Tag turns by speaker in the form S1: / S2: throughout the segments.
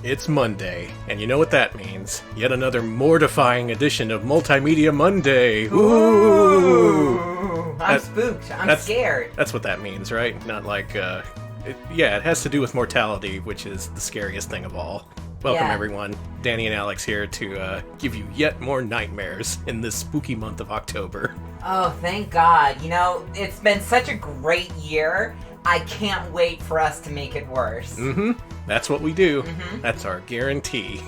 S1: It's Monday, and you know what that means. Yet another mortifying edition of Multimedia Monday.
S2: Ooh! I'm spooked. I'm scared.
S1: That's what that means, right? Not like, it has to do with mortality, which is the scariest thing of all. Welcome, everyone. Danny and Alex here to give you yet more nightmares in this spooky month of October.
S2: Oh, thank God. You know, it's been such a great year. I can't wait for us to make it worse.
S1: Mm-hmm. That's what we do. Mm-hmm. That's our guarantee.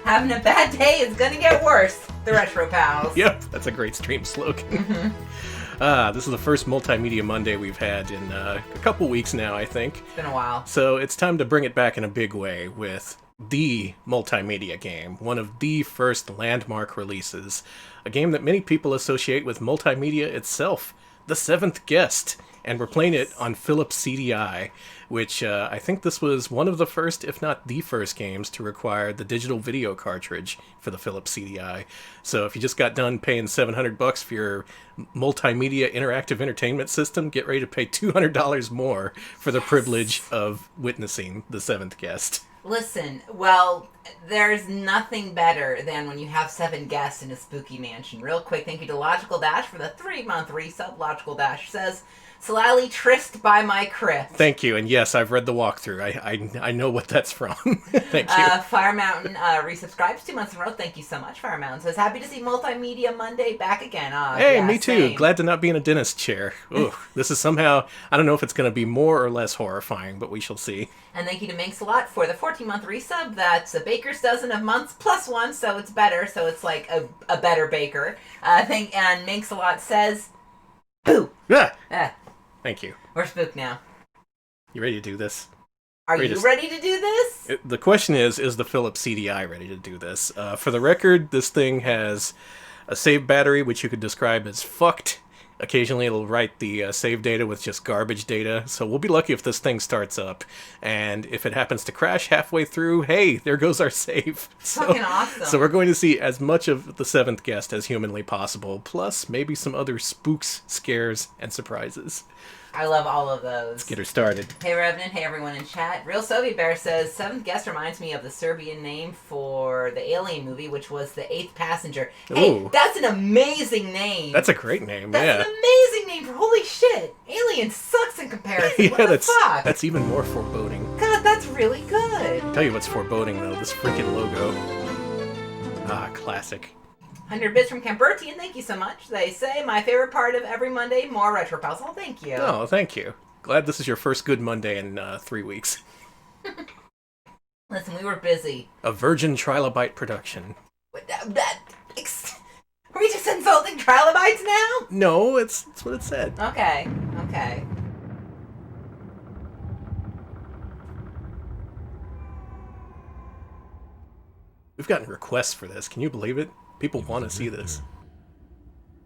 S2: Having a bad day is gonna get worse. The Retro Pals.
S1: Yep, that's a great stream slogan.
S2: Mm-hmm.
S1: This is the first Multimedia Monday we've had in a couple weeks now, I think.
S2: It's been a while.
S1: So it's time to bring it back in a big way with the multimedia game, one of the first landmark releases, a game that many people associate with multimedia itself, The Seventh Guest. And we're playing it on Philips CDI, which I think this was one of the first, if not the first games to require the digital video cartridge for the Philips CDI. So if you just got done paying $700 for your multimedia interactive entertainment system, get ready to pay $200 more for the privilege of witnessing The Seventh Guest.
S2: Listen, well, there's nothing better than when you have 7 guests in a spooky mansion. Real quick, thank you to Logical Dash for the 3-month resub. Logical Dash says, "Slightly tryst by my crypt."
S1: Thank you, and yes, I've read the walkthrough. I know what that's from. Thank you.
S2: Fire Mountain resubscribes 2 months in a row. Thank you so much, Fire Mountain. Says, "Happy to see Multimedia Monday back again."
S1: Hey,
S2: yeah,
S1: me too.
S2: same.
S1: Glad to not be in a dentist chair. Ooh, this is somehow, I don't know if it's going to be more or less horrifying, but we shall see.
S2: And thank you to Minx a lot for the 14-month resub. That's a baker's dozen of months plus 1, so it's better. So it's like a better baker. And Minx a lot says, "Boo."
S1: Thank you.
S2: We're spooked now.
S1: You ready to do this?
S2: Are you ready to do this?
S1: The question is the Philips CDI ready to do this? For the record, this thing has a save battery, which you could describe as fucked. Occasionally it'll write the save data with just garbage data, so we'll be lucky if this thing starts up. And if it happens to crash halfway through, hey, there goes our save.
S2: Fucking awesome.
S1: So we're going to see as much of The Seventh Guest as humanly possible, plus maybe some other spooks, scares, and surprises.
S2: I love all of those.
S1: Let's get her started.
S2: Hey Revenant, hey everyone in chat. Real Soviet Bear says, "Seventh Guest reminds me of the Serbian name for the Alien movie, which was the Eighth Passenger." Hey,
S1: Ooh.
S2: That's an amazing name.
S1: That's a great name,
S2: That's an amazing name for holy shit. Alien sucks in comparison. What the fuck?
S1: That's even more foreboding.
S2: God, that's really good.
S1: Tell you what's foreboding though, this freaking logo. Ah, classic.
S2: 100 bits from Cambertian, thank you so much. They say, "My favorite part of every Monday, more retro puzzle." Thank you.
S1: Oh, thank you. Glad this is your first good Monday in 3 weeks.
S2: Listen, we were busy.
S1: A Virgin Trilobite production.
S2: Are we just insulting trilobites now?
S1: No, it's what it said.
S2: Okay.
S1: We've gotten requests for this. Can you believe it? People want to see this.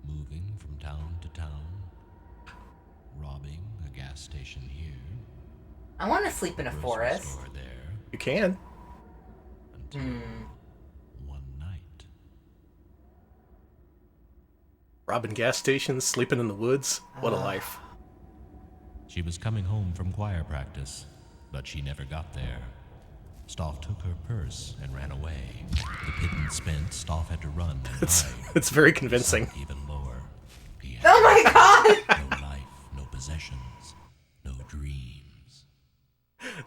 S3: Moving from town to town, robbing a gas station here.
S2: I want to sleep in a forest.
S3: Store there,
S1: You can.
S3: until one night.
S1: Robbing gas stations, sleeping in the woods. What a life.
S3: She was coming home from choir practice, but she never got there. Stoff took her purse and ran away. The pittance spent, Stoff had to run and hide.
S1: It's very convincing.
S3: Sunk even lower. He had
S2: Oh my god!
S3: no life, no possessions, no dreams.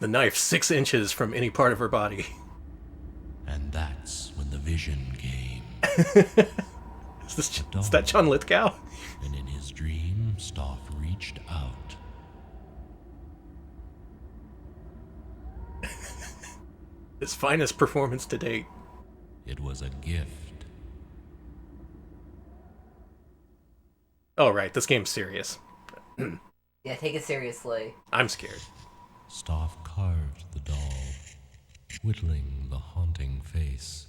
S1: The knife 6 inches from any part of her body.
S3: And that's when the vision came.
S1: Is that John Lithgow?
S3: And in his dream, Stoff reached out.
S1: His finest performance to date.
S3: It was a gift.
S1: Oh, right, this game's serious.
S2: Yeah, take it seriously.
S1: I'm scared.
S3: Stoff carved the doll, whittling the haunting face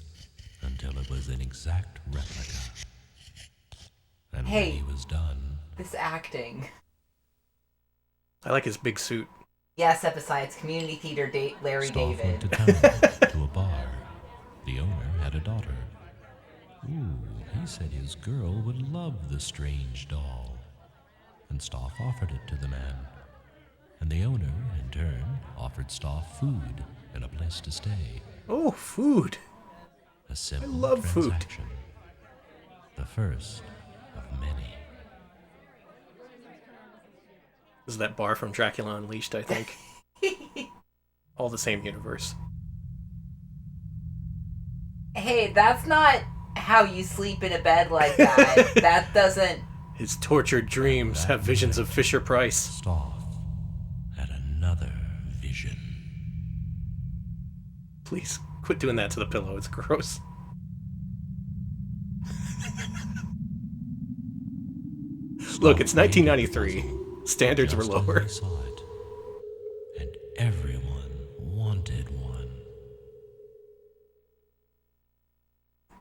S3: until it was an exact replica. And
S2: Hey.
S3: when he was done,
S2: This acting.
S1: I like his big suit.
S2: Yes, besides community theater date Larry
S3: Stoff went
S2: David.
S3: to town, to a bar. The owner had a daughter. Ooh, he said his girl would love the strange doll. And Stoff offered it to the man. And the owner, in turn, offered Stoff food and a place to stay.
S1: Oh, food.
S3: A simple
S1: love food.
S3: transaction. The first of many.
S1: This is that bar from Dracula Unleashed, I think. All the same universe.
S2: Hey, that's not how you sleep in a bed like that. That doesn't...
S1: His tortured dreams have visions of Fisher Price.
S3: Stoff had another vision.
S1: Please, quit doing that to the pillow. It's gross. Look, it's 1993. Standards were
S3: Just
S1: lower.
S3: only saw it, and everyone wanted one.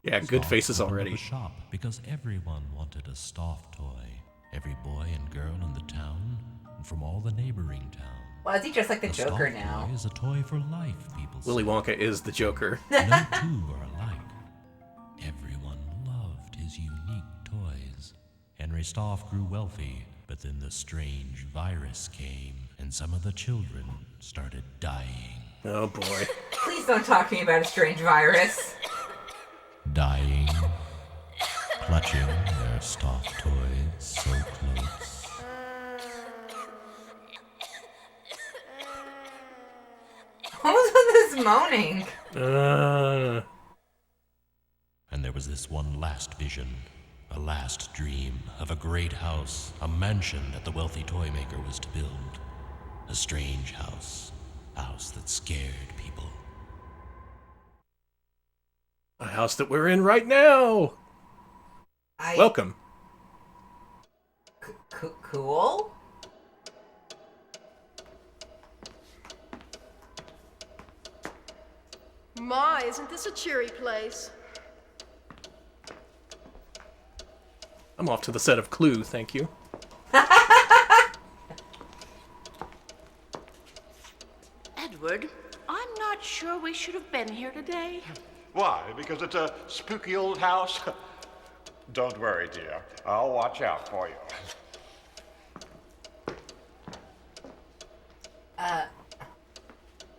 S1: Yeah, good
S3: Stoff
S1: faces
S3: opened up
S1: already.
S3: a shop because everyone wanted a Stoff toy. Every boy and girl in the town, and from all the neighboring towns.
S2: Well, is he just like the
S3: A
S2: Joker
S3: Stoff
S2: now?
S3: toy is a toy for life, people say.
S1: Willy Wonka is the Joker.
S3: No two are alike. Everyone loved his unique toys. Henry Stoff grew wealthy, but then the strange virus came, and some of the children started dying.
S1: Oh boy.
S2: Please don't talk to me about a strange virus.
S3: Dying, clutching their Stoff toys so close.
S2: What was with this moaning?
S3: And there was this one last vision, a last dream of a great house, a mansion that the wealthy toy maker was to build. A strange house, a house that scared people.
S1: A house that we're in right now. Welcome.
S2: Cool?
S4: My, isn't this a cheery place?
S1: I'm off to the set of Clue, thank you.
S4: Edward, I'm not sure we should have been here today.
S5: Why? Because it's a spooky old house? Don't worry, dear. I'll watch out for you.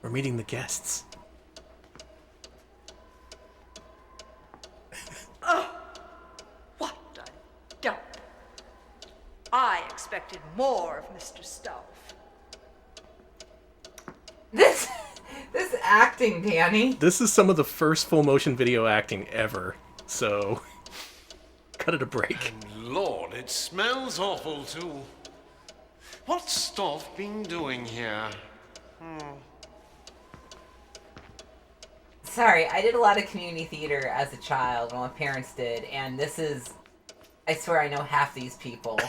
S1: We're meeting the guests.
S4: What a dump. I expected more of Mr. Stoff.
S2: This acting, Danny.
S1: This is some of the first full motion video acting ever, so cut it a break.
S6: Lord, it smells awful too. What's Stoff been doing here?
S2: Sorry, I did a lot of community theater as a child, well, my parents did, and this is... I swear I know half these people.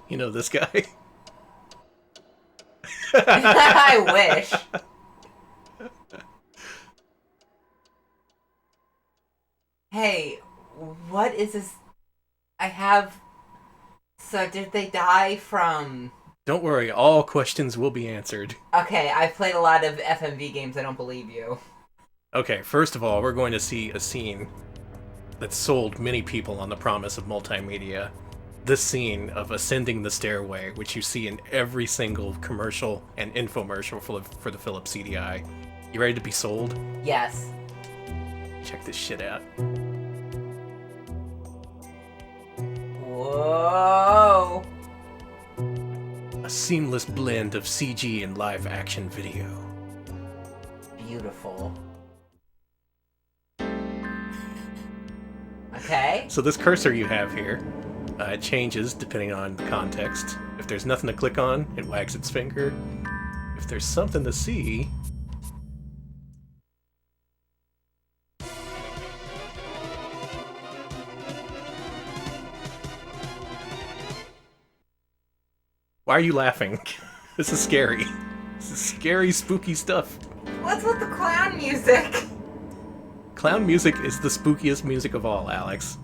S1: You know this guy?
S2: I wish. Hey, what is this? I have... So did they die from...
S1: Don't worry, all questions will be answered.
S2: Okay, I've played a lot of FMV games, I don't believe you.
S1: Okay, first of all, we're going to see a scene that sold many people on the promise of multimedia. This scene of ascending the stairway, which you see in every single commercial and infomercial for the Philips CDI. You ready to be sold?
S2: Yes.
S1: Check this shit out.
S2: Whoa.
S1: A seamless blend of CG and live action video.
S2: Beautiful. Okay.
S1: So this cursor you have here, it changes depending on the context. If there's nothing to click on, it wags its finger. If there's something to see... Why are you laughing? This is scary. This is scary, spooky stuff.
S2: What's with the clown music?
S1: Clown music is the spookiest music of all, Alex.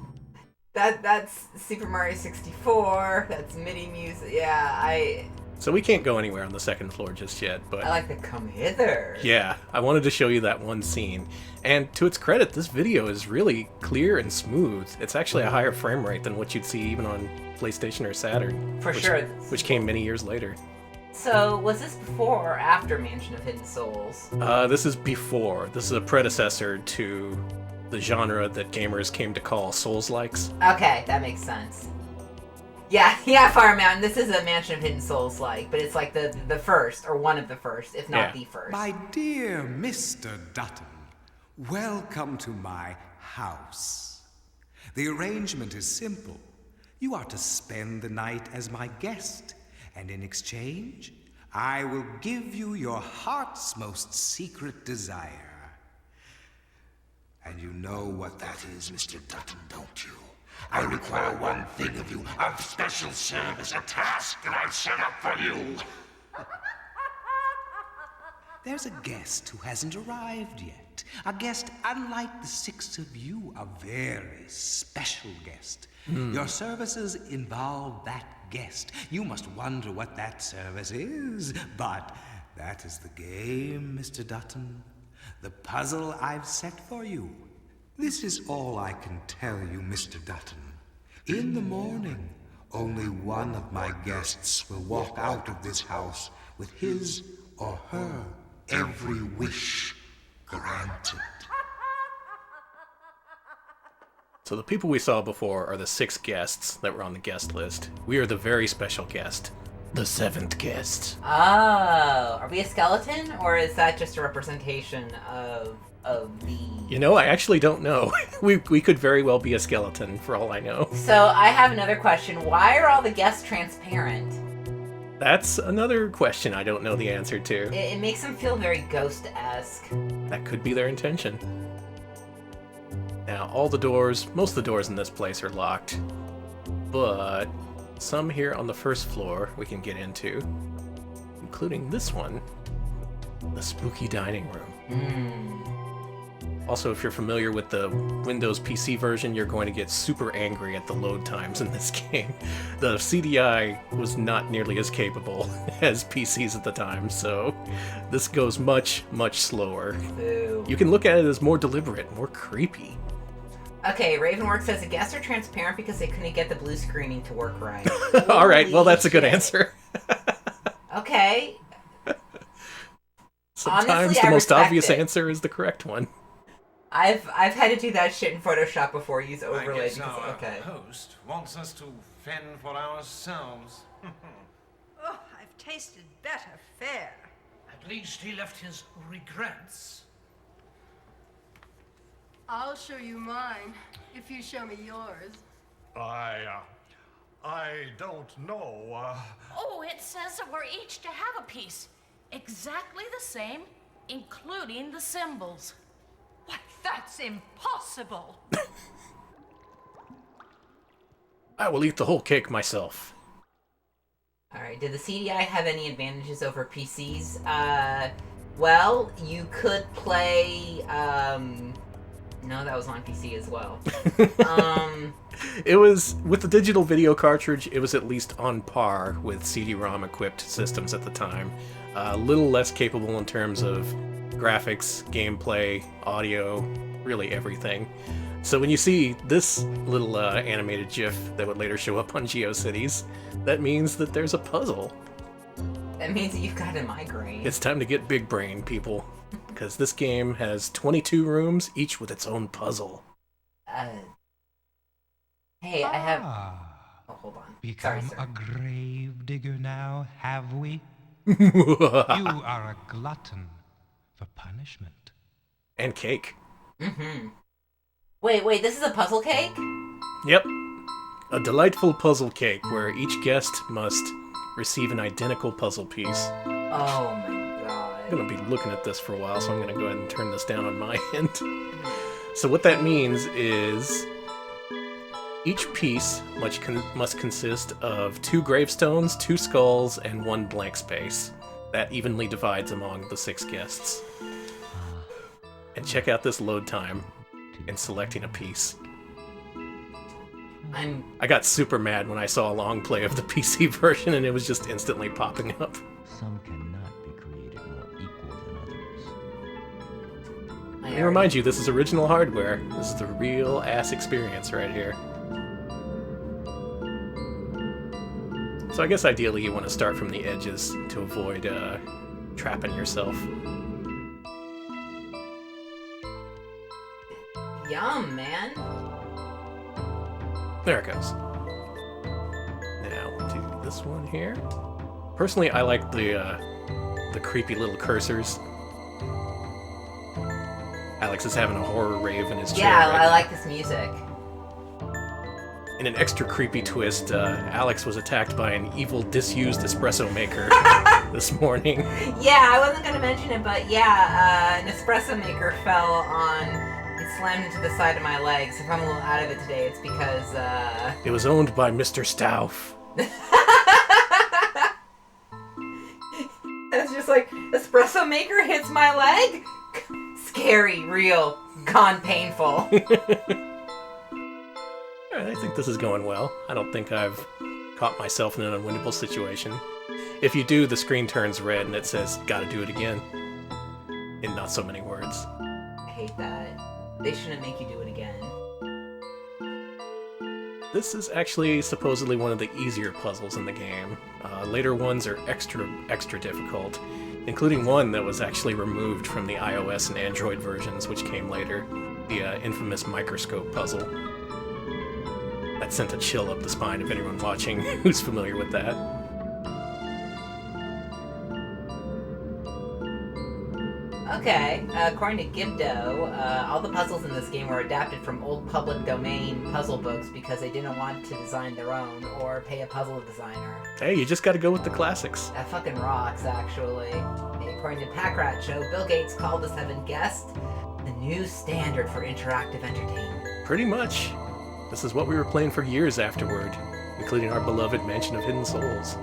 S2: That's Super Mario 64, that's MIDI music, yeah,
S1: So we can't go anywhere on the second floor just yet, but...
S2: I like to come hither.
S1: Yeah, I wanted to show you that one scene. And to its credit, this video is really clear and smooth. It's actually a higher frame rate than what you'd see even on PlayStation or Saturn.
S2: For sure.
S1: Which came many years later.
S2: So, was this before or after Mansion of Hidden Souls?
S1: This is before. This is a predecessor to the genre that gamers came to call Souls-likes.
S2: Okay, that makes sense. Yeah, Fire Mountain. This is a Mansion of Hidden Souls like, but it's like the first, or one of the first, if not the first.
S7: My dear Mr. Dutton, welcome to my house. The arrangement is simple. You are to spend the night as my guest, and in exchange, I will give you your heart's most secret desire. And you know what that is, Mr. Dutton, don't you?
S8: I require one thing of you, of special service, a task that I've set up for you.
S7: There's a guest who hasn't arrived yet. A guest unlike the six of you, a very special guest. Your services involve that guest. You must wonder what that service is, but that is the game, Mr. Dutton. The puzzle I've set for you. This is all I can tell you, Mr. Dutton. In the morning, only one of my guests will walk out of this house with his or her every wish granted.
S1: So the people we saw before are the 6 guests that were on the guest list. We are the very special guest. The 7th guest.
S2: Oh, are we a skeleton, or is that just a representation of the...
S1: You know, I actually don't know. we could very well be a skeleton, for all I know.
S2: So, I have another question. Why are all the guests transparent?
S1: That's another question I don't know the answer to.
S2: It makes them feel very ghost-esque.
S1: That could be their intention. Now, most of the doors in this place are locked, but some here on the first floor we can get into, including this one, the spooky dining room. Also, if you're familiar with the Windows PC version, you're going to get super angry at the load times in this game. The CDI was not nearly as capable as PCs at the time, so this goes much, much slower.
S2: Boo.
S1: You can look at it as more deliberate, more creepy.
S2: Okay, Ravenwork says the guests are transparent because they couldn't get the blue screening to work right.
S1: Alright, well that's a good
S2: shit.
S1: answer.
S2: Okay.
S1: Sometimes
S2: Honestly,
S1: the
S2: I
S1: most
S2: respect
S1: obvious
S2: it.
S1: answer is the correct one.
S2: I've had to do that shit in Photoshop before, use
S6: I
S2: overlay
S6: guess
S2: because,
S6: our
S2: okay.
S6: host wants us to fend for ourselves.
S9: Oh, I've tasted better fare.
S10: At least he left his regrets.
S9: I'll show you mine if you show me yours.
S5: I don't know,
S4: Oh, it says that we're each to have a piece. Exactly the same, including the symbols.
S9: What? That's impossible.
S1: I will eat the whole cake myself.
S2: Alright, did the CDI have any advantages over PCs? Well, you could play, no, that was on PC as well.
S1: It was, with the digital video cartridge, it was at least on par with CD-ROM equipped systems at the time. A little less capable in terms of graphics, gameplay, audio, really everything. So when you see this little animated GIF that would later show up on GeoCities, that means that there's a puzzle.
S2: That means that you've got a migraine.
S1: It's time to get big brain, people, because this game has 22 rooms, each with its own puzzle.
S2: Hey, I have... Oh, hold on. Sorry,
S11: Become
S2: sir.
S11: a grave digger now, have we? You are a glutton for punishment.
S1: And cake.
S2: Mm-hmm. Wait, this is a puzzle cake?
S1: Yep. A delightful puzzle cake where each guest must receive an identical puzzle piece.
S2: Oh my god.
S1: I'm going to be looking at this for a while, so I'm going to go ahead and turn this down on my end. So what that means is each piece must consist of 2 gravestones, 2 skulls, and 1 blank space. That evenly divides among the 6 guests. And check out this load time in selecting a piece. I got super mad when I saw a long play of the PC version and it was just instantly popping up.
S3: Some cannot be created more equal than others.
S1: Let me remind you, this is original hardware. This is the real ass experience right here. So I guess ideally you want to start from the edges to avoid trapping yourself.
S2: Yum, man.
S1: There it goes. Now we'll do this one here. Personally, I like the creepy little cursors. Alex is having a horror rave in his chair.
S2: Yeah,
S1: right
S2: I
S1: now.
S2: like this music.
S1: In an extra creepy twist, Alex was attacked by an evil, disused espresso maker this morning.
S2: Yeah, I wasn't going to mention it, but yeah, an espresso maker fell on... It slammed into the side of my leg, so if I'm a little out of it today, it's because,
S1: It was owned by Mr. Stauff.
S2: It's just like, espresso maker hits my leg? Scary, real, gone painful.
S1: I think this is going well. I don't think I've caught myself in an unwinnable situation. If you do, the screen turns red and it says, gotta do it again. In not so many words.
S2: I hate that. They shouldn't make you do it again.
S1: This is actually supposedly one of the easier puzzles in the game. Later ones are extra difficult, including one that was actually removed from the iOS and Android versions, which came later, the infamous microscope puzzle. That sent a chill up the spine of anyone watching who's familiar with that.
S2: Okay, according to Gibdo, all the puzzles in this game were adapted from old public domain puzzle books because they didn't want to design their own or pay a puzzle designer.
S1: Hey, you just gotta go with the classics.
S2: That fucking rocks, actually. According to Pack Rat Show, Bill Gates called the 7 Guest the new standard for interactive entertainment.
S1: Pretty much. This is what we were playing for years afterward, including our beloved Mansion of Hidden Souls.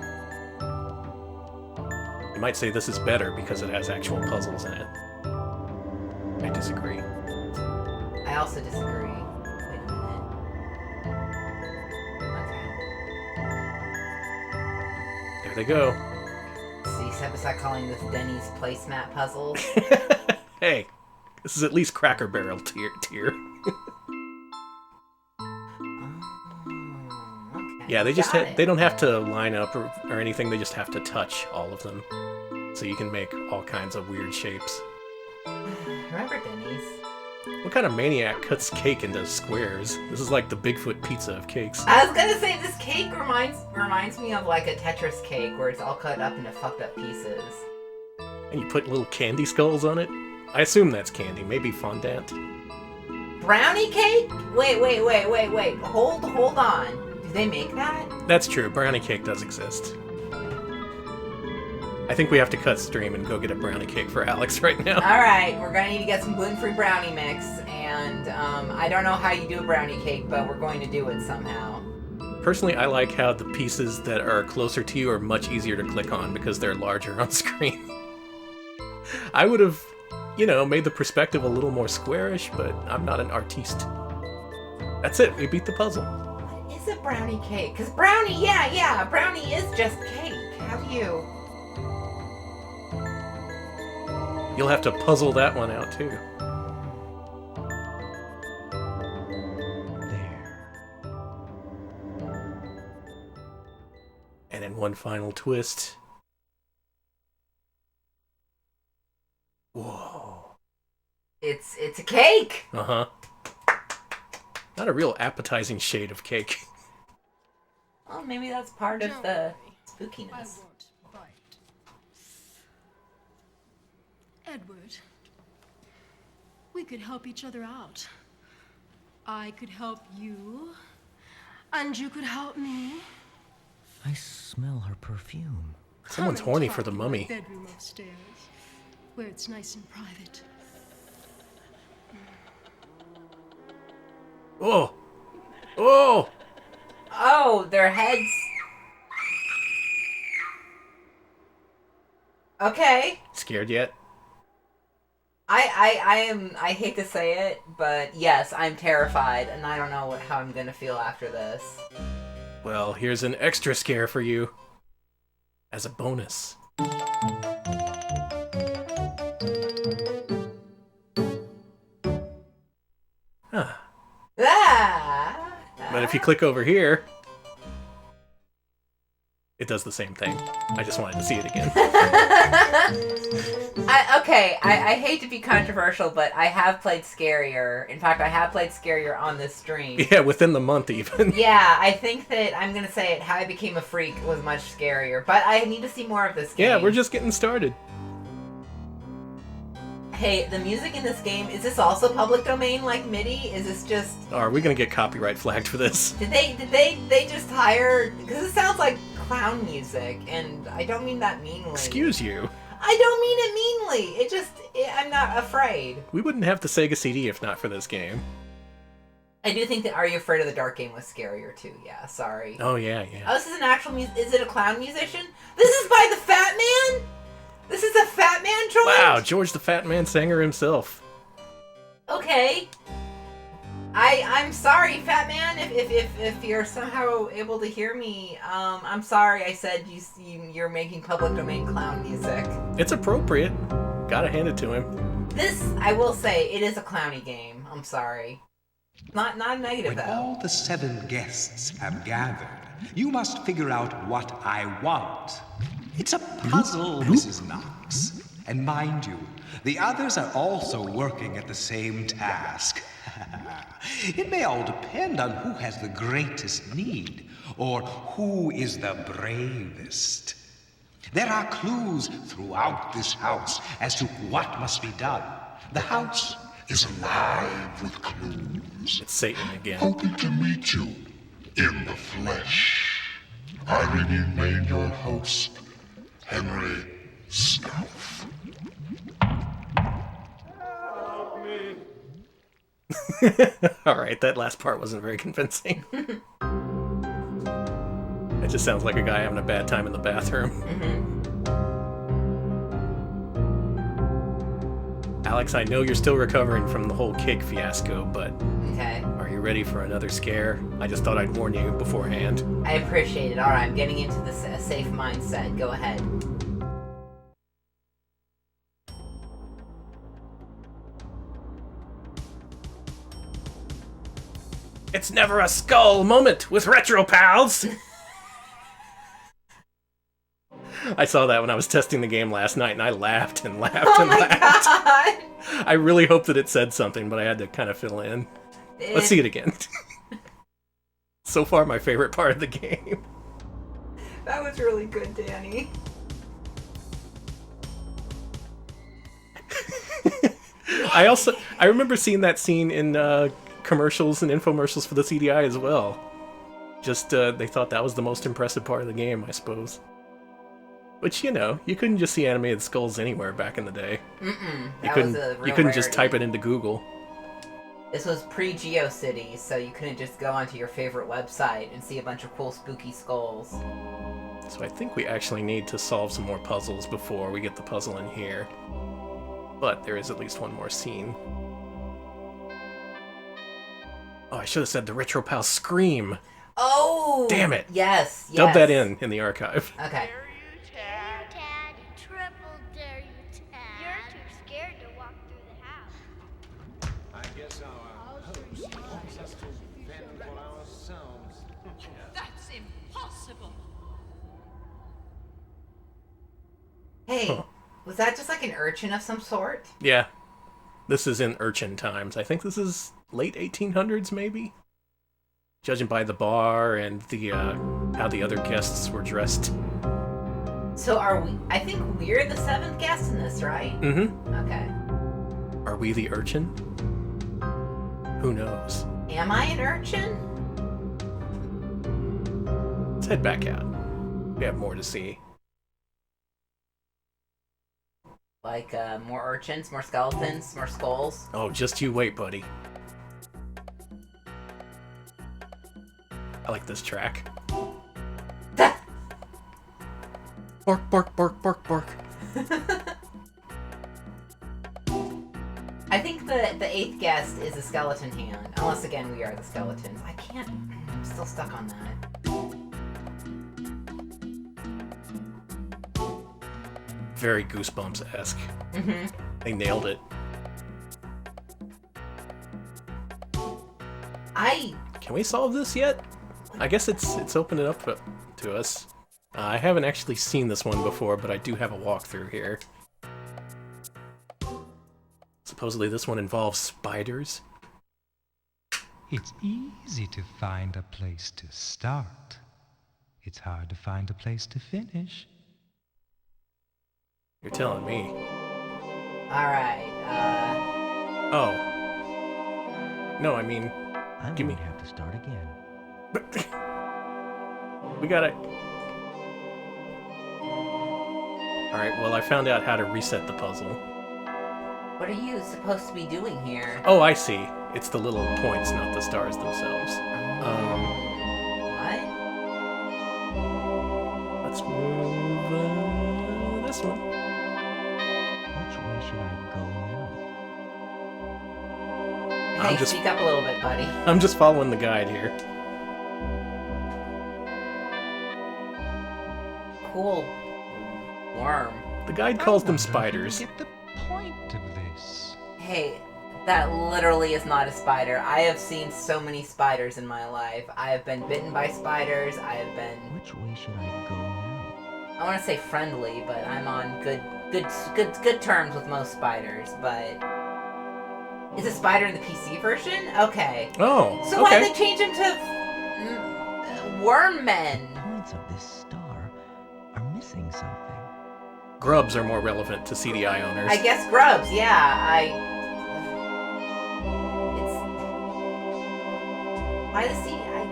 S1: You might say this is better because it has actual puzzles in it. I disagree.
S2: I also disagree. Wait a minute. Okay.
S1: There they go.
S2: See, step aside calling this Denny's placemat puzzles.
S1: Hey, this is at least Cracker Barrel tier. Yeah, they don't have to line up or anything, they just have to touch all of them. So you can make all kinds of weird shapes.
S2: Remember Denny's?
S1: What kind of maniac cuts cake into squares? This is like the Bigfoot pizza of cakes.
S2: I was gonna say, this cake reminds me of like a Tetris cake where it's all cut up into fucked up pieces.
S1: And you put little candy skulls on it? I assume that's candy, maybe fondant.
S2: Brownie cake? Wait. Hold on. Do they make that?
S1: That's true, brownie cake does exist. I think we have to cut stream and go get a brownie cake for Alex right now.
S2: Alright, we're gonna need to get some gluten-free brownie mix, and I don't know how you do a brownie cake, but we're going to do it somehow.
S1: Personally, I like how the pieces that are closer to you are much easier to click on because they're larger on screen. I would have, made the perspective a little more squarish, but I'm not an artiste. That's it, we beat the puzzle.
S2: What is a brownie cake? Because brownie, yeah, brownie is just cake. How do you...
S1: You'll have to puzzle that one out, too.
S11: There.
S1: And then one final twist. Whoa.
S2: It's a cake!
S1: Uh-huh. Not a real appetizing shade of cake.
S2: Well, maybe that's part of the spookiness.
S12: Edward, we could help each other out. I could help you, and you could help me.
S13: I smell her perfume.
S1: Someone's horny for the mummy.
S12: Bedroom upstairs, where it's nice and private.
S1: Oh! Oh!
S2: Oh, their heads. Okay.
S1: Scared yet?
S2: I hate to say it, but yes, I'm terrified, and I don't know how I'm gonna feel after this.
S1: Well, here's an extra scare for you. As a bonus. Huh.
S2: Ah!
S1: But if you click over here, It does the same thing. I just wanted to see it again.
S2: I hate to be controversial, but I have played Scarier. In fact, I have played Scarier on this stream.
S1: Yeah, within the month even.
S2: Yeah, I think that I'm going to say it, How I Became a Freak was much scarier, but I need to see more of this game.
S1: Yeah, we're just getting started.
S2: Hey, the music in this game, is this also public domain like MIDI? Is this just...
S1: Oh, are we going to get copyright flagged for this?
S2: Did they just hire... Because it sounds like clown music, and I don't mean that meanly.
S1: Excuse you.
S2: I don't mean it meanly. I'm not afraid.
S1: We wouldn't have the Sega CD if not for this game.
S2: I do think that Are You Afraid of the Dark game was scarier too. Yeah, sorry.
S1: Oh, yeah.
S2: Oh, this is an actual is it a clown musician? This is by the Fat Man? This is a Fat Man joint?
S1: Wow, George the Fat Man Sanger himself.
S2: Okay. I'm sorry, Fat Man, if you're somehow able to hear me. I'm sorry I said you're making public domain clown music.
S1: It's appropriate. Gotta hand it to him.
S2: This, I will say, it is a clowny game. I'm sorry. Not negative,
S7: when
S2: though.
S7: all the 7 guests have gathered, you must figure out what I want. It's a puzzle, Mrs. Knox. And mind you, the others are also working at the same task. It may all depend on who has the greatest need, or who is the bravest. There are clues throughout this house as to what must be done. The house is alive with clues.
S1: It's Satan again.
S8: Hoping to meet you in the flesh. I remain your host, Henry Scalf.
S1: Alright, that last part wasn't very convincing. It just sounds like a guy having a bad time in the bathroom. Alex, I know you're still recovering from the whole cake fiasco, but
S2: Okay.
S1: Are you ready for another scare? I just thought I'd warn you beforehand.
S2: I appreciate it. Alright, I'm getting into this safe mindset. Go ahead.
S1: It's never a skull moment with Retro Pals! I saw that when I was testing the game last night, and I laughed and laughed and laughed.
S2: God.
S1: I really hoped that it said something, but I had to kind of fill in. Let's see it again. So far, my favorite part of the game.
S2: That was really good, Danny.
S1: I remember seeing that scene in commercials and infomercials for the CDI as well. Just, they thought that was the most impressive part of the game, I suppose. Which, you know, you couldn't just see animated skulls anywhere back in the day. You couldn't just type it into Google.
S2: This was pre-GeoCities, so you couldn't just go onto your favorite website and see a bunch of cool spooky skulls.
S1: So I think we actually need to solve some more puzzles before we get the puzzle in here. But there is at least one more scene. Oh, I should have said the Retro Pal Scream.
S2: Oh!
S1: Damn it!
S2: Yes.
S1: Dub that in the archive.
S2: Okay.
S4: That's impossible.
S2: Hey, was that just like an urchin of some sort?
S1: Yeah. This is in urchin times. I think this is late 1800s, maybe? Judging by the bar and the how the other guests were dressed.
S2: So I think we're the 7th guest in this, right?
S1: Mm-hmm.
S2: Okay.
S1: Are we the urchin? Who knows?
S2: Am I an urchin?
S1: Let's head back out. We have more to see.
S2: Like, more urchins, more skeletons, more skulls?
S1: Oh, just you wait, buddy. I like this track. Bark, bark, bark, bark, bark.
S2: I think the 8th guest is a skeleton hand. Unless, again, we are the skeletons. I'm still stuck on that.
S1: Very Goosebumps-esque.
S2: Mm-hmm.
S1: They nailed it.
S2: Can
S1: we solve this yet? I guess it's opened it up to us. I haven't actually seen this one before, but I do have a walkthrough here. Supposedly this one involves spiders.
S11: It's easy to find a place to start. It's hard to find a place to finish.
S1: You're telling me.
S2: Alright,
S1: Oh. No, I mean...
S13: I'm
S1: give me...
S13: going to have to start again.
S1: We gotta... Alright, well I found out how to reset the puzzle.
S2: what are you supposed to be doing here?
S1: Oh, I see. It's the little points, not the stars themselves.
S2: What?
S1: Let's move this one.
S13: Which way should I go now?
S2: Hey, speak up a little bit, buddy.
S1: I'm just following the guide here.
S2: Cool worm.
S1: The guide calls them spiders.
S11: Get the point of this.
S2: Hey, that literally is not a spider. I have seen so many spiders in my life. I have been bitten by spiders. I have been...
S13: Which way should I go now?
S2: I want to say friendly, but I'm on good terms with most spiders, but... Is a spider in the PC version? Okay.
S1: Oh,
S2: so
S1: okay.
S2: why'd they change him to... worm men?
S13: The points of this star are missing something.
S1: Grubs are more relevant to CDI owners.
S2: I guess grubs, yeah. Why the CDI?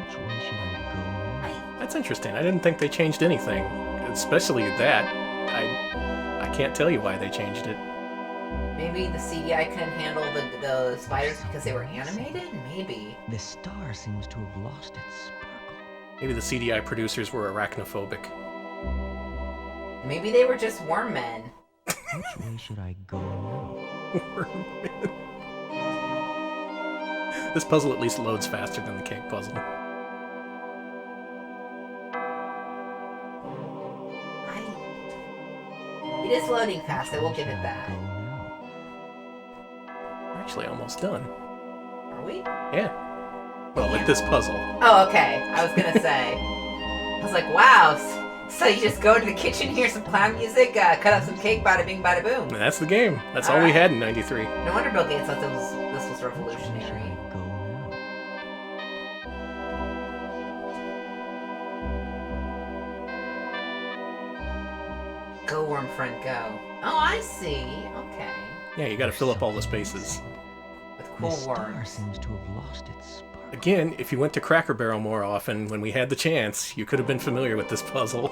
S13: Which way should I go now?
S1: That's interesting. I didn't think they changed anything. Especially that. I can't tell you why they changed it.
S2: Maybe the CDI couldn't handle the spiders because they were animated? Maybe.
S13: The star seems to have lost its sparkle.
S1: Maybe the CDI producers were arachnophobic.
S2: Maybe they were just worm men.
S13: Which way should I go now?
S1: Worm men. This puzzle at least loads faster than the cake puzzle.
S2: It is loading fast, I will give it that.
S1: We're actually almost done.
S2: Are we?
S1: Yeah. Well, with this puzzle.
S2: Oh, okay. I was gonna say. I was like, wow. So you just go to the kitchen, hear some clown music, cut up some cake, bada bing, bada boom.
S1: And that's the game. That's all we had in '93.
S2: No wonder Bill Gates thought this was revolutionary. Go, worm friend, go. Oh, I see. Okay.
S1: Yeah, you gotta fill up all the spaces.
S2: With cool
S13: the star
S2: worms.
S13: seems to have lost its sparkle.
S1: Again, if you went to Cracker Barrel more often when we had the chance, you could have been familiar with this puzzle.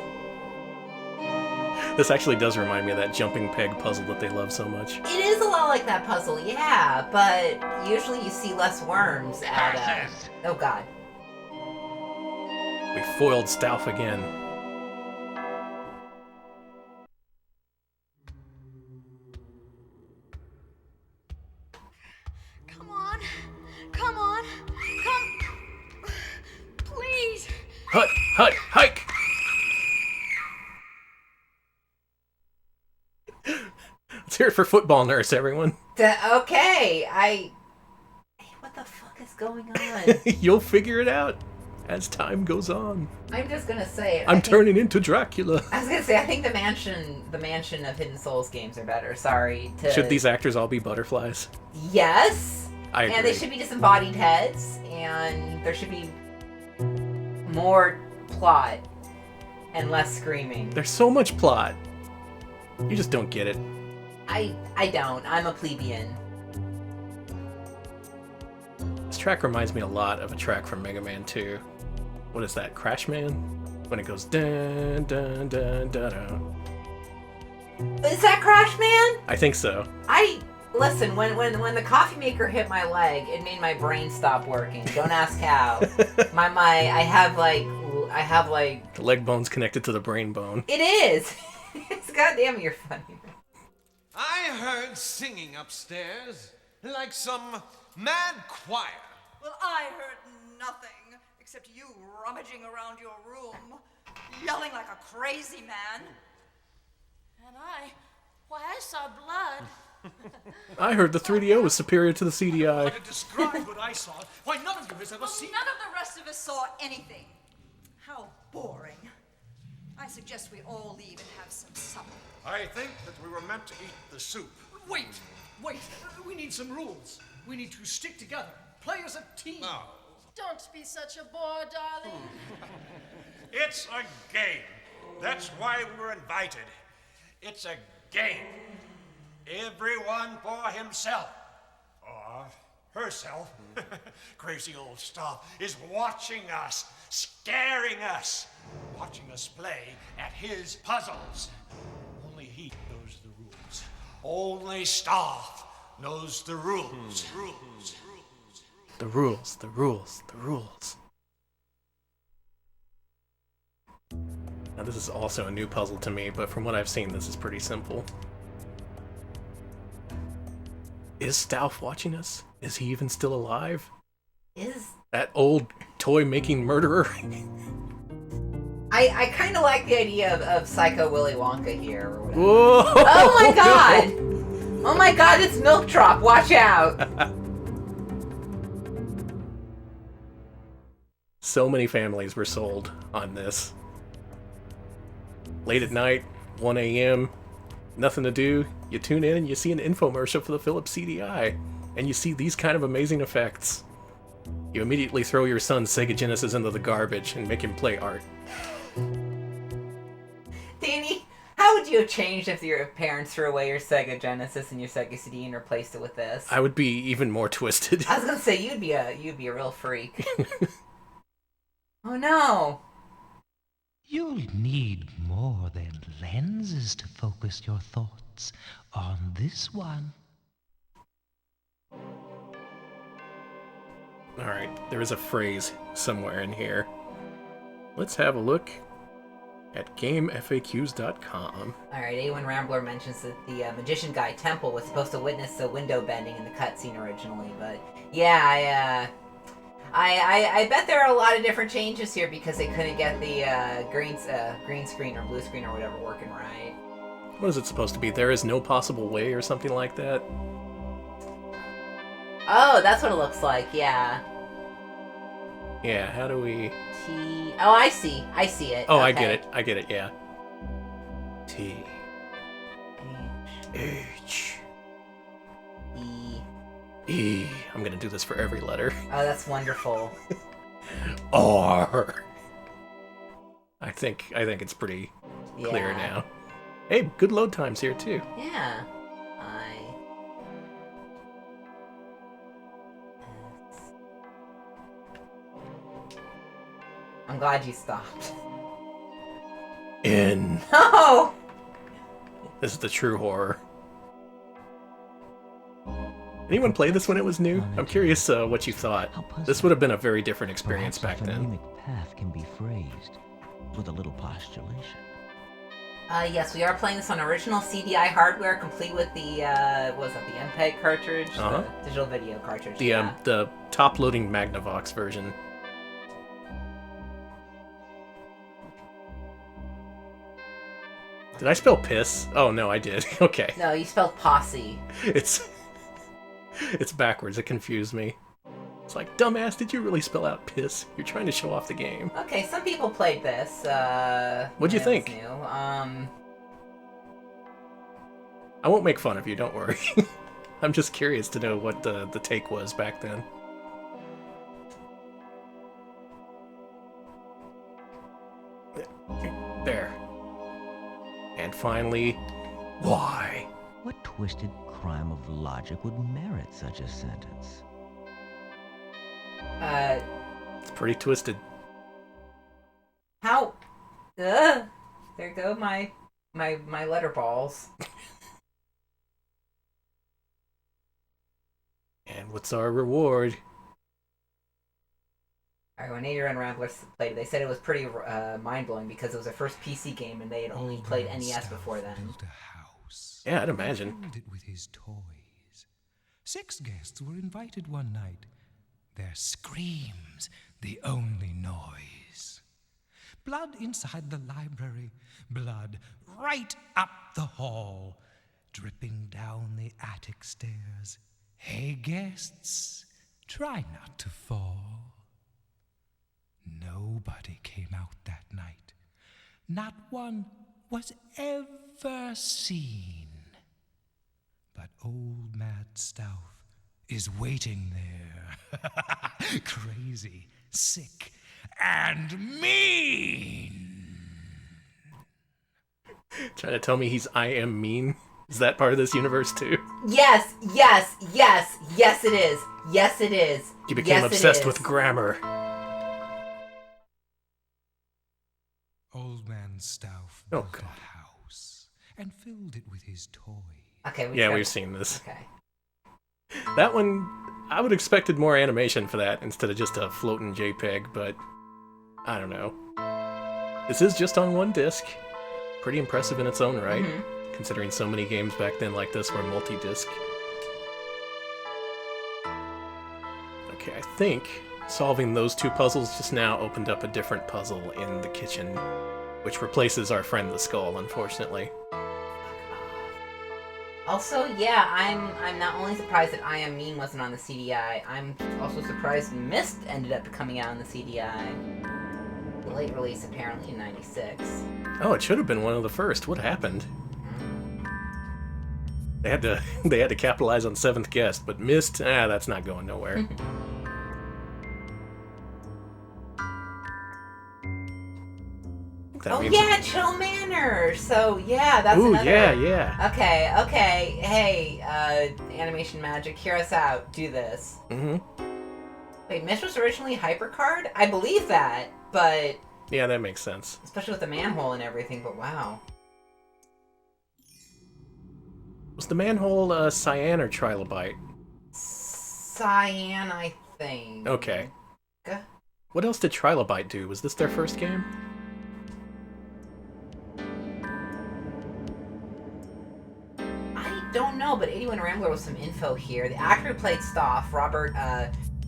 S1: This actually does remind me of that jumping peg puzzle that they love so much.
S2: It is a lot like that puzzle, yeah, but usually you see less worms at, oh god.
S1: We foiled Stauf again.
S12: Come on. Come on. Come. Please.
S1: Hut! Hut! Hike! Let's hear it for Football Nurse, everyone.
S2: Okay, Hey, what the fuck is going on?
S1: You'll figure it out as time goes on.
S2: I'm just gonna say.
S1: I'm turning into Dracula.
S2: I was gonna say, I think the mansion of Hidden Souls games are better. Sorry.
S1: Should these actors all be butterflies?
S2: Yes.
S1: I agree.
S2: And they should be disembodied heads, and there should be more plot and less screaming.
S1: There's so much plot. You just don't get it.
S2: I don't. I'm a plebeian.
S1: This track reminds me a lot of a track from Mega Man 2. What is that, Crash Man? When it goes dun dun dun dun dun.
S2: Is that Crash Man?
S1: I think so.
S2: Listen, when the coffee maker hit my leg, it made my brain stop working. Don't ask how. I have like
S1: The leg bone's connected to the brain bone.
S2: It is. It's goddamn, you're funny.
S6: I heard singing upstairs, like some mad choir.
S9: Well, I heard nothing except you rummaging around your room, yelling like a crazy man.
S4: And I saw blood.
S1: I heard the 3DO was superior to the CDI.
S10: To describe what I saw, why none of you has ever seen.
S9: None of the rest of us saw anything. How boring. I suggest we all leave and have some supper.
S5: I think that we were meant to eat the soup.
S10: Wait! We need some rules. We need to stick together, play as a team.
S5: No.
S12: Don't be such a bore, darling.
S5: It's a game. That's why we were invited. It's a game. Everyone for himself. Or herself. Crazy old stuff is watching us, scaring us, watching us play at his puzzles. Only he knows the rules. Only Staff knows the rules.
S1: The rules, the rules, the rules. Now this is also a new puzzle to me, but from what I've seen, this is pretty simple. Is Stauf watching us? Is he even still alive?
S2: Is
S1: that old toy-making murderer?
S2: I kind of like the idea of Psycho Willy Wonka here. Or whatever.
S1: Whoa!
S2: Oh my god! Oh my god, it's Milk Drop. Watch out!
S1: So many families were sold on this. Late at night, 1 a.m., nothing to do, you tune in and you see an infomercial for the Philips CDI, and you see these kind of amazing effects. You immediately throw your son's Sega Genesis into the garbage and make him play art.
S2: Danny, how would you have changed if your parents threw away your Sega Genesis and your Sega CD and replaced it with this?
S1: I would be even more twisted.
S2: I was gonna say you'd be a real freak. Oh no!
S11: You'll need more than lenses to focus your thoughts on this one.
S1: Alright, there is a phrase somewhere in here. Let's have a look at GameFAQs.com.
S2: Alright, A1 Rambler mentions that the magician guy Temple was supposed to witness the window bending in the cutscene originally, but yeah, I bet there are a lot of different changes here because they couldn't get the green screen or blue screen or whatever working right.
S1: What is it supposed to be? There is no possible way or something like that?
S2: Oh, that's what it looks like, yeah.
S1: Yeah, how do we...
S2: Oh, I see it.
S1: Oh,
S2: okay.
S1: I get it, yeah. T. H. E. I'm gonna do this for every letter.
S2: Oh, that's wonderful.
S1: R. I think it's pretty clear now. Hey, good load times here too.
S2: Yeah. I'm glad you stopped.
S1: N.
S2: No!
S1: This is the true horror. Anyone play this when it was new? I'm curious what you thought. This would have been a very different experience back then.
S13: Path can be phrased with a little postulation.
S2: Yes, we are playing this on original CDI hardware, complete with the what was that, the MPEG cartridge, the digital video cartridge.
S1: The top-loading Magnavox version. Did I spell piss? Oh no, I did. Okay.
S2: No, you spelled posse.
S1: It's backwards. It confused me. It's like, dumbass, did you really spell out piss? You're trying to show off the game.
S2: Okay, some people played this.
S1: What'd you think?
S2: New.
S1: I won't make fun of you, don't worry. I'm just curious to know what the take was back then. There. And finally, why?
S13: What twisted crime of logic would merit such a sentence?
S1: It's pretty twisted.
S2: How? There go my letter balls.
S1: And what's our reward?
S2: Alright, when Nader and Ramblers played it, they said it was pretty mind-blowing because it was their first PC game and they had only played NES before then.
S7: Built a house.
S1: Yeah, I'd imagine.
S7: Filled it with his toys. 6 guests were invited one night. Their screams, the only noise. Blood inside the library, blood right up the hall, dripping down the attic stairs. Hey, guests, try not to fall. Nobody came out that night.
S11: not one was ever seen. But old Matt Stouff is waiting there, crazy, sick, and mean.
S1: Trying to tell me he's I am mean? Is that part of this universe too?
S2: Yes it is. Yes, it is.
S1: You became obsessed with grammar.
S11: Old man Stouff built a house and filled it with his toys.
S2: Okay,
S1: we've seen this.
S2: Okay.
S1: That one, I would have expected more animation for that instead of just a floating JPEG, but I don't know. This is just on one disc. Pretty impressive in its own right, considering so many games back then like this were multi-disc. Okay, I think solving those two puzzles just now opened up a different puzzle in the kitchen, which replaces our friend the skull, unfortunately.
S2: Also, yeah, I'm not only surprised that I Am Mean wasn't on the CDI, I'm also surprised Myst ended up coming out on the CDI. The late release apparently in '96.
S1: Oh, it should have been one of the first. What happened? They had to capitalize on Seventh Guest, but Myst, that's not going nowhere.
S2: Chill Manor! So, yeah, that's
S1: Ooh,
S2: another...
S1: yeah.
S2: Okay, hey, Animation Magic, hear us out, do this. Wait, Myst was originally HyperCard? I believe that, but...
S1: Yeah, that makes sense.
S2: Especially with the manhole and everything, but wow.
S1: Was the manhole cyan or trilobite?
S2: Cyan, I think.
S1: Okay. What else did Trilobite do? Was this their first game?
S2: I don't know, but 81 Rambler was some info here. The actor who played Stoff, Robert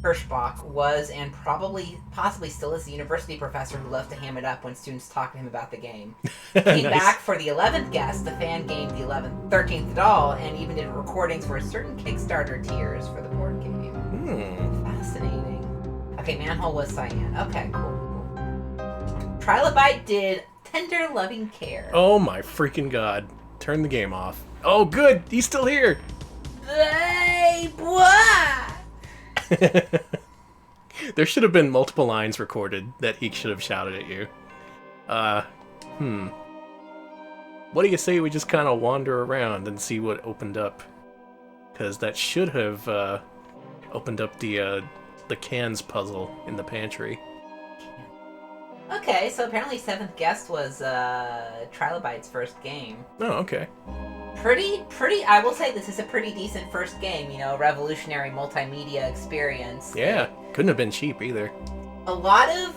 S2: Hirschbach, was and possibly still is the university professor who loves to ham it up when students talk to him about the game. Came back for the 11th guest, the fan game, the 13th doll, and even did recordings for certain Kickstarter tiers for the board game. Fascinating. Okay, Manhole was cyan. Okay, cool. Trilobite did Tender Loving Care.
S1: Oh my freaking god. Turn the game off. Oh good, he's still here!
S2: Hey, boy!
S1: There should have been multiple lines recorded that he should have shouted at you. What do you say we just kind of wander around and see what opened up? Because that should have opened up the cans puzzle in the pantry.
S2: Okay, so apparently Seventh Guest was Trilobite's first game.
S1: Oh, okay.
S2: Pretty, I will say this is a pretty decent first game, you know, revolutionary multimedia experience.
S1: Yeah, couldn't have been cheap either.
S2: A lot of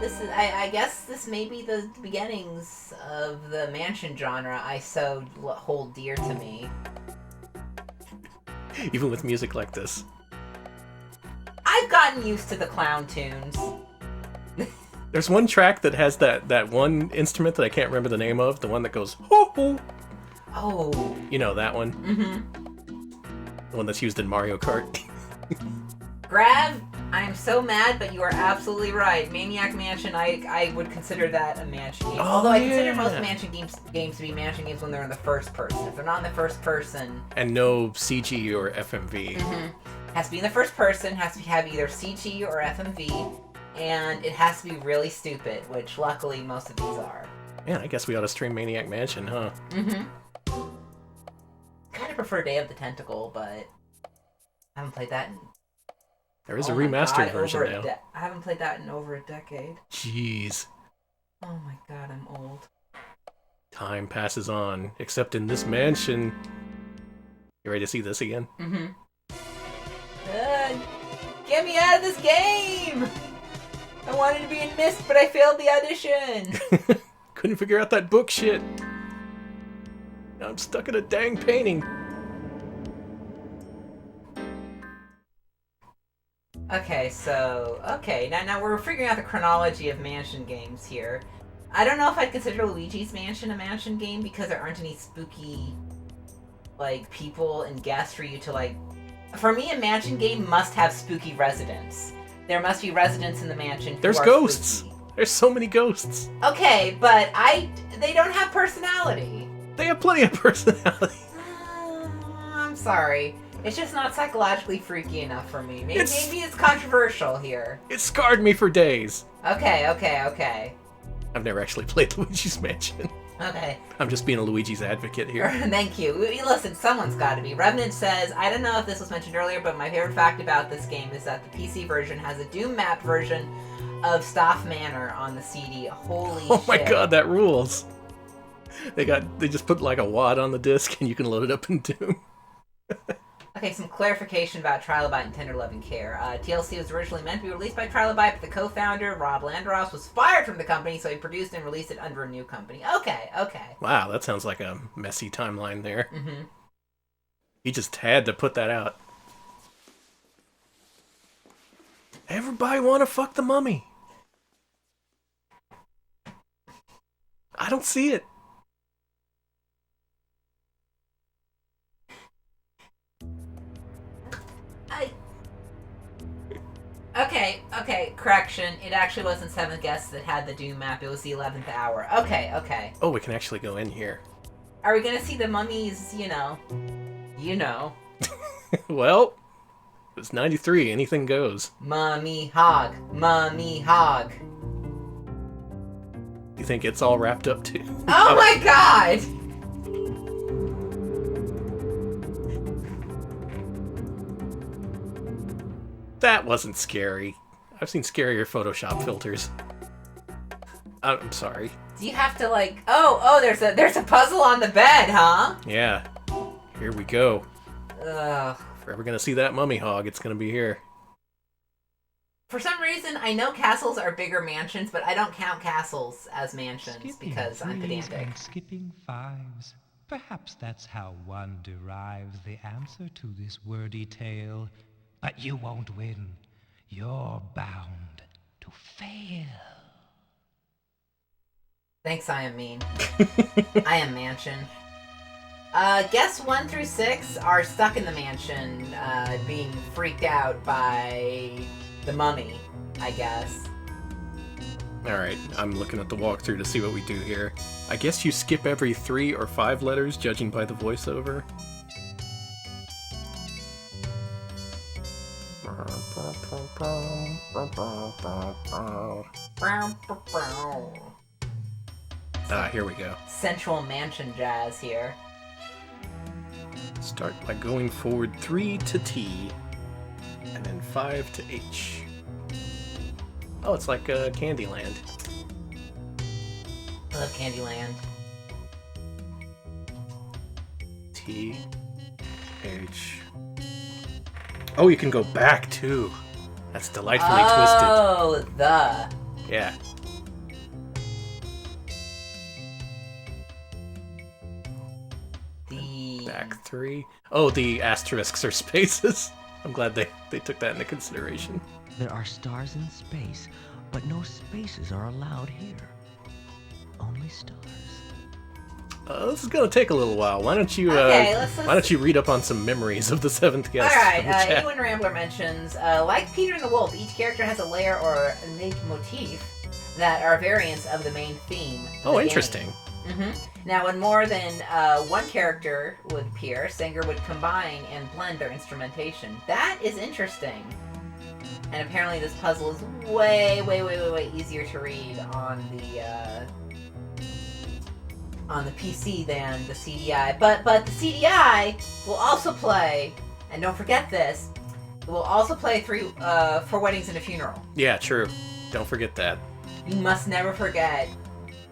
S2: this is, I guess this may be the beginnings of the mansion genre I so hold dear to me.
S1: Even with music like this.
S2: I've gotten used to the clown tunes.
S1: There's one track that has that one instrument that I can't remember the name of, the one that goes hoo hoo.
S2: Oh.
S1: You know that one? The one that's used in Mario Kart.
S2: Grav, I am so mad, but you are absolutely right. Maniac Mansion, I would consider that a mansion game. Although I consider most mansion games to be mansion games when they're in the first person. If they're not in the first person...
S1: And no CG or FMV.
S2: Has to be in the first person, has to have either CG or FMV, and it has to be really stupid, which luckily most of these are.
S1: Man, I guess we ought to stream Maniac Mansion, huh?
S2: Kind of prefer Day of the Tentacle, but I haven't played that in...
S1: There is a remastered version now.
S2: I haven't played that in over a decade.
S1: Jeez.
S2: Oh my god, I'm old.
S1: Time passes on, except in this mansion. You ready to see this again?
S2: Get me out of this game! I wanted to be in Myst, but I failed the audition!
S1: Couldn't figure out that book shit. Now I'm stuck in a dang painting.
S2: Okay, so... Okay, now we're figuring out the chronology of mansion games here. I don't know if I'd consider Luigi's Mansion a mansion game because there aren't any spooky, like, people and guests for you to, like... For me, a mansion game must have spooky residents. There must be residents in the mansion who
S1: There's
S2: are
S1: ghosts!
S2: spooky.
S1: There's so many ghosts.
S2: Okay, but they don't have personality.
S1: They have plenty of personality.
S2: I'm sorry. It's just not psychologically freaky enough for me. Maybe it's controversial here.
S1: It scarred me for days.
S2: Okay.
S1: I've never actually played Luigi's Mansion.
S2: Okay.
S1: I'm just being a Luigi's advocate here.
S2: Thank you. Listen, someone's got to be. Revenant says, I don't know if this was mentioned earlier, but my favorite fact about this game is that the PC version has a Doom map version of Staff Manor on the CD. Holy shit.
S1: Oh my god, that rules. They just put like a wad on the disc and you can load it up in Doom.
S2: Okay, some clarification about Trilobite and Tender Loving Care. TLC was originally meant to be released by Trilobite, but the co-founder, Rob Landeros, was fired from the company, so he produced and released it under a new company. Okay.
S1: Wow, that sounds like a messy timeline there.
S2: Mm-hmm.
S1: He just had to put that out. Everybody want to fuck the mummy. I don't see it.
S2: Okay, correction. It actually wasn't 7th Guest that had the Doom map. It was the 11th Hour. Okay.
S1: Oh, we can actually go in here.
S2: Are we gonna see the mummies, you know?
S1: Well, it's 93. Anything goes.
S2: Mummy hog.
S1: You think it's all wrapped up too?
S2: Oh my god!
S1: That wasn't scary. I've seen scarier Photoshop filters. I'm sorry.
S2: Do you have to like? Oh, there's a puzzle on the bed, huh?
S1: Yeah. Here we go.
S2: Ugh.
S1: If we're ever gonna see that mummy hog, it's gonna be here.
S2: For some reason, I know castles are bigger mansions, but I don't count castles as mansions because I'm pedantic.
S11: And skipping fives. Perhaps that's how one derives the answer to this wordy tale. But you won't win. You're bound to fail.
S2: Thanks, I am mean. I am mansion. Guests 1 through 6 are stuck in the mansion, being freaked out by the mummy, I guess.
S1: Alright, I'm looking at the walkthrough to see what we do here. I guess you skip every 3 or 5 letters, judging by the voiceover. Here we go.
S2: Central mansion jazz here.
S1: Start by going forward 3 to T, and then 5 to H. Oh, it's like Candyland.
S2: I love Candyland.
S1: T, H. Oh, you can go back too. That's delightfully twisted.
S2: Oh,
S1: Yeah. Back 3. Oh, the asterisks are spaces. I'm glad they took that into consideration.
S13: There are stars in space, but no spaces are allowed here. Only stars.
S1: This is gonna take a little while. Why don't you
S2: let's
S1: why don't you read up on some memories of the 7th Guest?
S2: Alright, Ewan Rambler mentions, like Peter and the Wolf, each character has a layer or a leitmotif that are variants of the main theme.
S1: Oh, interesting.
S2: Now, when more than one character would appear, Singer would combine and blend their instrumentation. That is interesting. And apparently this puzzle is way easier to read on the PC than the CDI. But the CDI will also play, and don't forget this, it will also play For Weddings and a Funeral.
S1: Yeah, true. Don't forget that.
S2: You must never forget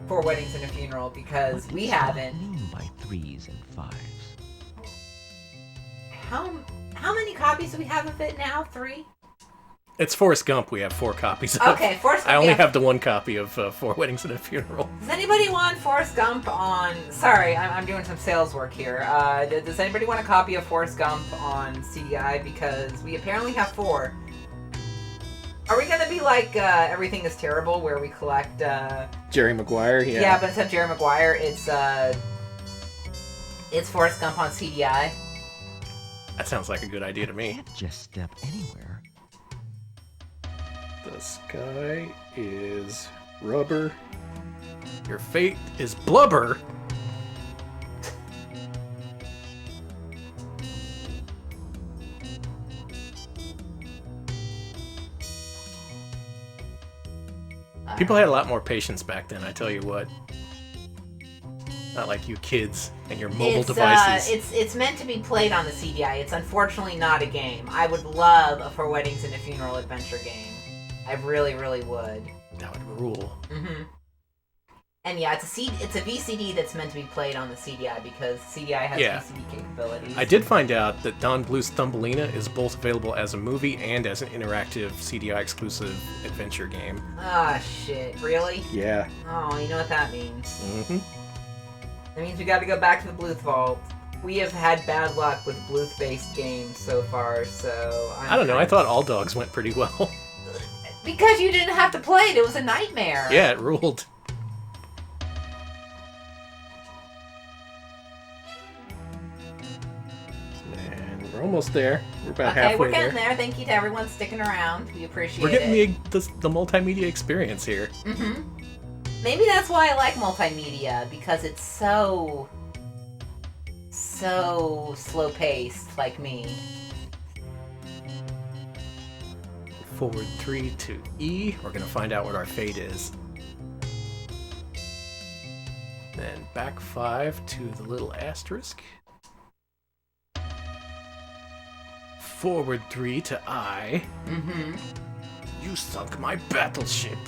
S2: For Weddings and a Funeral, because we haven't.
S13: What do you mean by 3s and 5s?
S2: How many copies do we have of it now? 3?
S1: It's Forrest Gump we have 4 copies of.
S2: Okay, Forrest Gump.
S1: I only have the 1 copy of 4 Weddings and a Funeral.
S2: Does anybody want Forrest Gump on... Sorry, I'm doing some sales work here. Does anybody want a copy of Forrest Gump on CDI? Because we apparently have 4. Are we gonna be like Everything is Terrible, where we collect...
S1: Jerry Maguire, yeah.
S2: Yeah, but instead of Jerry Maguire, it's Forrest Gump on CDI.
S1: That sounds like a good idea to me.
S13: Can't just step anywhere.
S1: The sky is Rubber. Your fate is blubber. People had a lot more patience back then, I tell you what. Not like you kids and your mobile devices.
S2: It's meant to be played on the CDI. It's unfortunately not a game. I would love a For Weddings and a Funeral adventure game. I really, really would.
S1: That would rule.
S2: Mm-hmm. And yeah, it's a VCD that's meant to be played on the CDI because CDI has VCD capabilities.
S1: I did find out that Don Bluth's Thumbelina is both available as a movie and as an interactive CDI exclusive adventure game.
S2: Ah, shit. Really?
S1: Yeah.
S2: Oh, you know what that means.
S1: Mm-hmm.
S2: That means we gotta go back to the Bluth Vault. We have had bad luck with Bluth-based games so far, so...
S1: I don't know, I thought All Dogs went pretty well.
S2: Because you didn't have to play it, it was a nightmare.
S1: Yeah, it ruled. And we're almost there. We're about halfway there.
S2: Okay, we're getting there. Thank you to everyone sticking around. We appreciate it.
S1: We're getting the multimedia experience here.
S2: Mm-hmm. Maybe that's why I like multimedia, because it's so slow-paced, like me.
S1: Forward 3 to E. We're going to find out what our fate is. Then back 5 to the little asterisk. Forward 3 to I.
S2: Mm-hmm.
S1: You sunk my battleship.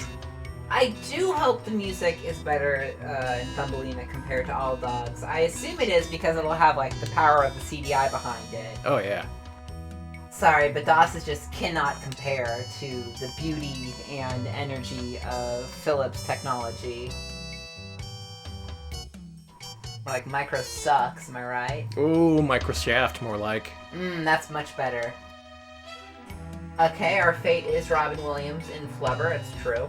S2: I do hope the music is better in Thumbelina compared to All Dogs. I assume it is because it'll have like the power of the CDI behind it.
S1: Oh yeah.
S2: Sorry, but DOS just cannot compare to the beauty and energy of Philips technology. More like Micro sucks, am I right?
S1: Ooh, Microshaft more like.
S2: That's much better. Okay, our fate is Robin Williams in Flubber, it's true.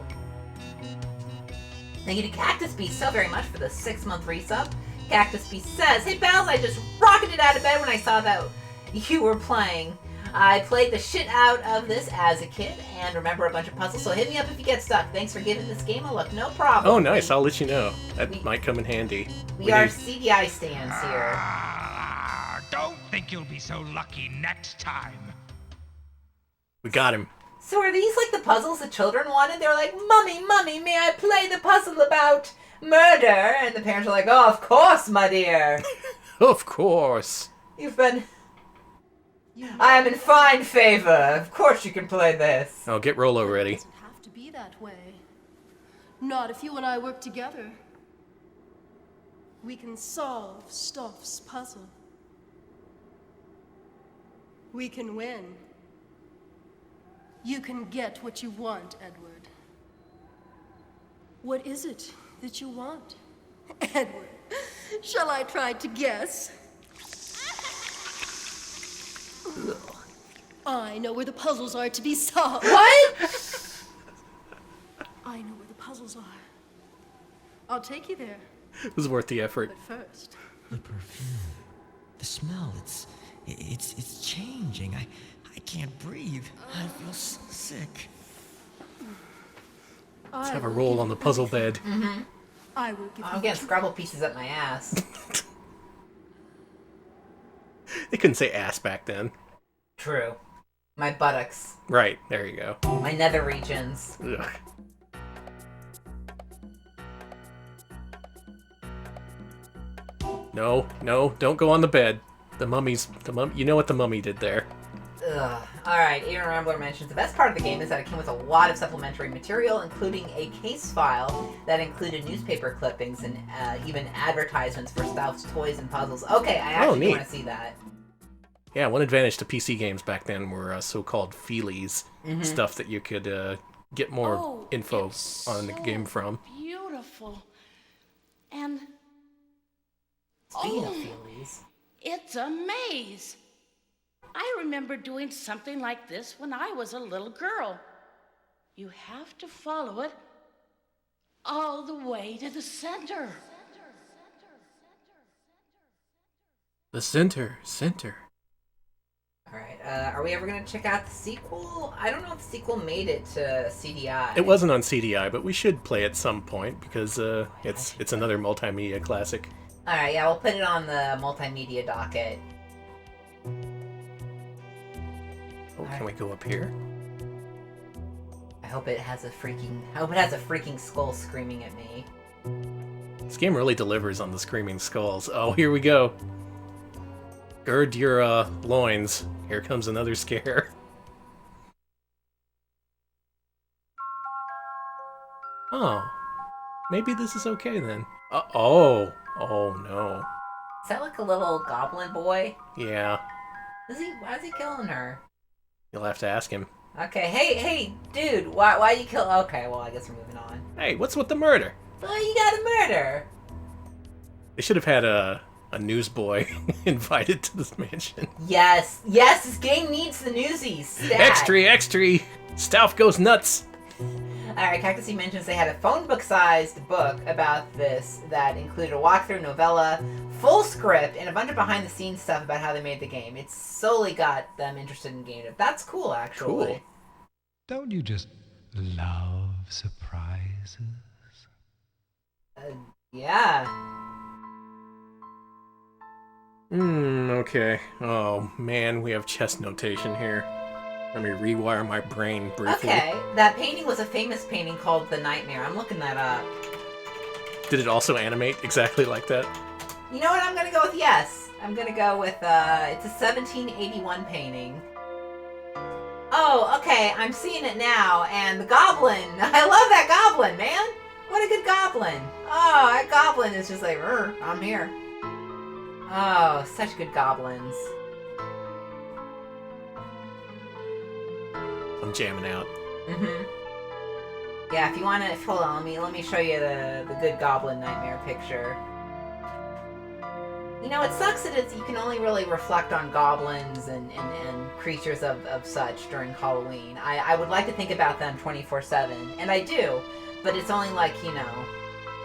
S2: Thank you to Cactus Beast so very much for the 6-month resub. Cactus Beast says, "Hey pals, I just rocketed out of bed when I saw that you were playing. I played the shit out of this as a kid and remember a bunch of puzzles, so hit me up if you get stuck. Thanks for giving this game a look, no problem."
S1: Oh nice, I'll let you know. That might come in handy.
S2: We are CDI stands here.
S11: Don't think you'll be so lucky next time.
S1: We got him.
S2: So are these like the puzzles the children wanted? They're like, Mummy, may I play the puzzle about murder? And the parents are like, oh, of course, my dear.
S1: Of course.
S2: I am in fine favor. Of course you can play this.
S1: Oh, get Rolo ready.
S12: It doesn't have to be that way. Not if you and I work together. We can solve Stoff's puzzle. We can win. You can get what you want, Edward. What is it that you want? Edward, shall I try to guess? I know where the puzzles are to be solved.
S2: What?
S12: I know where the puzzles are. I'll take you there.
S1: It was worth the effort.
S12: But first...
S13: The perfume. The smell, it's changing. I can't breathe. I feel sick.
S1: Let's have a roll on the puzzle bed.
S2: Mm-hmm.
S12: I will give
S2: I'm getting Scrabble pieces up my ass.
S1: They couldn't say ass back then.
S2: True. My buttocks.
S1: Right, there you go.
S2: My nether regions.
S1: Ugh. No, don't go on the bed. You know what the mummy did there.
S2: Ugh. Alright, Aaron Rambler mentions the best part of the game is that it came with a lot of supplementary material, including a case file that included newspaper clippings and even advertisements for Stouf's toys and puzzles. Okay, I actually want to see that.
S1: Yeah, one advantage to PC games back then were so-called feelies, stuff that you could get more info on the game from.
S4: Beautiful. And
S2: speaking of feelies,
S4: it's a maze. I remember doing something like this when I was a little girl. You have to follow it all the way to the center.
S1: The center.
S2: Alright, Are we ever going to check out the sequel? I don't know if the sequel made it to CDI.
S1: It wasn't on CDI, but we should play at some point because it's another multimedia classic.
S2: Alright, yeah, we'll put it on the multimedia docket.
S1: Oh, can we go up here?
S2: I hope it has a freaking skull screaming at me.
S1: This game really delivers on the screaming skulls. Oh, here we go. Gird your loins. Here comes another scare. Oh. Maybe this is okay then. Oh no.
S2: Is that like a little goblin boy?
S1: Yeah.
S2: Why is he killing her?
S1: You'll have to ask him.
S2: Okay, hey, dude, why you kill... Okay, well, I guess we're moving on.
S1: Hey, what's with the murder?
S2: Well, you got a murder.
S1: They should have had a newsboy invited to this mansion.
S2: Yes, this game needs the newsies. Stat.
S1: Extra! Stauf goes nuts!
S2: Alright, Cactus mentions they had a phone book-sized book about this that included a walkthrough, novella, full script, and a bunch of behind-the-scenes stuff about how they made the game. It's solely got them interested in game dev. That's cool, actually.
S1: Cool.
S11: Don't you just love surprises?
S2: Yeah.
S1: Okay. Oh, man, we have chest notation here. Let me rewire my brain briefly.
S2: Okay, that painting was a famous painting called The Nightmare. I'm looking that up.
S1: Did it also animate exactly like that?
S2: You know what? I'm gonna go with yes. I'm gonna go with, it's a 1781 painting. Oh, okay, I'm seeing it now, and the goblin! I love that goblin, man! What a good goblin! Oh, that goblin is just like, I'm here. Oh, such good goblins.
S1: I'm jamming out.
S2: Yeah, if you want to, hold on, let me show you the good goblin nightmare picture. You know, it sucks that you can only really reflect on goblins and creatures of such during Halloween. I would like to think about them 24/7, and I do, but it's only like, you know,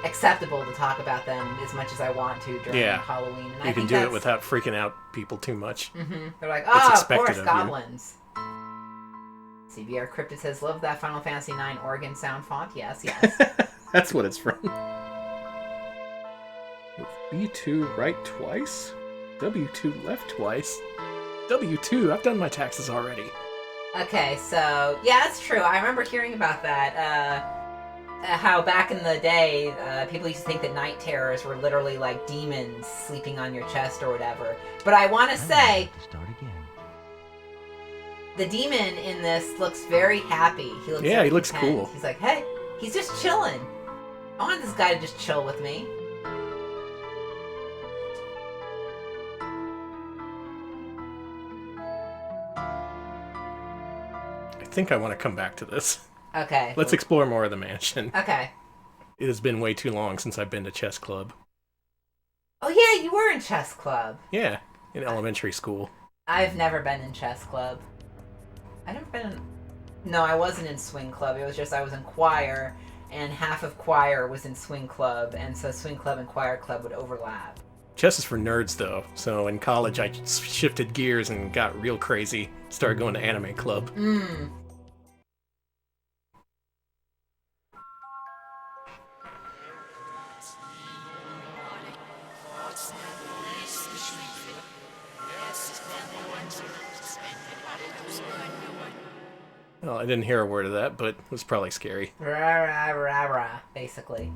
S2: acceptable to talk about them as much as I want to during Halloween. And
S1: you can do it without freaking out people too much.
S2: They're like,
S1: it's
S2: of course,
S1: of
S2: goblins. CBR Cryptid says, love that Final Fantasy IX organ sound font. Yes.
S1: That's what it's from. B2 right twice? W2 left twice? W2, I've done my taxes already.
S2: Okay, so, yeah, that's true. I remember hearing about that. How back in the day, people used to think that night terrors were literally like demons sleeping on your chest or whatever. But I want to say...
S13: Start again.
S2: The demon in this looks very happy. He looks
S1: he looks cool.
S2: He's like, hey, he's just chilling. I want this guy to just chill with me.
S1: I think I want to come back to this.
S2: Okay.
S1: Let's explore more of the mansion.
S2: Okay.
S1: It has been way too long since I've been to chess club.
S2: Oh yeah, you were in chess club.
S1: Yeah, in elementary school.
S2: I've never been in chess club. I've never been in... No, I wasn't in swing club. It was just I was in choir, and half of choir was in swing club, and so swing club and choir club would overlap.
S1: Chess is for nerds, though, so in college I shifted gears and got real crazy. Started going to anime club. Well, I didn't hear a word of that, but it was probably scary.
S2: Rah, rah, rah, rah, basically.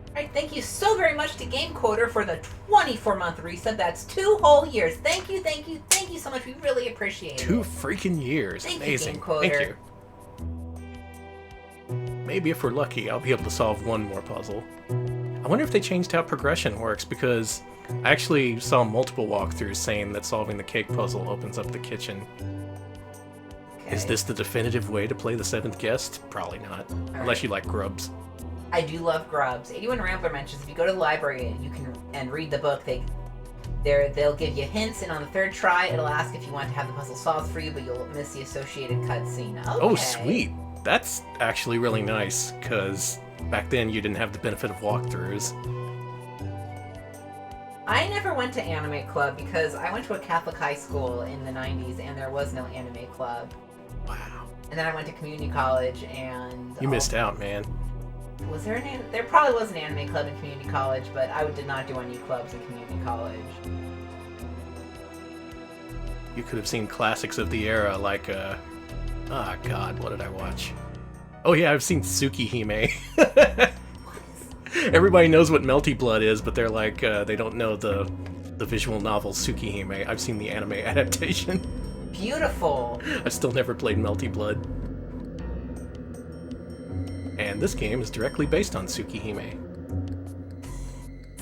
S2: Alright, thank you so very much to Game Quoter for the 24-month resub. That's 2 whole years. Thank you so much. We really appreciate it.
S1: 2 freaking years.
S2: Thank
S1: Amazing.
S2: you, Game Quoter.
S1: Thank you. Maybe if we're lucky, I'll be able to solve one more puzzle. I wonder if they changed how progression works, because I actually saw multiple walkthroughs saying that solving the cake puzzle opens up the kitchen. Okay. Is this the definitive way to play the 7th guest? Probably not. Unless you like grubs.
S2: I do love grubs. 81 Rambler mentions if you go to the library and you can read the book, they'll give you hints, and on the 3rd try it'll ask if you want to have the puzzle solved for you, but you'll miss the associated cutscene. Okay.
S1: Oh, sweet. That's actually really nice, because back then you didn't have the benefit of walkthroughs.
S2: I never went to anime club because I went to a Catholic high school in the 90s and there was no anime club.
S1: Wow.
S2: And then I went to community college and...
S1: You missed out, man.
S2: Was there there probably was an anime club in community college, but I did not do any clubs in community college.
S1: You could have seen classics of the era like, oh god, what did I watch? Oh yeah, I've seen Tsukihime. Everybody knows what Melty Blood is, but they're like, they don't know the visual novel Tsukihime. I've seen the anime adaptation.
S2: Beautiful!
S1: I've still never played Melty Blood. And this game is directly based on Tsukihime.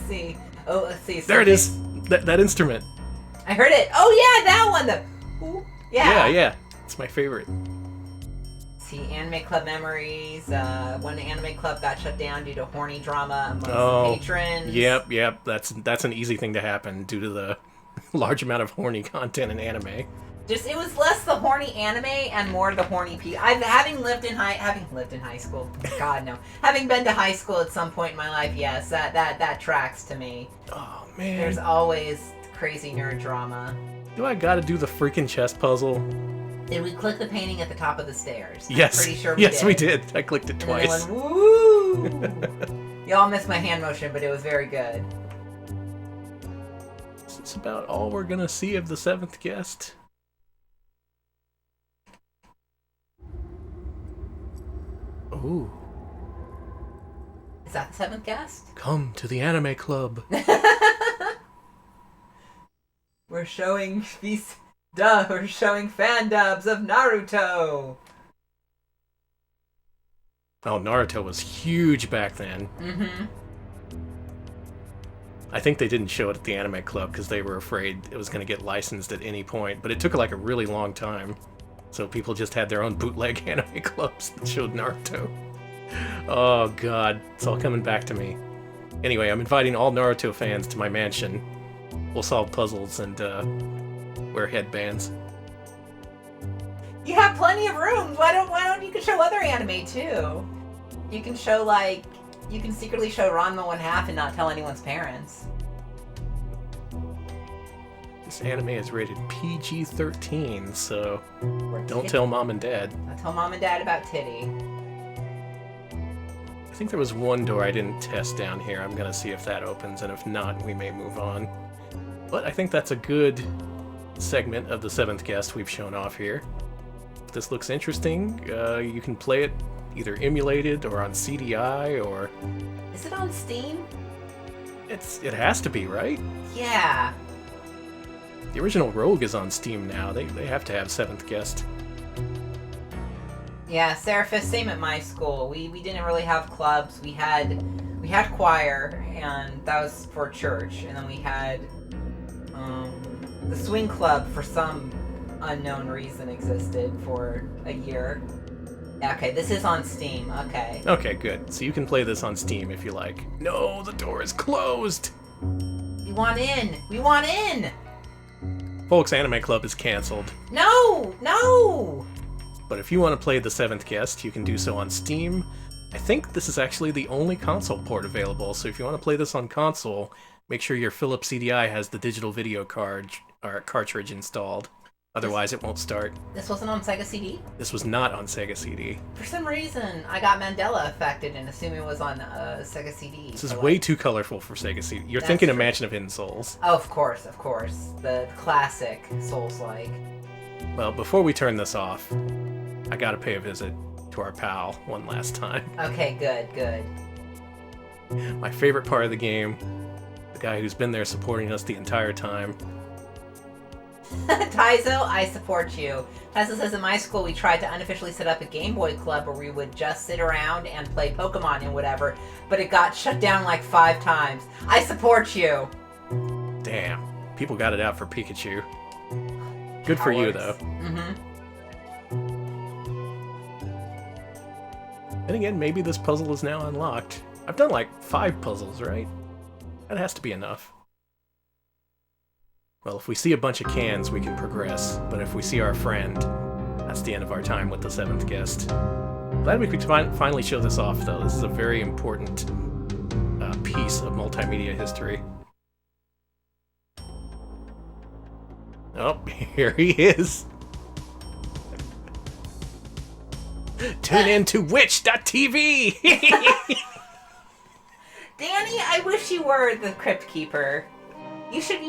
S2: See. Oh, let's see.
S1: There it is! That instrument.
S2: I heard it! Oh yeah, that one! Ooh, yeah!
S1: Yeah. It's my favorite.
S2: See, anime club memories. When the anime club got shut down due to horny drama amongst the patrons.
S1: Yep. That's an easy thing to happen due to the large amount of horny content in anime.
S2: It was less the horny anime and more the horny people. Having lived in high school. God no. Having been to high school at some point in my life, yes, that tracks to me.
S1: Oh man.
S2: There's always crazy nerd drama.
S1: Do I gotta do the freaking chess puzzle?
S2: Did we click the painting at the top of the stairs?
S1: Yes.
S2: I'm pretty sure we did.
S1: Yes, we did. I clicked it twice.
S2: And then went, woo! Y'all missed my hand motion, but it was very good.
S1: That's about all we're gonna see of the seventh guest. Ooh.
S2: Is that the seventh guest?
S1: Come to the anime club.
S2: We're showing we're showing fan dubs of Naruto.
S1: Oh, Naruto was huge back then.
S2: Mm-hmm.
S1: I think they didn't show it at the anime club because they were afraid it was going to get licensed at any point, but it took like a really long time. So people just had their own bootleg anime clubs that showed Naruto. Oh god, it's all coming back to me. Anyway, I'm inviting all Naruto fans to my mansion. We'll solve puzzles and wear headbands.
S2: You have plenty of rooms. Why don't you can show other anime too? You can show you can secretly show Ranma 1/2 and not tell anyone's parents.
S1: This anime is rated PG-13, so don't tell mom and dad.
S2: Don't tell mom and dad about titty.
S1: I think there was one door I didn't test down here. I'm gonna see if that opens, and if not, we may move on. But I think that's a good segment of the seventh guest we've shown off here. If this looks interesting, you can play it either emulated or on CDI or...
S2: Is it on Steam?
S1: It has to be, right?
S2: Yeah.
S1: The original Rogue is on Steam now. They have to have seventh guest.
S2: Yeah, Seraphis, same at my school. We didn't really have clubs. We had choir, and that was for church, and then we had the swing club for some unknown reason existed for a year. Okay, this is on Steam. Okay.
S1: Okay, good. So you can play this on Steam if you like. No, the door is closed!
S2: We want in! We want in!
S1: Folks, Anime Club is canceled.
S2: No! No!
S1: But if you want to play the seventh guest, you can do so on Steam. I think this is actually the only console port available, so if you want to play this on console, make sure your Philips CDI has the digital video cartridge installed. Otherwise, it won't start.
S2: This wasn't on Sega CD?
S1: This was not on Sega CD.
S2: For some reason, I got Mandela affected and assumed it was on Sega CD.
S1: This is way too colorful for Sega CD. You're thinking of Mansion of Hidden Souls.
S2: Oh, of course. The classic Souls-like.
S1: Well, before we turn this off, I gotta pay a visit to our pal one last time.
S2: Okay, good.
S1: My favorite part of the game, the guy who's been there supporting us the entire time.
S2: Taizo, I support you. Taizo says, in my school we tried to unofficially set up a Game Boy club where we would just sit around and play Pokemon and whatever, but it got shut down like 5 times. I support you!
S1: Damn. People got it out for Pikachu. Good for you, though.
S2: Mm-hmm.
S1: And again, maybe this puzzle is now unlocked. I've done like 5 puzzles, right? That has to be enough. Well, if we see a bunch of cans, we can progress. But if we see our friend, that's the end of our time with the seventh guest. Glad we could finally show this off, though. This is a very important piece of multimedia history. Oh, here he is. Tune in to witch.tv.
S2: Danny, I wish you were the Crypt Keeper. You should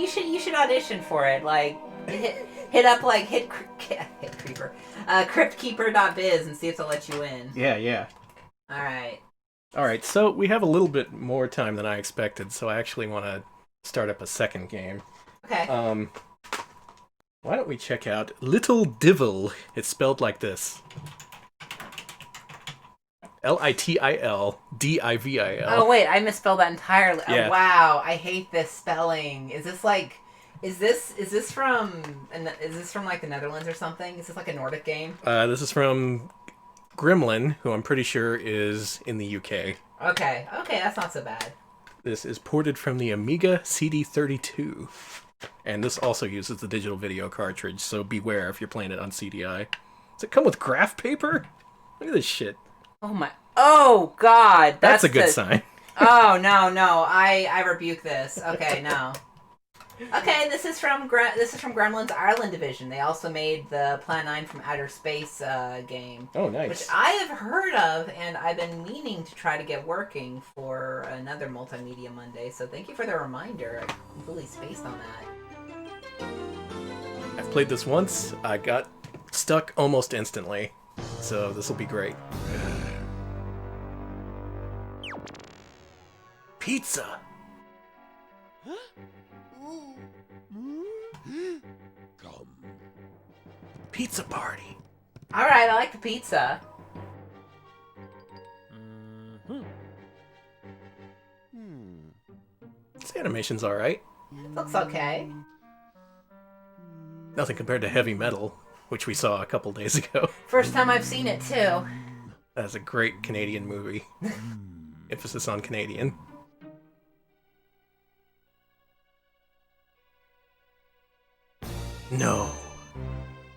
S2: audition for it. Like, hit up like cryptkeeper.biz and see if they'll let you in.
S1: Yeah. All right. So we have a little bit more time than I expected. So I actually want to start up a second game.
S2: Okay.
S1: Why don't we check out Litil Divil? It's spelled like this. Litil Divil.
S2: Oh wait, I misspelled that entirely.
S1: Yeah.
S2: Oh, wow, I hate this spelling. Is this from like the Netherlands or something? Is this like a Nordic game?
S1: This is from Gremlin, who I'm pretty sure is in the UK.
S2: Okay, that's not so bad.
S1: This is ported from the Amiga CD32. And this also uses the digital video cartridge, so beware if you're playing it on CDI. Does it come with graph paper? Look at this shit.
S2: Oh god,
S1: that's a good sign.
S2: Oh no, I rebuke this. Okay, no. Okay, this is from Gremlin's Ireland division. They also made the Plan 9 from Outer Space game.
S1: Oh, nice.
S2: Which I have heard of, and I've been meaning to try to get working for another Multimedia Monday. So thank you for the reminder. I completely spaced on that.
S1: I've played this once. I got stuck almost instantly. So this will be great. Pizza!
S8: Come.
S1: Pizza party!
S2: Alright, I like the pizza.
S1: This animation's alright.
S2: Looks okay.
S1: Nothing compared to Heavy Metal, which we saw a couple days ago.
S2: First time I've seen it too.
S1: That's a great Canadian movie. Emphasis on Canadian. No.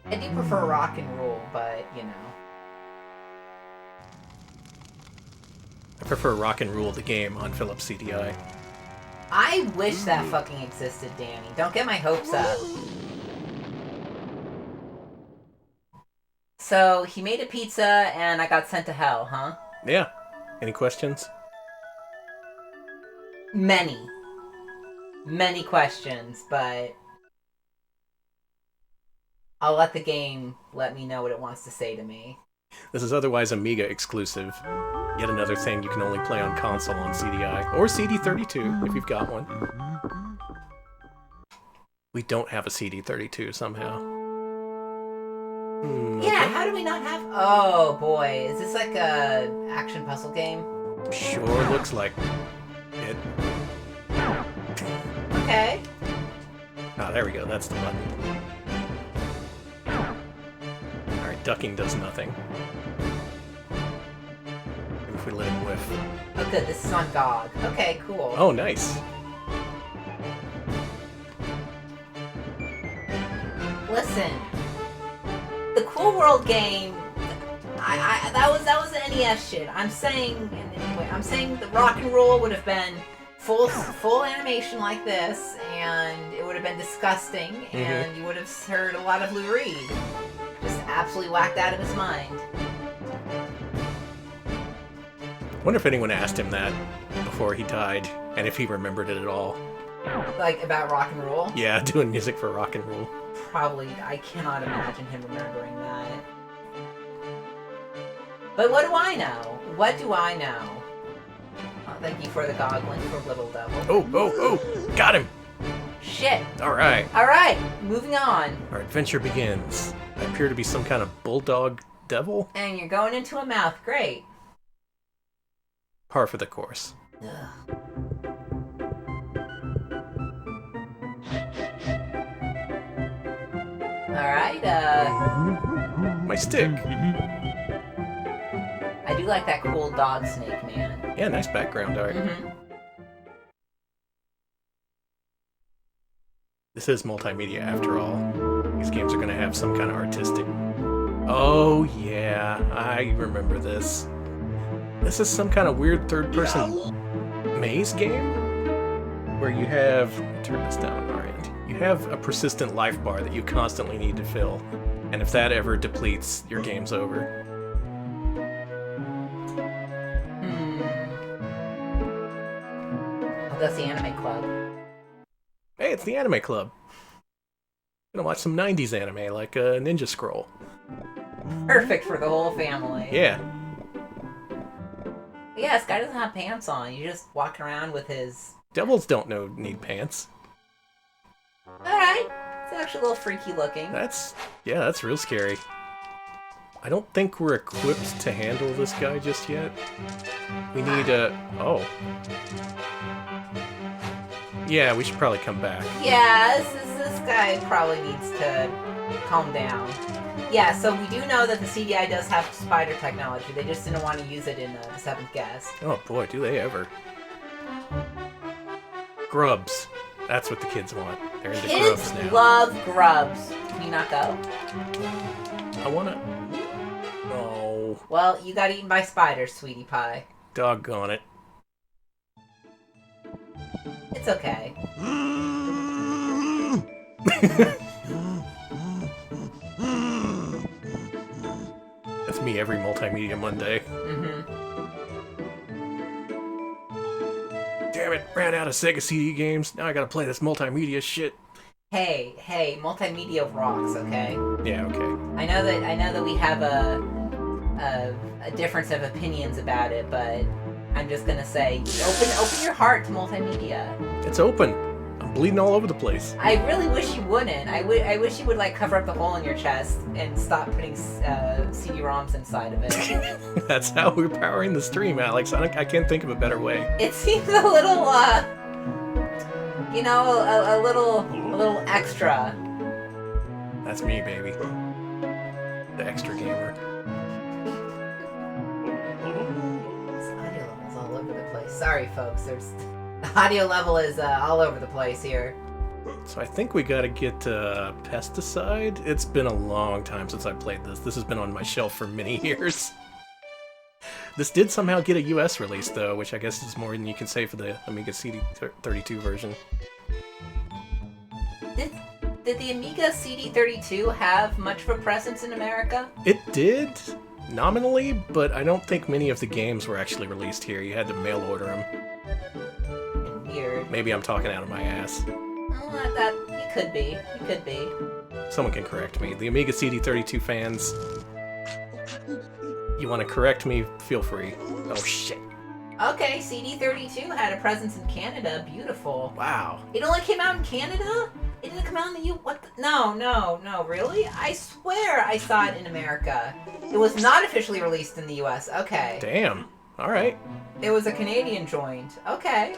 S2: I do prefer rock and roll, but you know.
S1: I prefer Rock and Rule the game on Philips CDI.
S2: I wish that fucking existed, Danny. Don't get my hopes up. So, he made a pizza and I got sent to hell, huh?
S1: Yeah. Any questions?
S2: Many. Many questions, but I'll let the game let me know what it wants to say to me.
S1: This is otherwise Amiga exclusive. Yet another thing you can only play on console on CDI, or CD32, if you've got one. We don't have a CD32 somehow.
S2: Yeah, how do we not have... Oh, boy. Is this like a action puzzle game?
S1: Sure looks like it.
S2: Okay.
S1: Ah, there we go. That's the button. Alright, ducking does nothing. Maybe if we let him whiff.
S2: Oh, good. This is on GOG. Okay, cool.
S1: Oh, nice.
S2: Listen. The Cool World game, that was the NES shit. I'm saying the rock and roll would have been full animation like this, and it would have been disgusting, and you would have heard a lot of Lou Reed just absolutely whacked out of his mind.
S1: Wonder if anyone asked him that before he died, and if he remembered it at all.
S2: Like about rock and roll?
S1: Yeah, doing music for rock and roll.
S2: Probably. I cannot imagine him remembering that. But what do I know? What do I know? Oh, thank you for the goggling for Litil Divil.
S1: Oh! Got him!
S2: Shit!
S1: Alright.
S2: Alright, moving on.
S1: Our adventure begins. I appear to be some kind of bulldog devil.
S2: And you're going into a mouth. Great.
S1: Par for the course.
S2: Ugh. Alright,
S1: My stick.
S2: I do like that cool dog snake, man.
S1: Yeah, nice background art. This is multimedia after all. These games are gonna have some kind of artistic... Oh yeah, I remember this. This is some kind of weird third-person maze game? Where you have... Turn this down on our end. You have a persistent life bar that you constantly need to fill. And if that ever depletes, your game's over.
S2: Oh, that's the Anime Club.
S1: Hey, it's the Anime Club. Gonna watch some 90s anime like Ninja Scroll.
S2: Perfect for the whole family.
S1: Yeah.
S2: Yeah, this guy doesn't have pants on. You just walk around with his...
S1: Devils don't need pants.
S2: Alright. It's actually a little freaky looking.
S1: That's real scary. I don't think we're equipped to handle this guy just yet. We need oh. Yeah, we should probably come back.
S2: Yeah, this guy probably needs to calm down. Yeah, so we do know that the CDI does have spider technology. They just didn't want to use it in the 7th Guest.
S1: Oh boy, do they ever. Grubs. That's what the kids want. They're into grubs now.
S2: Kids love grubs. Can you not go?
S1: I wanna... Oh.
S2: Well, you got eaten by spiders, sweetie pie.
S1: Doggone it.
S2: It's okay.
S1: That's me every Multimedia Monday. Damn it, ran out of Sega CD games. Now I gotta play this multimedia shit.
S2: Hey, multimedia rocks, okay?
S1: Yeah, okay.
S2: I know that we have a difference of opinions about it, but I'm just gonna say, open your heart to multimedia.
S1: It's open. I'm bleeding all over the place.
S2: I really wish you wouldn't. I wish you would like cover up the hole in your chest and stop putting CD-ROMs inside of it.
S1: That's how we're powering the stream, Alex. I can't think of a better way.
S2: It seems a little, you know, a little extra.
S1: That's me, baby. The extra gamer.
S2: This audio level's all over the place. Sorry, folks. The audio level is all over the place here.
S1: So I think we gotta get Pesticide. It's been a long time since I played this. This has been on my shelf for many years. This did somehow get a US release, though, which I guess is more than you can say for the Amiga CD32 version.
S2: Did the Amiga CD32 have much of a presence in America?
S1: It did, nominally, but I don't think many of the games were actually released here. You had to mail order them.
S2: Weird.
S1: Maybe I'm talking out of my ass.
S2: Well, you could be. You could be.
S1: Someone can correct me. The Amiga CD32 fans, you want to correct me, feel free. Oh, shit.
S2: Okay, CD32 had a presence in Canada. Beautiful.
S1: Wow.
S2: It only came out in Canada? It didn't come out in the U... What the... No, really? I swear I saw it in America. It was not officially released in the US. Okay.
S1: Damn. All right.
S2: It was a Canadian joint. Okay.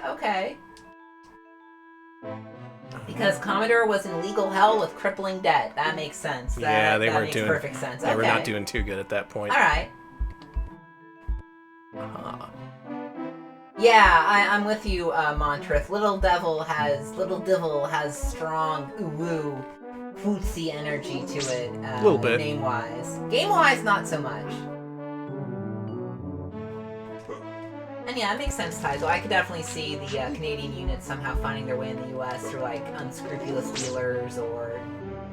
S2: Because Commodore was in legal hell with crippling debt. That makes sense. They weren't doing... perfect sense.
S1: They were not doing too good at that point.
S2: All right. Yeah, I'm with you, Montrith. Litil Divil has strong ooh footsy energy to it.
S1: A little bit.
S2: Name-wise. Game-wise, not so much. And yeah, it makes sense, Tyzo. I could definitely see the Canadian units somehow finding their way in the US through, like, unscrupulous dealers or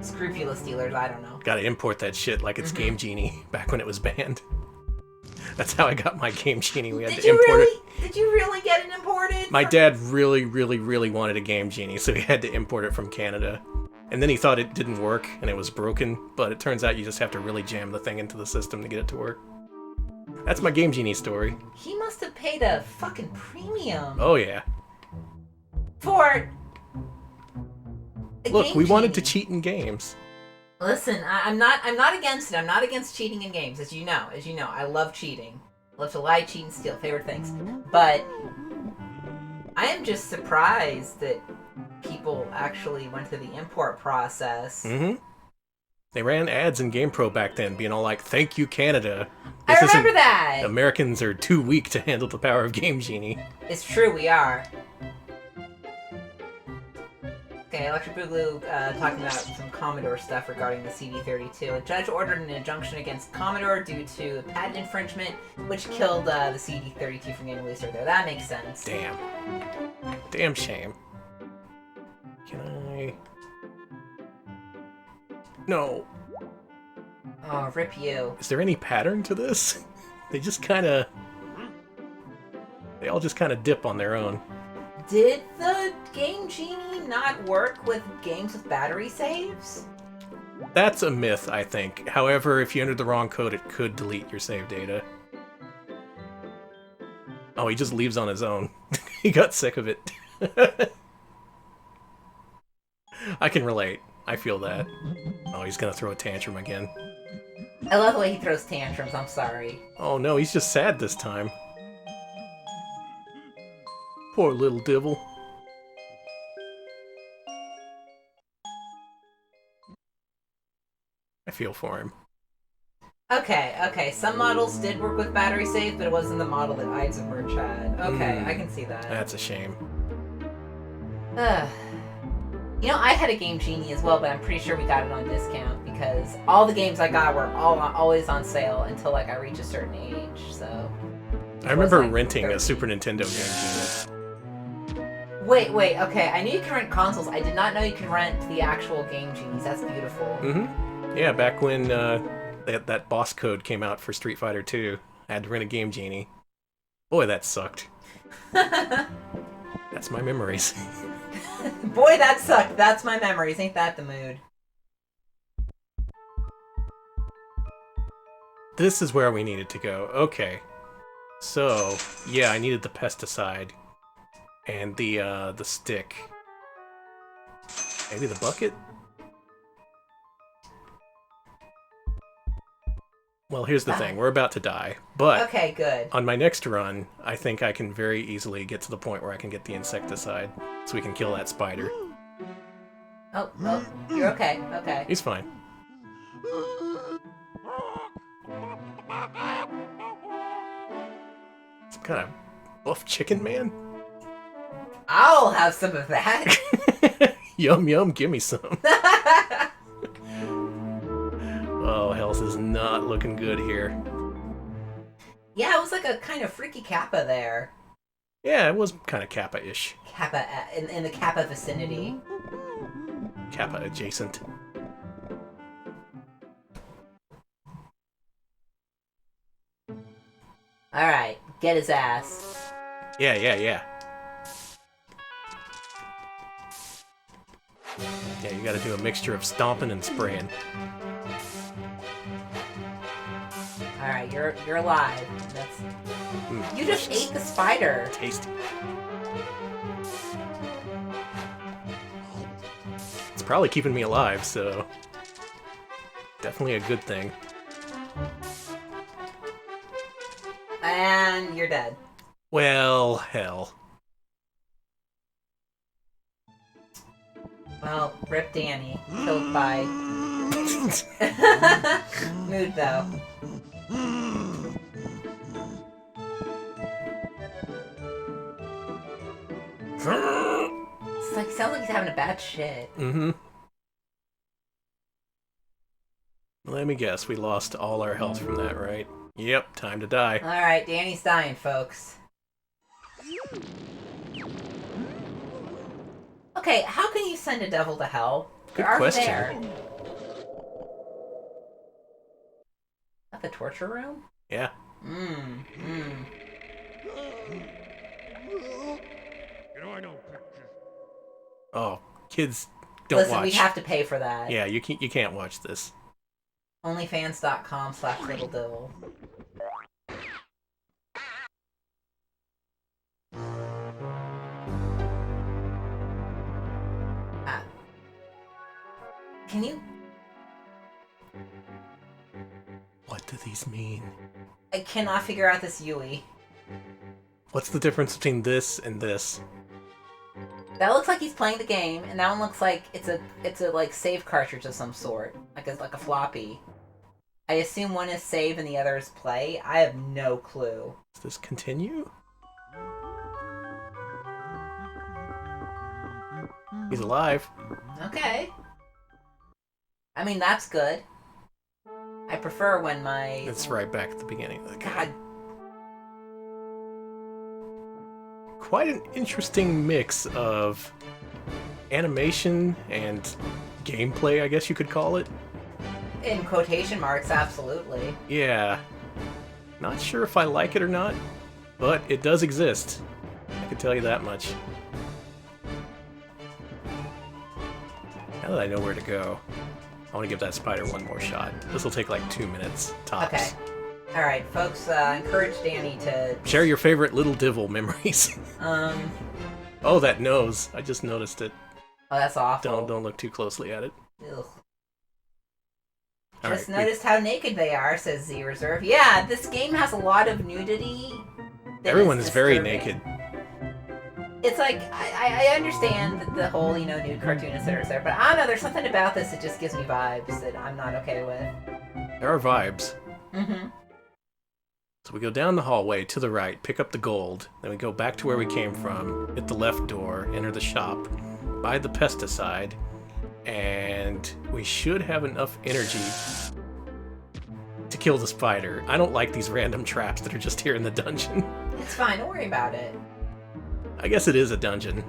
S2: scrupulous dealers, I don't know.
S1: Gotta import that shit like it's Game Genie back when it was banned. That's how I got my Game Genie. We had to import it.
S2: Did you really get it imported?
S1: My dad really wanted a Game Genie, so he had to import it from Canada. And then he thought it didn't work and it was broken, but it turns out you just have to really jam the thing into the system to get it to work. That's my Game Genie story.
S2: He must have paid a fucking premium.
S1: Oh yeah.
S2: For
S1: Look, we wanted to cheat in games.
S2: Listen, I'm not against it. I'm not against cheating in games, as you know. I love cheating. I love to lie, cheat, and steal. Favorite things. But I am just surprised that people actually went through the import process.
S1: Mm-hmm. They ran ads in GamePro back then, being all like, "Thank you, Canada."
S2: I remember that!
S1: Americans are too weak to handle the power of Game Genie.
S2: It's true, we are. Okay, Electric Boogaloo talking about some Commodore stuff regarding the CD32. A judge ordered an injunction against Commodore due to patent infringement, which killed the CD32 from getting released there. That makes sense.
S1: Damn. Damn shame. Can I... No.
S2: Oh, rip you.
S1: Is there any pattern to this? They just kind of... They all just kind of dip on their own.
S2: Did the Game Genie not work with games with battery saves?
S1: That's a myth, I think. However, if you entered the wrong code, it could delete your save data. Oh, he just leaves on his own. He got sick of it. I can relate. I feel that. Oh, he's gonna throw a tantrum again.
S2: I love the way he throws tantrums, I'm sorry.
S1: Oh no, he's just sad this time. Poor little Divil. I feel for him.
S2: Okay, some models did work with battery save, but it wasn't the model that Ides of March had. Okay, I can see that.
S1: That's a shame.
S2: You know, I had a Game Genie as well, but I'm pretty sure we got it on discount because all the games I got were always on sale until like I reach a certain age. So.
S1: I remember renting a Super Nintendo Game Genie.
S2: Wait, okay. I knew you could rent consoles. I did not know you could rent the actual Game Genies. That's beautiful.
S1: Mm-hmm. Yeah, back when that boss code came out for Street Fighter 2, I had to rent a Game Genie. Boy, that sucked. That's my memories.
S2: Boy, that sucked. That's my memories. Ain't that the mood?
S1: This is where we needed to go. Okay. So, yeah, I needed the pesticide. And the stick. Maybe the bucket? Well, here's the thing. We're about to die. But
S2: okay, good.
S1: On my next run, I think I can very easily get to the point where I can get the insecticide. So we can kill that spider.
S2: Oh, you're okay. Okay.
S1: He's fine. Some kind of buff chicken man?
S2: I'll have some of that.
S1: Yum yum, give me some. Oh, health is not looking good here.
S2: Yeah, it was like a kind of freaky Kappa there.
S1: Yeah, it was kind of Kappa-ish.
S2: Kappa, in the Kappa vicinity.
S1: Kappa adjacent.
S2: Alright, get his ass.
S1: Yeah. Yeah, you gotta do a mixture of stomping and spraying.
S2: Alright, you're alive. You just ate the spider.
S1: Tasty. It's probably keeping me alive, so definitely a good thing.
S2: And you're dead.
S1: Well, hell.
S2: Well, rip Danny. Killed by... Mood, though. It's like, sounds like he's having a bad shit.
S1: Mm-hmm. Let me guess, we lost all our health from that, right? Yep, time to die.
S2: Alright, Danny's dying, folks. Okay, how can you send a devil to hell?
S1: Good
S2: They're
S1: question.
S2: there. Is that the torture room?
S1: Yeah. Oh, kids don't
S2: Listen,
S1: watch.
S2: we have to pay for that.
S1: Yeah, you can't watch this.
S2: Onlyfans.com/Litil Divil. Can you...
S1: What do these mean?
S2: I cannot figure out this Yui.
S1: What's the difference between this and this?
S2: That looks like he's playing the game, and that one looks like it's a like save cartridge of some sort, like a floppy. I assume one is save and the other is play. I have no clue.
S1: Does this continue? He's alive.
S2: Okay. I mean, that's good. I prefer when my...
S1: It's right back at the beginning of the game.
S2: God.
S1: Quite an interesting mix of animation and gameplay, I guess you could call it.
S2: In quotation marks, absolutely.
S1: Yeah. Not sure if I like it or not, but it does exist. I can tell you that much. Now that I know where to go, I want to give that spider one more shot. This will take like 2 minutes, tops.
S2: Okay. Alright, folks, encourage Danny to...
S1: Share your favorite Litil Divil memories. Oh, that nose. I just noticed it.
S2: Oh, that's awful.
S1: Don't look too closely at it.
S2: Ugh.
S1: All
S2: Just
S1: right,
S2: noticed how naked they are, says Z Reserve. Yeah, this game has a lot of nudity.
S1: Everyone is very naked.
S2: It's like, I understand the whole, nude cartoon, etc., but I don't know, there's something about this that just gives me vibes that I'm not okay with.
S1: There are vibes.
S2: Mm-hmm.
S1: So we go down the hallway to the right, pick up the gold, then we go back to where we came from, hit the left door, enter the shop, buy the pesticide, and we should have enough energy to kill the spider. I don't like these random traps that are just here in the dungeon.
S2: It's fine, don't worry about it.
S1: I guess it is a dungeon.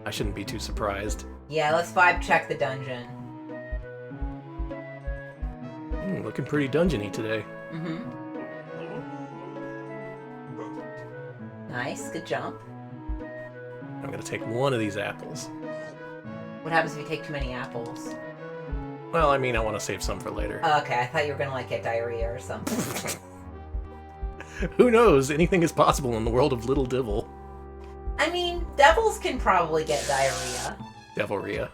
S1: I shouldn't be too surprised.
S2: Yeah, let's vibe check the dungeon.
S1: Looking pretty dungeony today.
S2: Mm-hmm. Nice, good jump.
S1: I'm gonna take one of these apples.
S2: What happens if you take too many apples?
S1: Well, I mean, I want to save some for later.
S2: Okay, I thought you were gonna, get diarrhea or something.
S1: Who knows? Anything is possible in the world of Litil Divil.
S2: I mean, devils can probably get diarrhea.
S1: Devilria.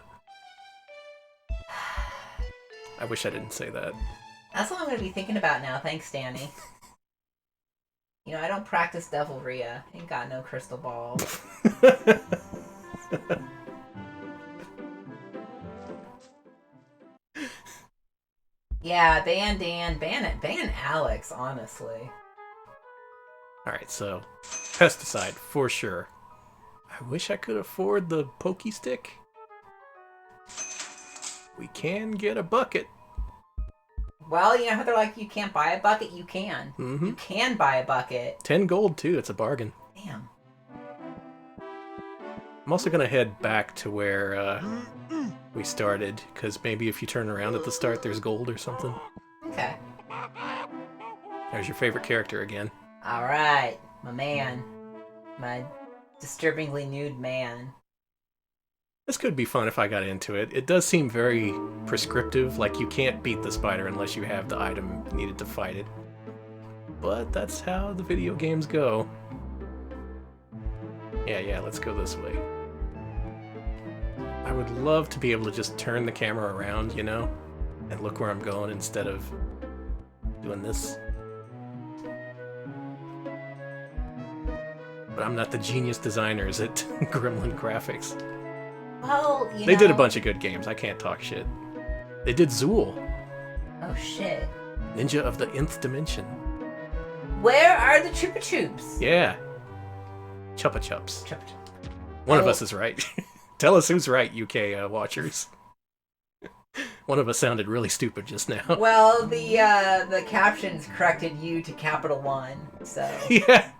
S1: I wish I didn't say that.
S2: That's what I'm gonna be thinking about now, thanks, Danny. I don't practice devilria. Ain't got no crystal ball. Yeah, ban Dan, ban Alex, honestly.
S1: Alright, so, pesticide, for sure. I wish I could afford the pokey stick. We can get a bucket.
S2: Well, how they're like, you can't buy a bucket? You can.
S1: Mm-hmm.
S2: You can buy a bucket.
S1: 10 gold, too. It's a bargain.
S2: Damn.
S1: I'm also going to head back to where we started, because maybe if you turn around at the start, there's gold or something.
S2: Okay.
S1: There's your favorite character again.
S2: Alright, my man. My disturbingly nude man.
S1: This could be fun if I got into it. It does seem very prescriptive, like you can't beat the spider unless you have the item needed to fight it. But that's how the video games go. Yeah, let's go this way. I would love to be able to just turn the camera around, and look where I'm going instead of doing this. But I'm not the genius designers at Gremlin Graphics.
S2: Well,
S1: They did a bunch of good games. I can't talk shit. They did Zool.
S2: Oh, shit.
S1: Ninja of the Nth Dimension.
S2: Where are the Chupa Chups?
S1: Yeah. Chupa Chups. One of us is right. Tell us who's right, UK watchers. One of us sounded really stupid just now.
S2: Well, the captions corrected you to Capital One, so...
S1: Yeah.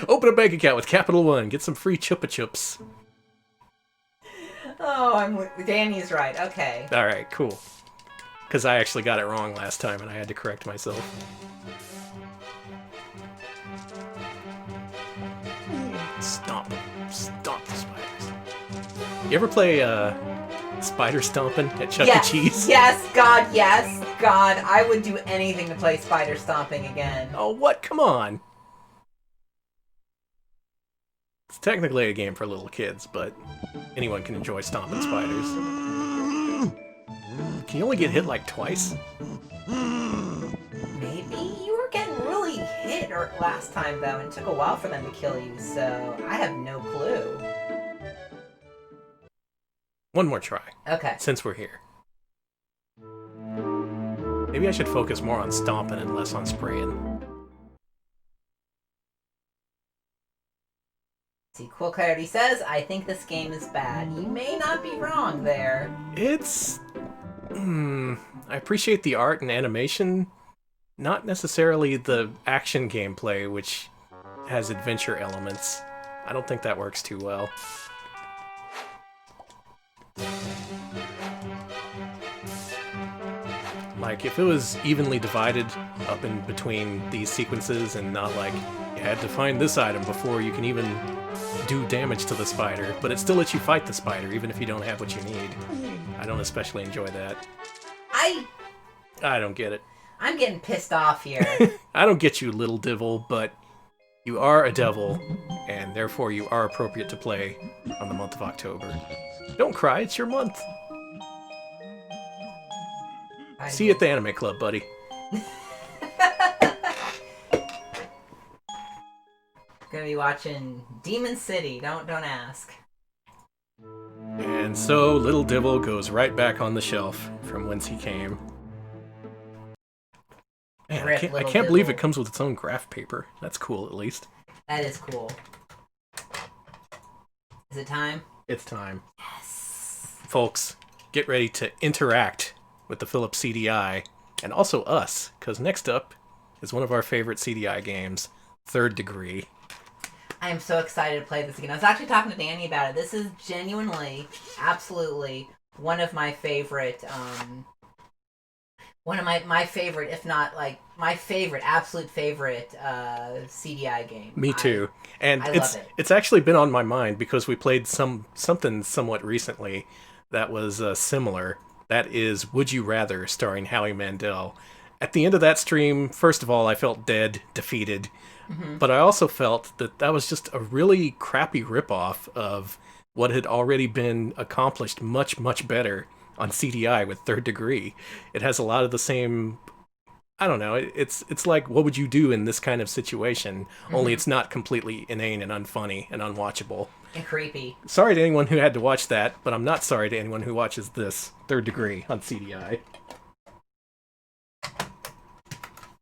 S1: Open a bank account with Capital One. Get some free Chupa Chups.
S2: Oh, Danny's right. Okay.
S1: All right, cool. Because I actually got it wrong last time, and I had to correct myself. Stomp the spiders. You ever play spider stomping at Chuck E. Cheese?
S2: Yes, God, yes. God, I would do anything to play spider stomping again.
S1: Oh, what? Come on. It's technically a game for little kids, but anyone can enjoy stomping spiders. Can you only get hit like twice?
S2: Maybe you were getting really hit last time, though, and it took a while for them to kill you, so I have no clue.
S1: One more try.
S2: Okay.
S1: Since we're here. Maybe I should focus more on stomping and less on spraying.
S2: See, Cool Coyote says, I think this game is bad. You may not be wrong there.
S1: It's... I appreciate the art and animation, not necessarily the action gameplay, which has adventure elements. I don't think that works too well. Like, if it was evenly divided up in between these sequences and not like, you had to find this item before you can even do damage to the spider, but it still lets you fight the spider even if you don't have what you need. I don't especially enjoy that. I don't get it.
S2: I'm getting pissed off here.
S1: I don't get you, Litil Divil, but you are a devil, and therefore you are appropriate to play on the month of October. Don't cry, it's your month. See you at the anime club, buddy.
S2: Gonna be watching Demon City, don't ask.
S1: And so Litil Divil goes right back on the shelf from whence he came. Man, I can't believe it comes with its own graph paper. That's cool, at least.
S2: That is cool. Is it time?
S1: It's time. Yes. Folks, get ready to interact with the Philips CDI, and also us, because next up is one of our favorite CDI games, Third Degree.
S2: I am so excited to play this again. I was actually talking to Danny about it. This is genuinely, absolutely one of my favorite, my favorite, if not like my favorite, absolute favorite CDI game.
S1: Me too. And
S2: I love it.
S1: It's actually been on my mind because we played something somewhat recently that was similar. That is Would You Rather, starring Howie Mandel. At the end of that stream, first of all, I felt dead, defeated. Mm-hmm. But I also felt that was just a really crappy ripoff of what had already been accomplished much, much better on CDI with Third Degree. It has a lot of the same... I don't know, it's like, what would you do in this kind of situation? Mm-hmm. Only it's not completely inane and unfunny and unwatchable.
S2: And creepy.
S1: Sorry to anyone who had to watch that, but I'm not sorry to anyone who watches this, Third Degree, on CDI.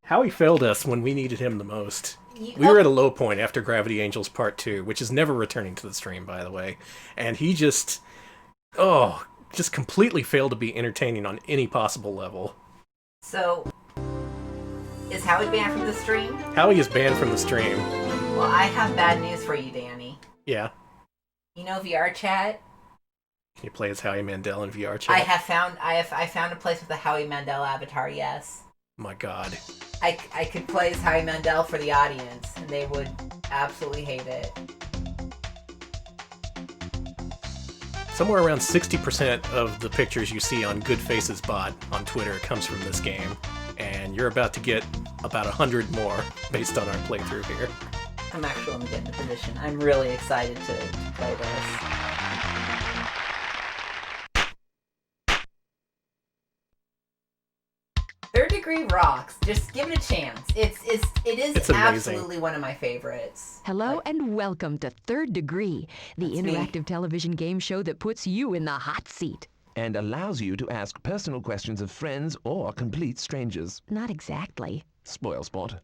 S1: Howie failed us when we needed him the most. We were at a low point after Gravity Angels Part 2, which is never returning to the stream, by the way. And he just completely failed to be entertaining on any possible level.
S2: So, is Howie banned from the stream?
S1: Howie is banned from the stream.
S2: Well, I have bad news for you, Danny.
S1: Yeah.
S2: You know VR chat?
S1: Can you play as Howie Mandel in VR chat?
S2: I found a place with a Howie Mandel avatar, yes.
S1: My God.
S2: I could play as Howie Mandel for the audience, and they would absolutely hate it.
S1: Somewhere around 60% of the pictures you see on Good Faces Bot on Twitter comes from this game, and you're about to get about 100 more based on our playthrough here.
S2: I'm actually going to get in the position. I'm really excited to play this. Third Degree rocks. Just give it a chance. It is absolutely one of my favorites.
S14: Hello and welcome to Third Degree, the interactive television game show that puts you in the hot seat.
S15: And allows you to ask personal questions of friends or complete strangers.
S14: Not exactly.
S15: Spoil sport.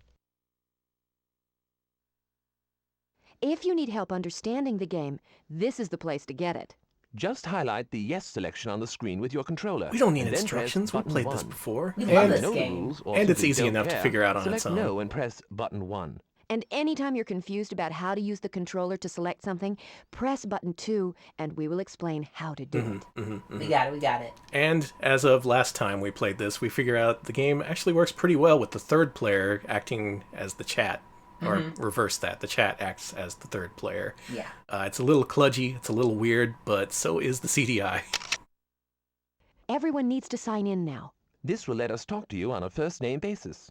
S14: If you need help understanding the game, this is the place to get it.
S15: Just highlight the yes selection on the screen with your controller.
S1: We don't need instructions. We've played this before.
S2: We love this game.
S1: And it's easy enough to figure out on its own.
S15: Select no and press button 1.
S14: And anytime you're confused about how to use the controller to select something, press button 2 and we will explain how to do it.
S2: We got it.
S1: And as of last time we played this, we figure out the game actually works pretty well with the third player acting as the chat. Or reverse that. The chat acts as the third player.
S2: Yeah.
S1: It's a little kludgy, it's a little weird, but so is the CDI.
S14: Everyone needs to sign in now.
S15: This will let us talk to you on a first-name basis.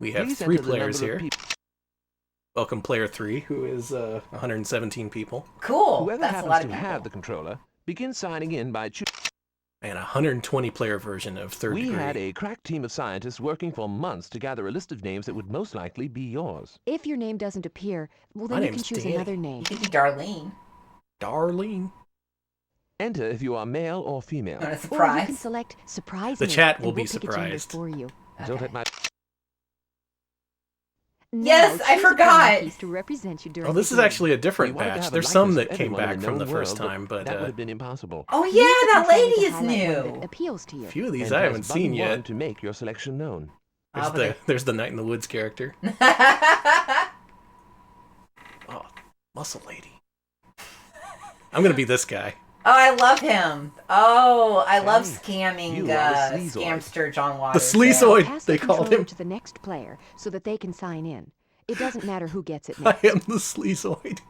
S1: We have
S15: Please
S1: 3
S15: enter the
S1: players
S15: number of
S1: here. Welcome player 3, who is 117 people.
S2: Cool.
S15: Whoever
S2: That's a lot
S15: happens
S2: of
S15: to
S2: people.
S15: have the controller, begin signing in by choosing.
S1: And a 120 player version of Third Degree.
S15: We had a crack team of scientists working for months to gather a list of names that would most likely be yours.
S14: If your name doesn't appear, well
S1: My
S14: then you
S1: name's
S14: can choose
S1: Danny.
S14: another name.
S2: You could be Darlene.
S1: Darlene.
S15: Enter if you are male or female.
S2: Want a
S14: Or you
S2: surprise?
S14: can select surprise
S1: The
S14: name,
S1: chat
S14: and
S1: will be
S14: we'll pick a gender
S1: surprised.
S14: for you.
S15: Don't let my...
S2: Yes,
S14: Now,
S2: I
S14: choose a
S2: forgot.
S14: common piece to represent you during
S1: Oh, this
S14: the
S1: is
S14: game.
S1: actually a different
S15: We wanted to
S1: batch.
S15: have a
S1: There's some
S15: likeness
S1: that
S15: of
S1: came
S15: everyone
S1: back
S15: in the
S1: from the
S15: known
S1: first
S15: world,
S1: time, but
S15: that would have been impossible.
S2: Oh
S14: Use
S2: yeah,
S14: the
S2: that
S14: controller
S2: lady
S14: to
S2: is
S14: highlight one
S2: new.
S14: that appeals to you.
S1: a few of these
S15: And
S1: I
S15: press
S1: haven't
S15: button
S1: seen
S15: 1
S1: yet.
S15: to make your selection known.
S1: There's the Night in the Woods character. Oh, muscle lady. I'm gonna be this guy.
S2: Oh, I love him. Oh, I love
S15: Hey,
S2: scamming
S15: you are the sleazoid.
S2: scamster John
S1: The
S2: Waters.
S1: sleazoid,
S14: Pass
S1: they
S14: the
S1: called
S14: controller
S1: him.
S14: to the next player so that they can sign in. It doesn't matter who gets it
S1: I
S14: next.
S1: am the sleazoid.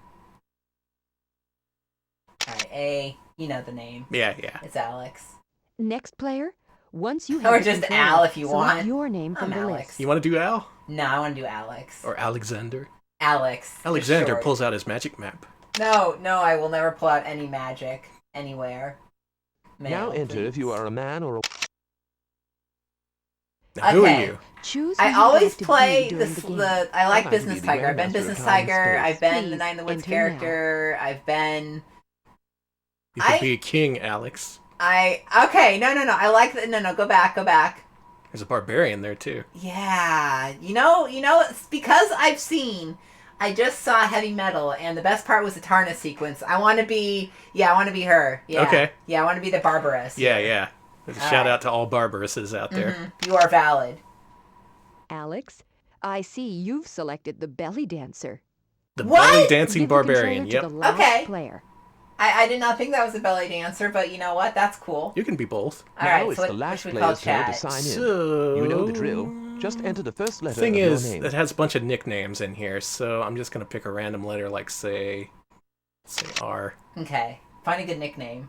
S2: Alright, A. You know the name.
S1: Yeah.
S2: It's Alex.
S14: Next player, once you have
S2: Or
S14: the
S2: just
S14: controller,
S2: Al if you
S14: select
S2: want.
S14: your name from
S2: I'm
S14: the
S2: Alex.
S14: list.
S1: You want to do Al?
S2: No, I want to do Alex.
S1: Or Alexander?
S2: Alex. for
S1: Alexander
S2: short.
S1: pulls out his magic map.
S2: No, I will never pull out any magic anywhere.
S15: Now enter if you are a man or a...
S1: Now, who are
S2: Okay.
S1: you?
S14: Choose who
S2: I
S14: you'd
S2: always
S14: like to
S2: play
S14: be during
S2: this.
S14: the game.
S2: I like
S15: I'd like to
S2: Business
S15: be the
S2: Tiger. I've been
S15: Grandmaster
S2: Business
S15: of Time and
S2: Tiger.
S15: Space.
S2: I've been the
S14: Please
S2: Night in the Woods
S14: enter now.
S2: character. I've been.
S1: You could be a king, Alex.
S2: Okay. No. I like that. No. Go back.
S1: There's a barbarian there, too.
S2: Yeah. You know. It's because I've seen. I just saw Heavy Metal, and the best part was the Tarna sequence. I want to be. Yeah, I want to be her. Yeah.
S1: Okay.
S2: Yeah, I want to be the Barbarous.
S1: Yeah. There's a
S2: All
S1: shout
S2: right.
S1: out to all Barbarouses out there.
S2: Mhm. You are valid.
S14: Alex, I see you've selected the belly dancer.
S1: The
S2: What?
S1: belly dancing
S14: Give the
S1: barbarian,
S14: controller
S1: yep.
S14: to the last
S2: Okay.
S14: player.
S2: I did not think that was a belly dancer, but you know what? That's cool.
S1: You can be both.
S2: All
S15: Now
S2: right,
S15: it's
S2: so
S15: the
S2: what
S15: last
S2: should we call
S15: player's turn to
S2: chat?
S15: sign in.
S1: So...
S15: You know the drill. Just enter the first letter
S1: Thing
S15: of your
S1: is,
S15: name.
S1: it has a bunch of nicknames in here, so I'm just going to pick a random letter like, say R.
S2: Okay, find a good nickname.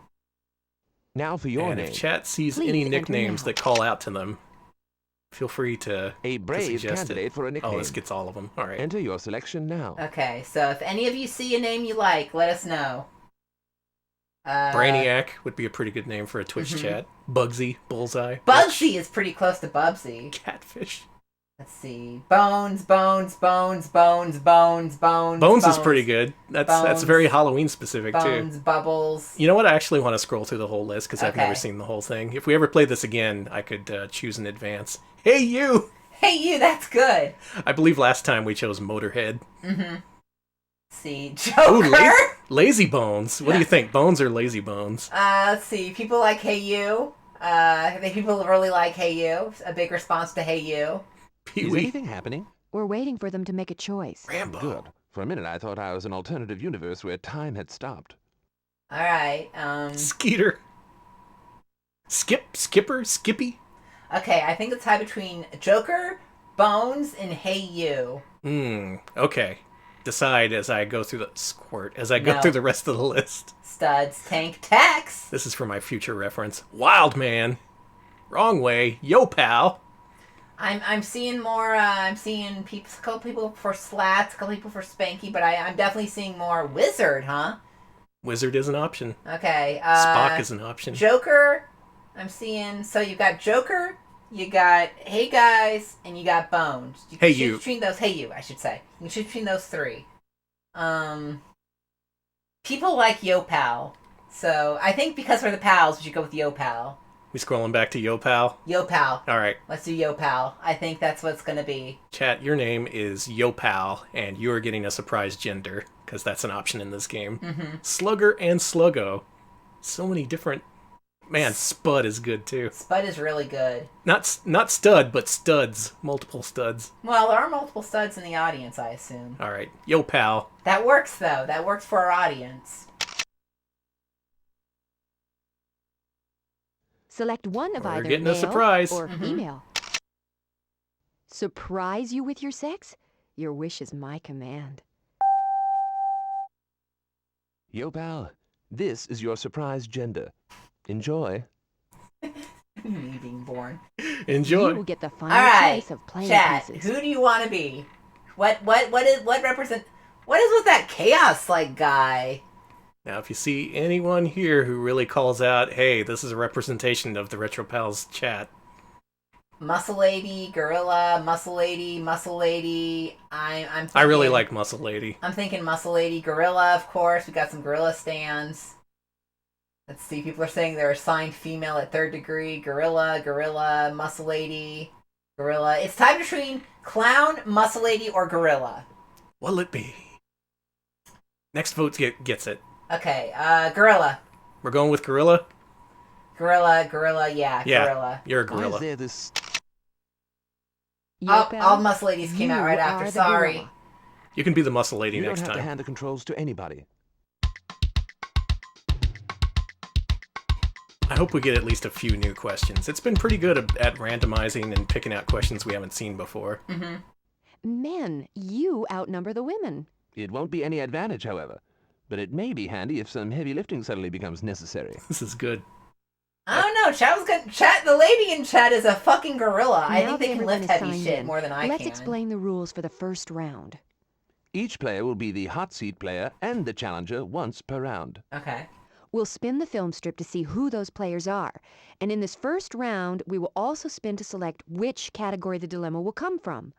S15: Now for your
S1: And
S15: name.
S1: if chat sees
S14: Please
S1: any
S14: enter
S1: nicknames
S14: now.
S1: that call out to them, feel free to
S15: A brave
S1: suggest
S15: candidate
S1: it.
S15: for a nickname.
S1: Oh, this gets all of them. All right.
S15: Enter your selection now.
S2: Okay, so if any of you see a name you like, let us know.
S1: Brainiac would be a pretty good name for a Twitch
S2: Mhm.
S1: chat. Bugsy, Bullseye.
S2: Bugsy is pretty close to Bubsy.
S1: Catfish.
S2: Let's see. Bones.
S1: Bones is pretty good. That's
S2: Bones.
S1: very Halloween specific
S2: Bones,
S1: too.
S2: Bubbles.
S1: You know what? I actually want to scroll through the whole list because I've never
S2: Okay.
S1: seen the whole thing. If we ever play this again, I could choose in advance. Hey you!
S2: Hey, you, that's good.
S1: I believe last time we chose Motorhead.
S2: Mm-hmm. See,
S1: Oh,
S2: Joker.
S1: Lazy Bones. What do you think? Bones or Lazy Bones?
S2: Let's see. People like Hey You. People really like Hey You. A big response to Hey You.
S15: Is anything happening?
S14: We're waiting for them to make a choice.
S1: Rambo.
S15: Good. For a minute I thought I was an alternative universe where time had stopped.
S2: All right.
S1: Skeeter. Skipper, Skippy.
S2: Okay, I think the tie between Joker, Bones, and Hey You.
S1: Okay. Decide as I go through
S2: No.
S1: through the rest of the list.
S2: Studs, Tank, Tex.
S1: This is for my future reference. Wild Man. Wrong way. Yo, pal.
S2: I'm seeing more. I'm seeing a couple people for Slats, a couple people for Spanky, but I'm definitely seeing more Wizard, huh?
S1: Wizard is an option.
S2: Okay.
S1: Spock is an option.
S2: Joker. I'm seeing. So you got Joker, you got Hey Guys, and you got Bones. You can
S1: Hey
S2: choose
S1: You.
S2: between those. Hey You, I should say. You can choose between those three. People like Yo Pal, so I think because we're the pals, we should go with Yo Pal.
S1: We scrolling back to Yo, pal.
S2: Yo Pal.
S1: All right.
S2: Let's do Yo Pal. I think that's what's gonna be.
S1: Chat, your name is Yo Pal, and you are getting a surprise gender, because that's an option in this game.
S2: Mhm.
S1: Slugger and Sluggo. So many different... Man, Spud is good, too.
S2: Spud is really good.
S1: Not stud, but studs. Multiple studs.
S2: Well, there are multiple studs in the audience, I assume.
S1: All right. Yo, pal.
S2: That works, though. That works for our audience.
S14: Select one of
S1: We're
S14: either
S1: getting a
S14: male
S1: surprise.
S14: or
S2: Mhm.
S14: female. Surprise you with your sex? Your wish is my command.
S15: Yo, pal. This is your surprise gender. Enjoy.
S2: Me being born.
S1: Enjoy.
S14: You will get the final
S2: All right,
S14: choice of playing
S2: chat.
S14: pieces.
S2: Who do you want to be? What is with that chaos like guy?
S1: Now, if you see anyone here who really calls out, hey, this is a representation of the Retro Pals chat.
S2: Muscle lady, gorilla, muscle lady, muscle lady. I'm thinking,
S1: I really like Muscle Lady.
S2: I'm thinking muscle lady, gorilla. Of course, we got some gorilla stands. Let's see. People are saying they're assigned female at third degree. Gorilla, muscle lady, gorilla. It's time between clown, muscle lady, or gorilla.
S1: What'll it be? Next vote gets it.
S2: Okay, gorilla.
S1: We're going with Gorilla?
S2: Gorilla, yeah, gorilla.
S1: You're a
S15: Why is
S1: gorilla.
S15: there this...
S2: All muscle ladies came out
S14: You
S2: right
S14: are
S2: after.
S14: the
S2: Sorry.
S14: gorilla.
S1: You can be the Muscle Lady
S15: You don't
S1: next
S15: have to
S1: time.
S15: hand the controls to anybody.
S1: I hope we get at least a few new questions. It's been pretty good at randomizing and picking out questions we haven't seen before.
S2: Mm-hmm.
S14: Men, you outnumber the women.
S15: It won't be any advantage, however. But it may be handy if some heavy lifting suddenly becomes necessary.
S1: This is good.
S2: I don't know. Chat was good. The lady in chat is a fucking gorilla. I
S14: Now
S2: think they
S14: that
S2: can
S14: everyone
S2: lift
S14: is
S2: heavy
S14: signed
S2: shit
S14: in,
S2: more than I
S14: let's
S2: can.
S14: explain the rules for the first round.
S15: Each player will be the hot seat player and the challenger once per round.
S2: Okay.
S14: We'll spin the film strip to see who those players are. And in this first round, we will also spin to select which category the dilemma will come from.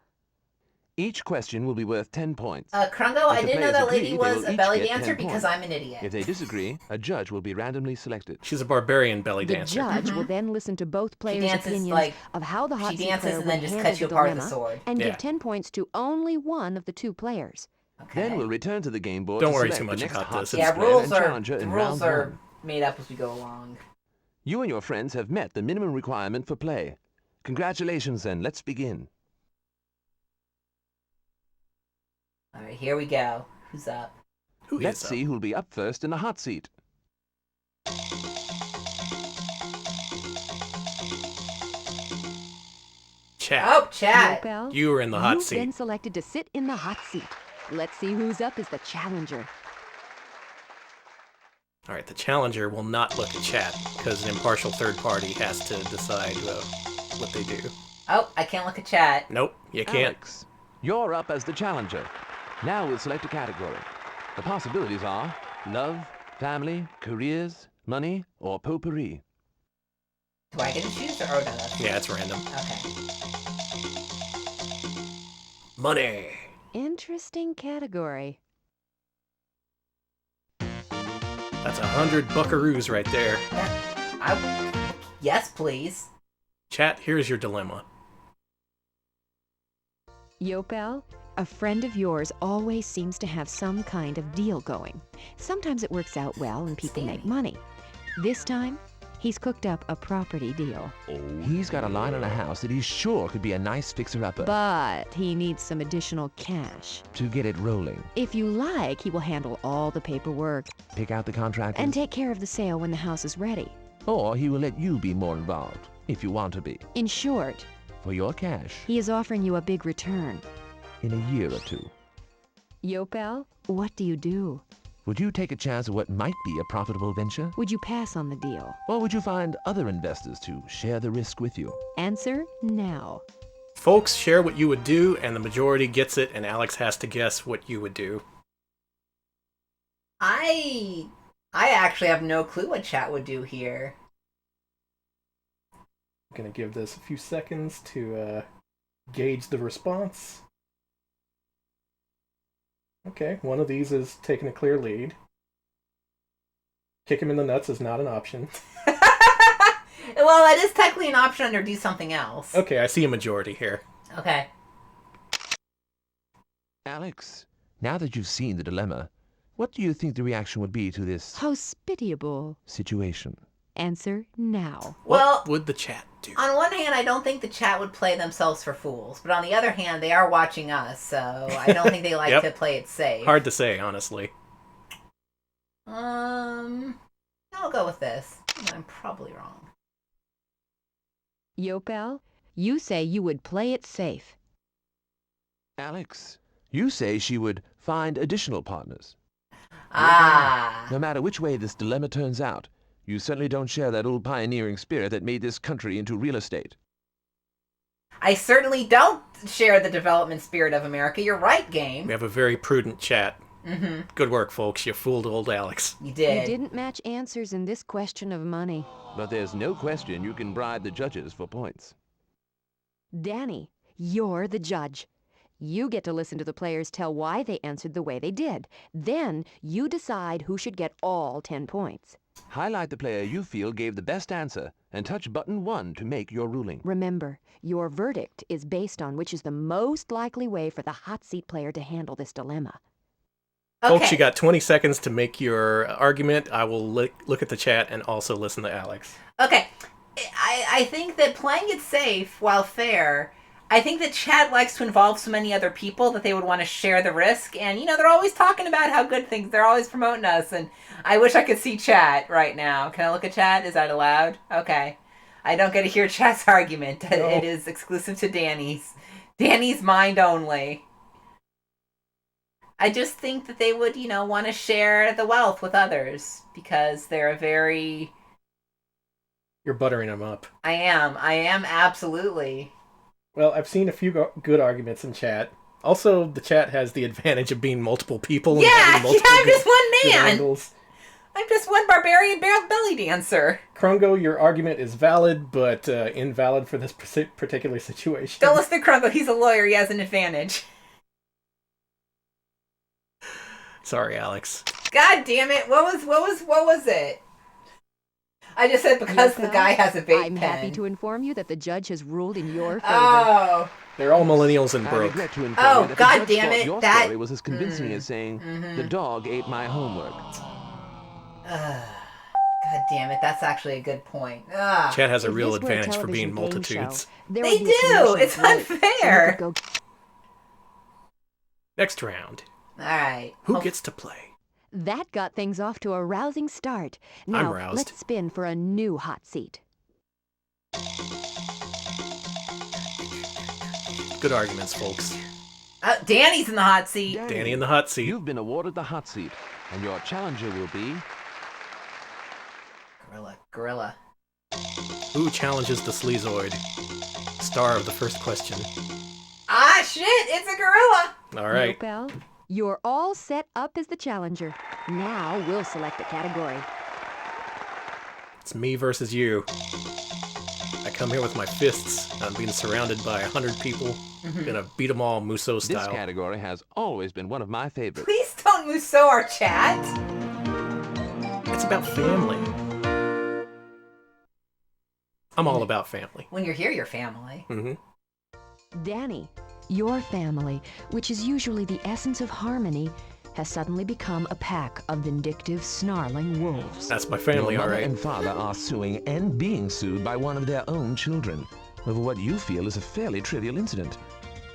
S15: Each question will be worth 10 points.
S2: Krungo,
S15: If
S2: I
S15: the
S2: didn't know
S15: players
S2: that lady
S15: agree, they
S2: was
S15: will
S2: a
S15: each
S2: belly
S15: get
S2: dancer
S15: 10
S2: because
S15: points.
S2: I'm an idiot.
S15: If they disagree, a judge will be randomly selected.
S1: She's a barbarian belly
S14: The
S1: dancer.
S14: judge will then listen to both players'
S2: dances
S14: opinions
S2: like-
S14: of how the hot
S2: she
S14: seat
S2: dances
S14: player
S2: and then
S14: would
S2: just
S14: handle
S2: cuts you
S14: the
S2: apart with a
S14: dilemma
S2: sword.
S14: and
S1: Yeah.
S14: give 10 points to only one of the two players.
S15: Then we'll return to the game board
S1: Don't
S15: to
S1: worry
S15: select
S1: too much
S15: the next
S1: about
S15: hot
S1: this.
S15: seat
S2: Yeah,
S15: player
S2: rules
S15: and
S2: are
S15: challenger
S2: the
S15: in
S2: rules
S15: round
S2: are
S15: one.
S2: made up as we go along.
S15: You and your friends have met the minimum requirement for play. Congratulations, then. Let's begin.
S2: All right, here we go. Who's up?
S15: Let's see who'll be up first in the hot seat.
S1: Chat.
S2: Oh, chat.
S14: Yopel,
S1: You were in the hot
S14: you've
S1: seat.
S14: been selected to sit in the hot seat. Let's see who's up as the challenger.
S1: All right, the challenger will not look at chat because an impartial third party has to decide what they do.
S2: Oh, I can't look at chat.
S1: Nope, you can't.
S15: Alex, you're up as the challenger. Now we'll select a category. The possibilities are love, family, careers, money, or potpourri.
S2: Do I get to choose or oh no? That's
S1: Yeah, it's random.
S2: Okay.
S1: Money.
S14: Interesting category.
S1: That's 100 buckaroos right there.
S2: Yes, please.
S1: Chat, here's your dilemma.
S14: Yopel, a friend of yours always seems to have some kind of deal going. Sometimes it works out well and people make money. This time, he's cooked up a property deal.
S15: Oh, he's got a line on a house that he's sure could be a nice fixer-upper.
S14: But he needs some additional cash.
S15: To get it rolling.
S14: If you like, he will handle all the paperwork
S15: Pick out the contractors.
S14: and take care of the sale when the house is ready.
S15: Or he will let you be more involved, if you want to be.
S14: In short,
S15: For your cash,
S14: he is offering you a big return.
S15: in a year or two.
S14: Yopel, what do you do?
S15: Would you take a chance at what might be a profitable venture?
S14: Would you pass on the deal?
S15: Or would you find other investors to share the risk with you?
S14: Answer now.
S1: Folks, share what you would do, and the majority gets it, and Alex has to guess what you would do.
S2: I actually have no clue what chat would do here.
S1: I'm gonna give this a few seconds to gauge the response. Okay, one of these is taking a clear lead. Kick him in the nuts is not an option.
S2: Well, that is technically an option under do something else.
S1: Okay, I see a majority here.
S2: Okay.
S15: Alex, now that you've seen the dilemma, what do you think the reaction would be to this
S14: How pitiable.
S15: situation?
S14: Answer now.
S2: Well,
S1: what would the chat do?
S2: On one hand, I don't think the chat would play themselves for fools, but on the other hand, they are watching us, so I don't think they like
S1: Yep.
S2: to play it safe.
S1: Hard to say, honestly.
S2: I'll go with this. I'm probably wrong.
S14: Yopel, you say you would play it safe.
S15: Alex, you say she would find additional partners.
S2: Ah.
S15: No matter which way this dilemma turns out, you certainly don't share that old pioneering spirit that made this country into real estate.
S2: I certainly don't share the development spirit of America. You're right, game.
S1: We have a very prudent chat.
S2: Mm-hmm.
S1: Good work, folks. You fooled old Alex.
S2: You
S14: You
S2: did.
S14: didn't match answers in this question of money.
S15: But there's no question you can bribe the judges for points.
S14: Danny, you're the judge. You get to listen to the players tell why they answered the way they did. Then you decide who should get all 10 points.
S15: Highlight the player you feel gave the best answer and touch button 1 to make your ruling.
S14: Remember, your verdict is based on which is the most likely way for the hot seat player to handle this dilemma.
S1: Folks, you got 20 seconds to make your argument. I will look at the chat and also listen to Alex.
S2: Okay. I think that playing it safe while fair, I think that chat likes to involve so many other people that they would want to share the risk. And, they're always talking about how good things, they're always promoting us. And I wish I could see chat right now. Can I look at chat? Is that allowed? Okay. I don't get to hear chat's argument. No. It is exclusive to Danny's. Danny's mind only. I just think that they would, want to share the wealth with others because they're a very...
S1: You're buttering them up.
S2: I am absolutely.
S1: Well, I've seen a few good arguments in chat. Also, the chat has the advantage of being multiple people.
S2: Yeah, I'm just one man.
S1: Angles.
S2: I'm just one barbarian belly dancer.
S1: Krungo, your argument is valid, but invalid for this particular situation.
S2: Don't listen to Krungo. He's a lawyer. He has an advantage.
S1: Sorry, Alex.
S2: God damn it! What was it? I just said because the guy has a vape
S14: I'm
S2: pen.
S14: happy to inform you that the judge has ruled in your favor.
S2: Oh.
S1: They're all millennials and broke.
S2: Oh, God damn it!
S15: Your story was as convincing as saying, the dog ate my homework.
S2: God damn it, that's actually a good point. Ugh.
S1: Chat has a real advantage for being multitudes.
S2: They do! It's unfair!
S1: Next round.
S2: Alright.
S1: Who gets to play?
S14: That got things off to a rousing start. Now,
S1: I'm roused.
S14: Let's spin for a new hot seat.
S1: Good arguments, folks.
S2: Danny's in the hot seat.
S1: Danny in the hot seat.
S15: You've been awarded the hot seat, and your challenger will be...
S2: Gorilla.
S1: Who challenges the Sleazoid? Star of the first question.
S2: Ah, shit! It's a gorilla!
S1: All right.
S14: Nopal, you're all set up as the challenger. Now we'll select a category.
S1: It's me versus you. I come here with my fists. I'm being surrounded by 100 people. Gonna beat them all Muso style.
S15: This category has always been one of my favorites.
S2: Please don't Muso our chat.
S1: It's about family. I'm all about family.
S2: When you're here, you're family.
S14: Danny, your family, which is usually the essence of harmony, has suddenly become a pack of vindictive, snarling wolves.
S1: That's my family,
S15: Your
S1: all
S15: mother
S1: right.
S15: and father are suing and being sued by one of their own children over what you feel is a fairly trivial incident.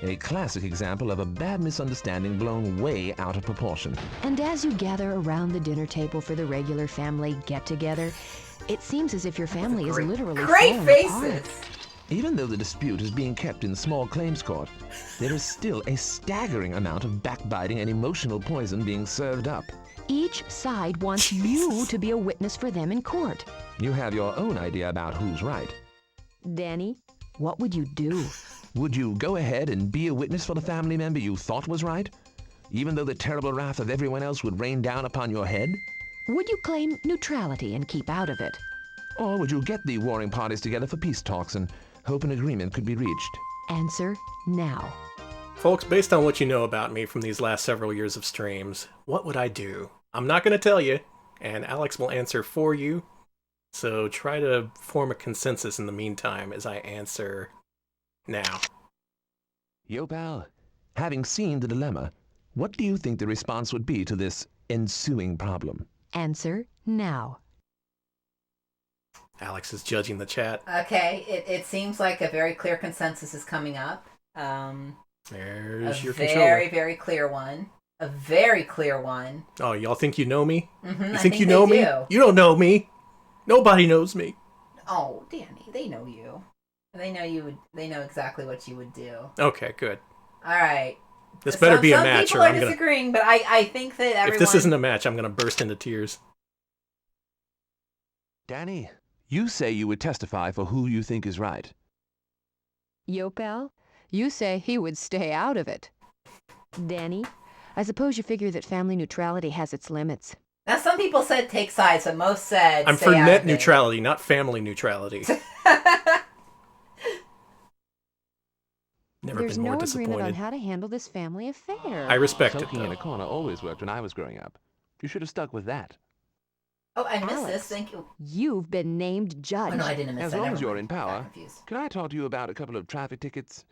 S15: A classic example of a bad misunderstanding blown way out of proportion.
S14: And as you gather around the dinner table for the regular family get-together, it seems as if your family is literally falling apart.
S15: Even though the dispute is being kept in small claims court, there is still a staggering amount of backbiting and emotional poison being served up.
S14: Each side wants you to be a witness for them in court.
S15: You have your own idea about who's right.
S14: Danny, what would you do?
S15: Would you go ahead and be a witness for the family member you thought was right, even though the terrible wrath of everyone else would rain down upon your head?
S14: Would you claim neutrality and keep out of it?
S15: Or would you get the warring parties together for peace talks and hope an agreement could be reached?
S14: Answer now.
S1: Folks, based on what you know about me from these last several years of streams, what would I do? I'm not going to tell you, and Alex will answer for you. So try to form a consensus in the meantime as I answer now.
S15: Yo, pal, having seen the dilemma, what do you think the response would be to this ensuing problem?
S14: Answer now.
S1: Alex is judging the chat.
S2: Okay, it seems like a very clear consensus is coming up.
S1: There's your
S2: very, very clear one. A very clear one.
S1: Oh, y'all think you know me?
S2: Mm-hmm,
S1: you think you know me? You don't know me. Nobody knows me.
S2: Oh, Danny, they know you. They know you would. They know exactly what you would do.
S1: Okay, good.
S2: All right.
S1: This better be a match,
S2: some people are disagreeing, but I think that everyone...
S1: If this isn't a match, I'm gonna burst into tears.
S15: Danny, you say you would testify for who you think is right.
S14: Yopal, you say he would stay out of it. Danny, I suppose you figure that family neutrality has its limits.
S2: Now, some people said take sides, but most said
S1: I'm
S2: stay
S1: for
S2: out
S1: net
S2: of it.
S1: neutrality, not family neutrality. Never
S14: There's
S1: been more
S14: no
S1: disappointed.
S14: agreement on how to handle this family affair.
S1: I respect it,
S15: Sulking
S1: though.
S15: in a corner always worked when I was growing up. You should have stuck with that.
S2: Oh, I missed
S14: Alex,
S2: this. Thank you.
S14: You've been named judge.
S2: Oh, no, I didn't miss
S15: As
S2: that.
S15: long
S2: Never
S15: as you're
S2: mind.
S15: in
S2: Got
S15: power,
S2: confused.
S15: can I talk to you about a couple of traffic tickets?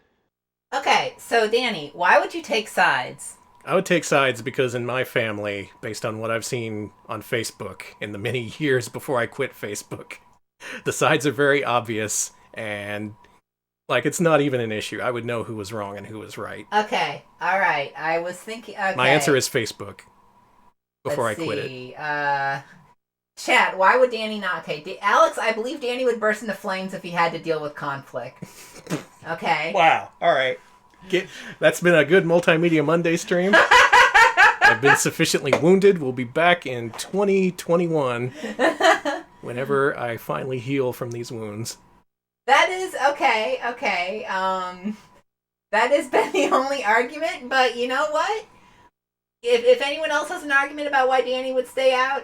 S2: Okay, so Danny, why would you take sides?
S1: I would take sides because in my family, based on what I've seen on Facebook in the many years before I quit Facebook, the sides are very obvious, and Like, it's not even an issue. I would know who was wrong and who was right.
S2: Okay. All right. I was thinking. Okay.
S1: My answer is Facebook. Before
S2: Let's
S1: I quit
S2: see. Chat, why would Danny not? Okay, Alex, I believe Danny would burst into flames if he had to deal with conflict. Okay.
S1: Wow. All right. That's been a good Multimedia Monday stream. I've been sufficiently wounded. We'll be back in 2021 whenever I finally heal from these wounds.
S2: That is okay. Okay. That has been the only argument, but you know what? If anyone else has an argument about why Danny would stay out,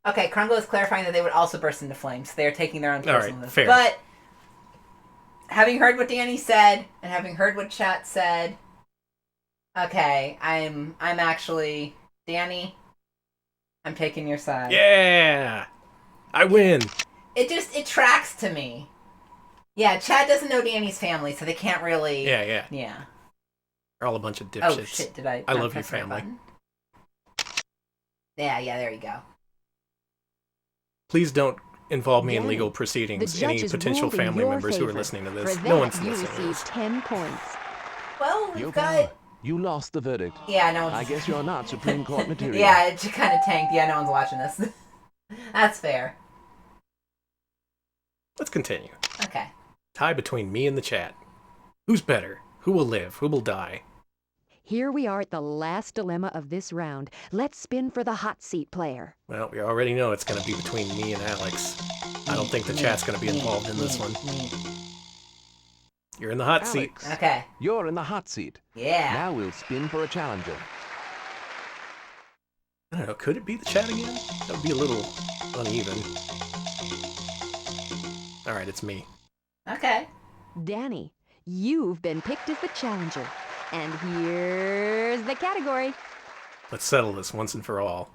S2: okay, Krungle is clarifying that they would also burst into flames. They are taking their own personal
S1: All right,
S2: risk.
S1: fair.
S2: But having heard what Danny said and having heard what chat said, okay, I'm actually Danny. I'm taking your side.
S1: Yeah, I win.
S2: It tracks to me. Yeah, chat doesn't know Danny's family, so they can't really.
S1: Yeah. They're all a bunch of dipshits.
S2: Oh shit! Did I?
S1: I
S2: not
S1: love your
S2: press the right
S1: family.
S2: button? Yeah. There you go.
S1: Please don't involve me in
S14: Danny,
S1: legal
S14: The
S1: proceedings. Any
S14: judges
S1: potential
S14: ruled in
S1: family
S14: your
S1: members who are
S14: favor.
S1: listening to
S14: For
S1: this.
S14: that,
S1: No one's
S14: you
S1: listening to
S14: receive
S1: this.
S14: 10 points.
S2: Well, we've
S15: Yo,
S2: got.
S15: pal, you lost the verdict.
S2: Yeah, no one's.
S15: I guess you're not Supreme Court material.
S2: Yeah, it just kind of tanked. Yeah, no one's watching this. That's fair.
S1: Let's continue.
S2: Okay.
S1: Tie between me and the chat. Who's better? Who will live? Who will die?
S14: Here we are at the last dilemma of this round. Let's spin for the hot seat player.
S1: Well, we already know it's going to be between me and Alex. I don't think the chat's going to be involved in this one. You're in the hot seat.
S15: Alex,
S2: Okay.
S15: You're in the hot seat.
S2: Yeah.
S15: Now we'll spin for a challenger.
S1: I don't know, could it be the chat again? That would be a little uneven. Alright, it's me.
S2: Okay.
S14: Danny, you've been picked as the challenger. And here's the category.
S1: Let's settle this once and for all.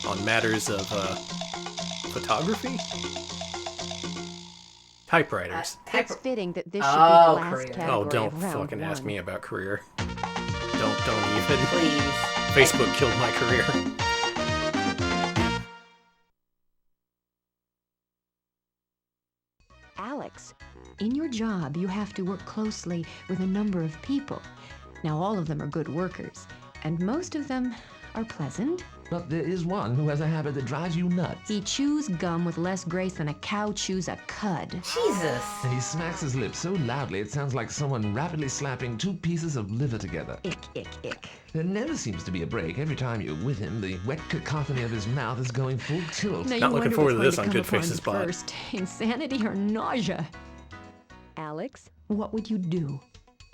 S1: On matters of, photography? Typewriters.
S14: It's fitting that this should be the last
S2: career.
S14: category
S1: Oh, don't
S14: of round
S1: fucking ask
S14: one.
S1: me about career. Don't even.
S2: Please.
S1: Facebook killed my career.
S14: Alex, in your job, you have to work closely with a number of people. Now, all of them are good workers, and most of them are pleasant.
S15: But there is one who has a habit that drives you nuts.
S14: He chews gum with less grace than a cow chews a cud.
S2: Jesus.
S15: And he smacks his lips so loudly it sounds like someone rapidly slapping two pieces of liver together.
S14: Ick, ick, ick.
S15: There never seems to be a break. Every time you're with him, the wet cacophony of his mouth is going full tilt.
S14: Now,
S1: Not
S14: you
S1: looking
S14: wonder
S1: forward to
S14: what's
S1: this on
S14: going
S1: Good
S14: come
S1: Faces
S14: upon
S1: Pod.
S14: you first, insanity or nausea? Alex, what would you do?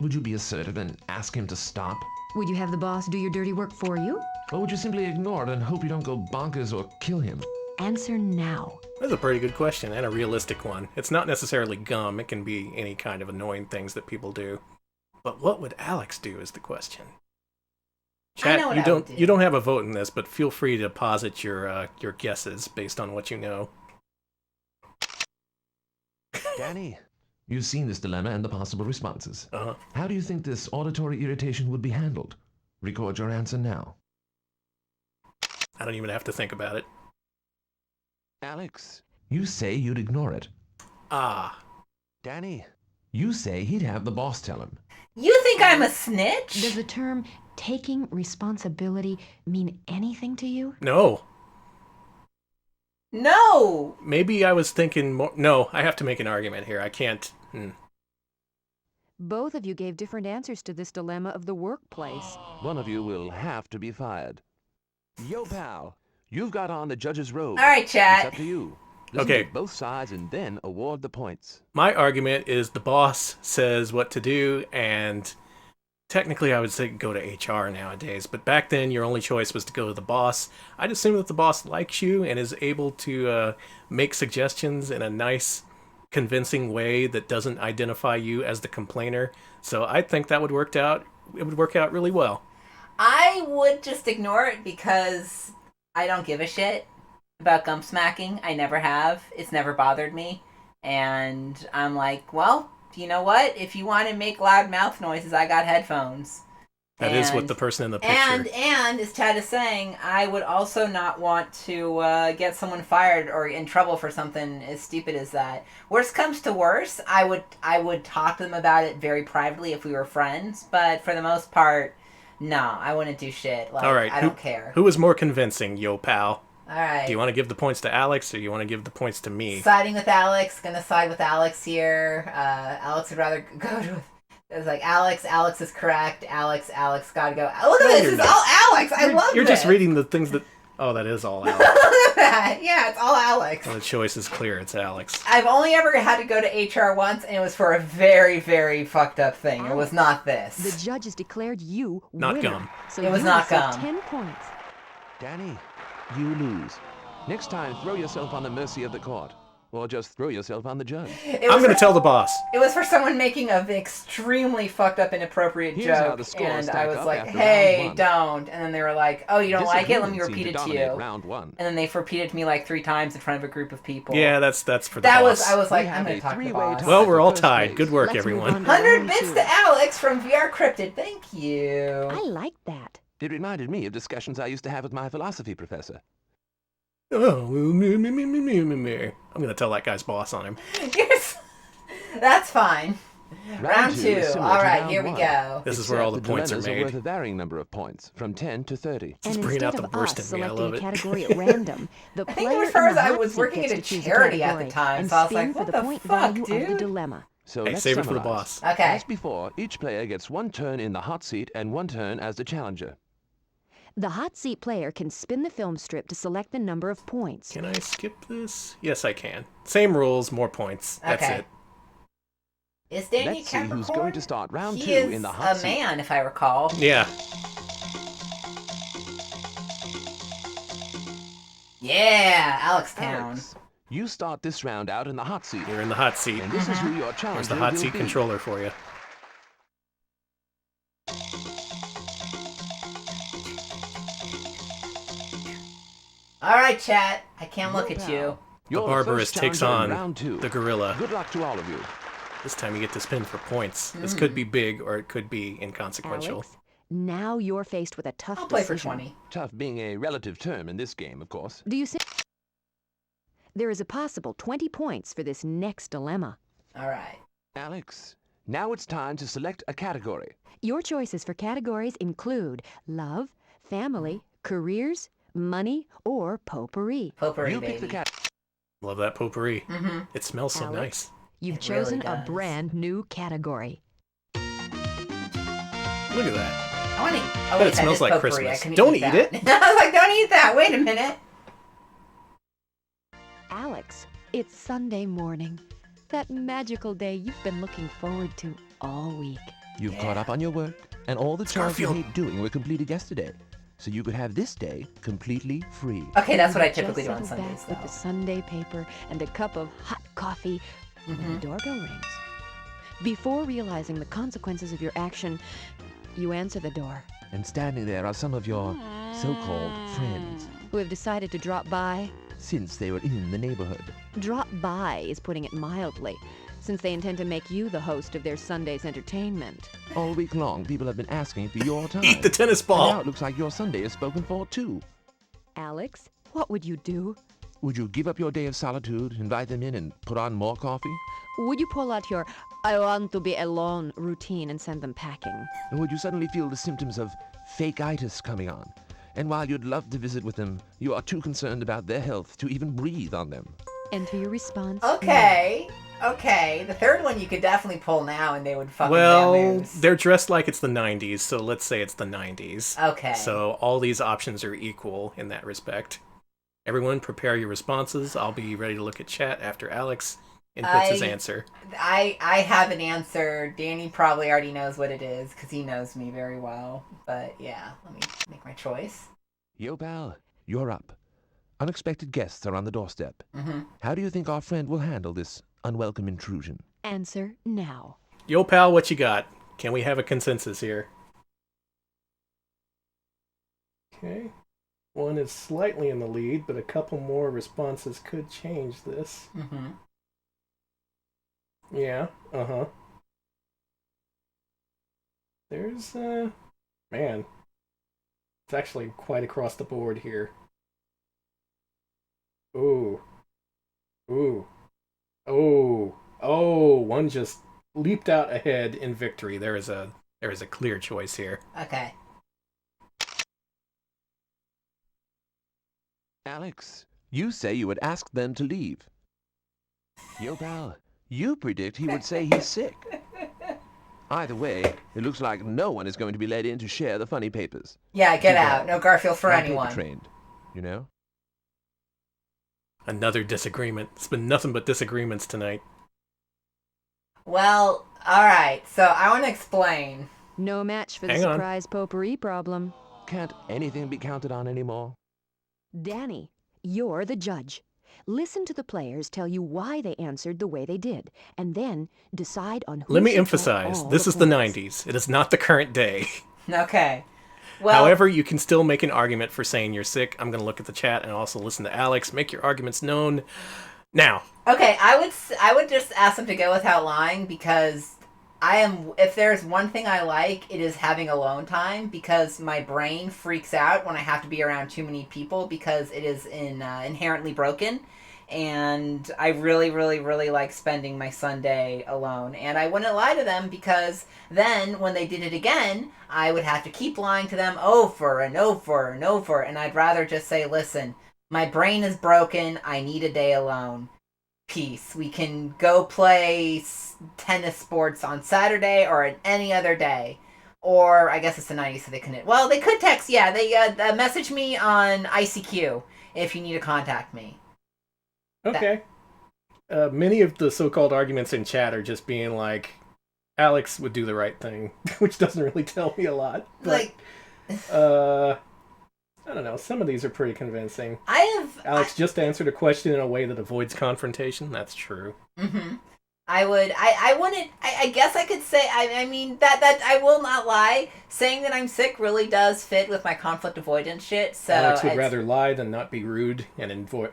S15: Would you be assertive and ask him to stop?
S14: Would you have the boss do your dirty work for you?
S15: Or would you simply ignore it and hope you don't go bonkers or kill him?
S14: Answer now.
S1: That's a pretty good question, and a realistic one. It's not necessarily gum, it can be any kind of annoying things that people do. But what would Alex do is the question. Chat,
S2: know what
S1: you
S2: I
S1: don't
S2: would do.
S1: you don't have a vote in this, but feel free to posit your guesses based on what you know.
S15: Danny, you've seen this dilemma and the possible responses.
S1: Uh-huh.
S15: How do you think this auditory irritation would be handled? Record your answer now.
S1: I don't even have to think about it.
S15: Alex, you say you'd ignore it.
S1: Ah.
S15: Danny, you say he'd have the boss tell him.
S2: You think I'm a snitch?
S14: Does the term taking responsibility mean anything to you?
S1: No.
S2: No.
S1: Maybe I was thinking more. No, I have to make an argument here. I can't.
S14: Both of you gave different answers to this dilemma of the workplace.
S15: One of you will have to be fired. Yo, pal, you've got on the judge's robe.
S2: All right, chat.
S15: It's up to you. Listen
S1: Okay.
S15: to both sides and then award the points.
S1: My argument is the boss says what to do, and technically I would say go to HR nowadays, but back then your only choice was to go to the boss. I'd assume that the boss likes you and is able to make suggestions in a nice, convincing way that doesn't identify you as the complainer. So I think that would work out. It would work out really well.
S2: I would just ignore it because I don't give a shit about gum smacking. I never have. It's never bothered me. And I'm like, well, you know what? If you want to make loud mouth noises, I got headphones.
S1: That is what the person in the picture...
S2: And, as Chad is saying, I would also not want to get someone fired or in trouble for something as stupid as that. Worst comes to worst, I would talk to them about it very privately if we were friends, but for the most part, no, I wouldn't do shit. Like,
S1: All right,
S2: I don't care.
S1: Who was more convincing, yo pal?
S2: All right.
S1: Do you want to give the points to Alex, or do you want to give the points to me?
S2: Siding with Alex, gonna side with Alex here. Alex would rather go to... It's like, Alex is correct. Alex, gotta go. Look at this, it's all Alex. I love
S1: You're
S2: this.
S1: just reading the things that... Oh, that is all Alex.
S2: Look at that. Yeah, it's all Alex.
S1: Well, the choice is clear. It's Alex.
S2: I've only ever had to go to HR once, and it was for a very, very fucked up thing. It was not this.
S14: The judges declared you
S1: Not
S14: winner.
S1: gum.
S14: So
S2: It was
S14: you
S2: not
S14: received
S2: gum.
S14: 10 points.
S15: Danny, you lose. Next time, throw yourself on the mercy of the court. Or just throw yourself on the judge.
S1: I'm going to tell the boss.
S2: It was for someone making an extremely fucked up, inappropriate
S15: Here's how
S2: joke,
S15: the scores
S2: and I
S15: stack
S2: was
S15: up
S2: like,
S15: after
S2: "Hey,
S15: round one.
S2: don't!" And then they were like, "Oh, you don't like it? Let me
S15: Disagreement
S2: repeat it
S15: seemed
S2: to
S15: to
S2: you."
S15: dominate round one.
S2: And then they repeated to me like 3 times in front of a group of people.
S1: Yeah, that's for the
S2: That
S1: boss.
S2: was. I was like,
S15: We
S2: I'm
S15: have
S2: going
S15: a
S2: to talk to the
S15: three-way
S2: boss.
S15: tie.
S1: Well, we're all
S15: First
S1: tied.
S15: place.
S1: Good work,
S14: Let's move
S1: everyone.
S14: on to
S2: 100
S14: round
S2: bits
S14: 2.
S2: to Alex from VR Cryptid. Thank you.
S14: I like that.
S15: It reminded me of discussions I used to have with my philosophy professor.
S1: Oh, me. I'm going to tell that guy's boss on him.
S2: Yes. That's fine. Round 2.
S15: is similar
S2: All
S15: to
S2: right,
S15: round
S2: here we
S15: one.
S2: go.
S1: This is where all the
S15: Except
S1: points are
S15: dilemmas
S1: made.
S15: worth a varying number of points, from 10 to 30.
S1: Just
S14: And
S1: bringing out
S14: instead
S1: the
S14: of
S1: worst
S14: us
S1: in me. I
S14: selecting
S1: love
S14: a
S1: it.
S14: category at random, the
S2: I think
S14: player
S2: as far
S14: in
S2: as
S14: the
S2: I
S14: hot
S2: was
S14: seat
S2: working
S14: gets
S2: at a
S14: to choose
S2: charity at
S14: category
S2: the time,
S14: and
S2: so I was
S14: spin
S2: like,
S14: for
S2: what
S14: the
S2: the
S14: point
S2: fuck,
S14: value of the
S2: dude?
S14: dilemma.
S15: So
S1: Hey,
S15: let's
S1: save it for the
S15: summarize.
S1: boss.
S2: Okay.
S15: As before, each player gets 1 turn in the hot seat and 1 turn as the challenger.
S14: The hot seat player can spin the film strip to select the number of points.
S1: Can I skip this? Yes, I can. Same rules, more points. That's
S2: Okay.
S1: it.
S2: Is Danny
S15: Let's see who's going to start round
S2: He
S15: 2
S2: is
S15: in the hot
S2: a
S15: seat.
S2: man, if I recall.
S1: Yeah.
S2: Yeah, Alex Town.
S15: Alex, you start this round out in the hot seat.
S1: You're in the hot seat.
S15: And this is who your challenger
S1: Here's the hot
S15: will
S1: seat
S15: be.
S1: controller for you.
S2: All right, chat. I can't look at you.
S1: The
S15: You're
S1: barbarous
S15: first
S1: takes
S15: challenger
S1: on
S15: in round 2.
S1: the gorilla.
S15: Good luck to all of you.
S1: This time you get to spin for points. This could be big or it could be inconsequential.
S14: Alex, now you're faced with a tough
S2: I'll play for
S14: decision.
S2: 20.
S15: Tough being a relative term in this game, of course.
S14: Do you see? There is a possible 20 points for this next dilemma.
S2: All right.
S15: Alex, now it's time to select a category.
S14: Your choices for categories include love, family, careers, money, or potpourri.
S2: Potpourri,
S15: You
S2: baby.
S15: pick the category.
S1: Love that potpourri.
S2: Mm-hmm.
S1: It smells so
S14: Alex,
S1: nice.
S14: You've
S2: It really
S14: chosen a
S2: does.
S14: brand new category.
S1: Look at that.
S2: I want to. Oh,
S1: Bet
S2: wait,
S1: it smells
S2: that is
S1: like
S2: potpourri.
S1: Christmas.
S2: I couldn't
S1: Don't
S2: eat
S1: eat
S2: that. I was like, don't eat that. Wait a minute.
S14: Alex, it's Sunday morning. That magical day you've been looking forward to all week.
S15: You've caught up on your work, and all the chores you
S1: Garfield.
S15: hate doing were completed yesterday. So you could have this day completely free.
S2: Okay, that's what I
S14: You've
S2: typically
S14: just
S2: do on
S14: settled
S2: Sundays,
S14: back with the
S2: though.
S14: Sunday paper and a cup of hot coffee when the doorbell rings. Before realizing the consequences of your action, you answer the door.
S15: And standing there are some of your so-called friends,
S14: Who have decided to drop by?
S15: since they were in the neighborhood.
S14: Drop by is putting it mildly, since they intend to make you the host of their Sunday's entertainment.
S15: All week long, people have been asking for your time.
S1: Eat the tennis
S15: And
S1: ball.
S15: now it looks like your Sunday is spoken for, too.
S14: Alex, what would you do?
S15: Would you give up your day of solitude, invite them in, and put on more coffee?
S14: Would you pull out your I want to be alone routine and send them packing?
S15: Or would you suddenly feel the symptoms of fake-itis coming on? And while you'd love to visit with them, you are too concerned about their health to even breathe on them.
S14: Enter your response.
S2: Okay. Okay. The third one you could definitely pull now, and they would fucking
S1: Well,
S2: bamboos.
S1: they're dressed like it's the 90s, so let's say it's the 90s.
S2: Okay.
S1: So all these options are equal in that respect. Everyone prepare your responses. I'll be ready to look at chat after Alex inputs his answer.
S2: I have an answer. Danny probably already knows what it is because he knows me very well. But yeah, let me make my choice.
S15: Yo, pal, you're up. Unexpected guests are on the doorstep.
S2: Mm-hmm.
S15: How do you think our friend will handle this unwelcome intrusion?
S14: Answer now.
S1: Yo, pal, what you got? Can we have a consensus here? Okay. One is slightly in the lead, but a couple more responses could change this.
S2: Mm-hmm.
S1: Yeah, uh-huh. There's Man, it's actually quite across the board here. Ooh. Ooh. Oh. Oh, one just leaped out ahead in victory. There is a clear choice here.
S2: Okay.
S15: Alex, you say you would ask them to leave. Yo, pal, you predict he would say he's sick. Either way, it looks like no one is going to be let in to share the funny papers.
S2: Yeah, get out. No Garfield for
S15: I'm
S2: anyone.
S15: paper trained, you know?
S1: Another disagreement. It's been nothing but disagreements tonight.
S2: Well, alright, so I want to explain.
S14: No match for the
S1: Hang on.
S14: surprise potpourri problem.
S15: Can't anything be counted on anymore?
S14: Danny, you're the judge. Listen to the players tell you why they answered the way they did, and then decide on who
S1: Let me
S14: should get
S1: emphasize,
S14: all
S1: this
S14: the
S1: is the
S14: points.
S1: 90s. It is not the current day.
S2: Okay. Well,
S1: However, you can still make an argument for saying you're sick. I'm going to look at the chat and also listen to Alex. Make your arguments known. Now.
S2: okay, I would just ask them to go without lying because if there's one thing I like, it is having alone time because my brain freaks out when I have to be around too many people because it is inherently broken. And I really, really, really like spending my Sunday alone. And I wouldn't lie to them because then when they did it again, I would have to keep lying to them over and over and over. And I'd rather just say, listen, my brain is broken. I need a day alone. Peace. We can go play tennis sports on Saturday or on any other day. Or I guess it's the 90s, so they couldn't. Well, they could text. Yeah, they message me on ICQ if you need to contact me.
S1: Okay. Many of the so-called arguments in chat are just being like, Alex would do the right thing, which doesn't really tell me a lot. But, I don't know. Some of these are pretty convincing. Alex just answered a question in a way that avoids confrontation. That's true.
S2: Mm-hmm. I guess I could say, I mean, that I will not lie. Saying that I'm sick really does fit with my conflict avoidance shit, so...
S1: Alex would rather lie than not be rude and invite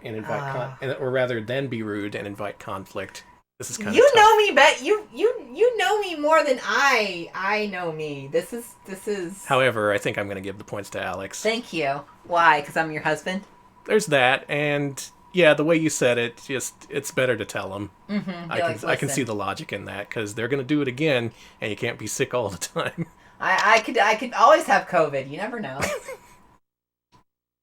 S1: or rather than be rude and invite conflict. This is kind of tough.
S2: know me, you know me more than I know me. This is...
S1: However, I think I'm going to give the points to Alex.
S2: Thank you. Why? Because I'm your husband?
S1: There's that, and... yeah, the way you said it, it's better to tell them.
S2: Mm-hmm.
S1: I can see the logic in that, because they're going to do it again, and you can't be sick all the time.
S2: I could always have COVID. You never know.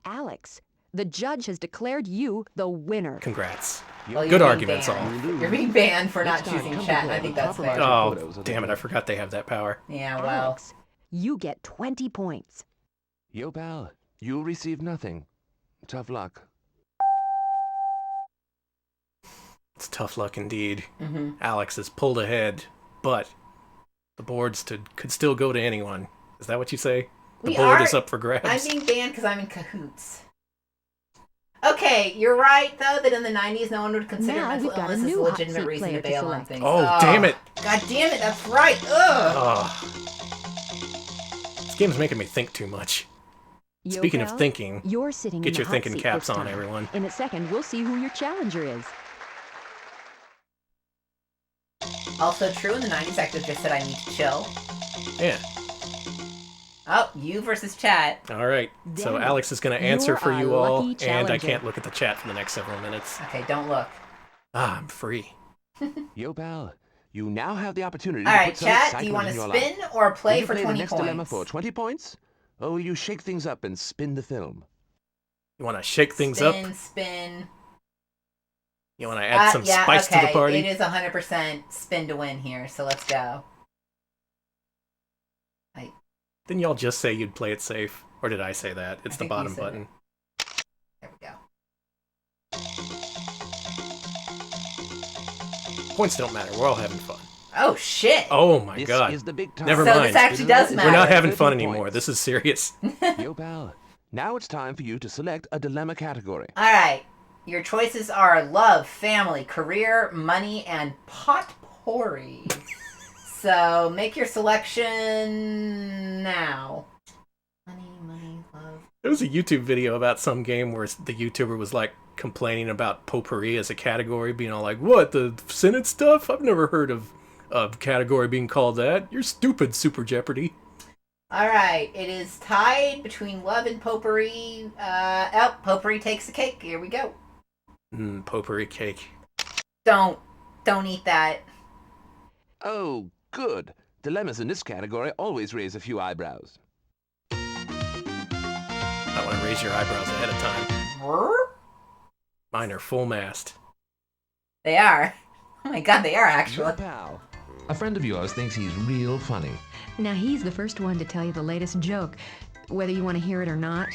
S14: Alex, the judge has declared you the winner.
S1: Congrats.
S2: Well,
S1: Good arguments, all.
S2: You're being banned for not choosing chat, and I think that's fair.
S1: Oh, damn it, I forgot they have that power.
S2: Yeah, well.
S14: Alex, you get 20 points.
S15: Yo, pal, you'll receive nothing. Tough luck.
S1: It's tough luck indeed.
S2: Mm-hmm.
S1: Alex has pulled ahead, but the boards could still go to anyone. Is that what you say? The board is up for grabs.
S2: I'm being banned because I'm in cahoots. Okay, you're right, though, that in the 90s no one would consider
S14: Now
S2: mental
S14: we've got a
S2: illness as a
S14: new hot
S2: legitimate
S14: seat
S2: reason to
S14: player to
S2: bail on
S14: select.
S2: things.
S1: Oh, damn it.
S2: God damn it, that's right. Ugh.
S1: Oh. This game's making me think too much. Speaking of thinking,
S14: you're sitting
S1: get
S14: in
S1: your
S14: the hot
S1: thinking
S14: seat
S1: caps
S14: this
S1: on,
S14: time.
S1: everyone.
S14: In a second, we'll see who your challenger is.
S2: Also true, in the 90s I could have just said I need to chill.
S1: Yeah.
S2: Oh, you versus chat.
S1: All right. So
S14: Danny,
S1: Alex is going to answer
S14: you're
S1: for
S14: a
S1: you all,
S14: lucky
S1: and I
S14: challenger.
S1: can't look at the chat for the next several minutes.
S2: Okay, don't look.
S1: Ah, I'm free.
S15: Yo, pal, you now have the opportunity
S2: All
S15: to
S2: right,
S15: put some
S2: chat, do you
S15: excitement
S2: want
S15: in
S2: to
S15: your
S2: spin
S15: life.
S2: or play
S15: Will you
S2: for
S15: play
S2: 20
S15: the next dilemma
S2: points?
S15: for 20 points? Or will you shake things up and spin the film?
S1: You want to shake things up?
S2: Spin.
S1: You want to add some spice to the party?
S2: It is 100% spin to win here, so let's go.
S1: Didn't y'all just say you'd play it safe? Or did I say that? It's the
S2: think you
S1: bottom
S2: said
S1: button.
S2: There we go.
S1: Points don't matter. We're all having fun.
S2: Oh, shit.
S1: Oh my
S15: This
S1: god.
S15: is the big time.
S1: Never
S2: So
S1: mind.
S2: this actually does
S1: We're
S2: matter.
S1: not having
S15: 30
S1: fun
S15: points.
S1: anymore. This is serious.
S15: Yo, pal, now it's time for you to select a dilemma category.
S2: All right. Your choices are love, family, career, money, and potpourri. So make your selection now. Money, love.
S1: There was a YouTube video about some game where the YouTuber was like complaining about potpourri as a category, being all like, "What, the Senate stuff? I've never heard of category being called that. You're stupid, Super Jeopardy."
S2: All right, it is tied between love and potpourri. Potpourri takes the cake. Here we go.
S1: Potpourri cake.
S2: Don't eat that.
S15: Oh, good. Dilemmas in this category always raise a few eyebrows.
S1: I want to raise your eyebrows ahead of time. Mine are full mast.
S2: They are. Oh my god, they are actually.
S15: Your pal. A friend of yours thinks he's real funny.
S14: Now he's the first one to tell you the latest joke, whether you want to hear it or not.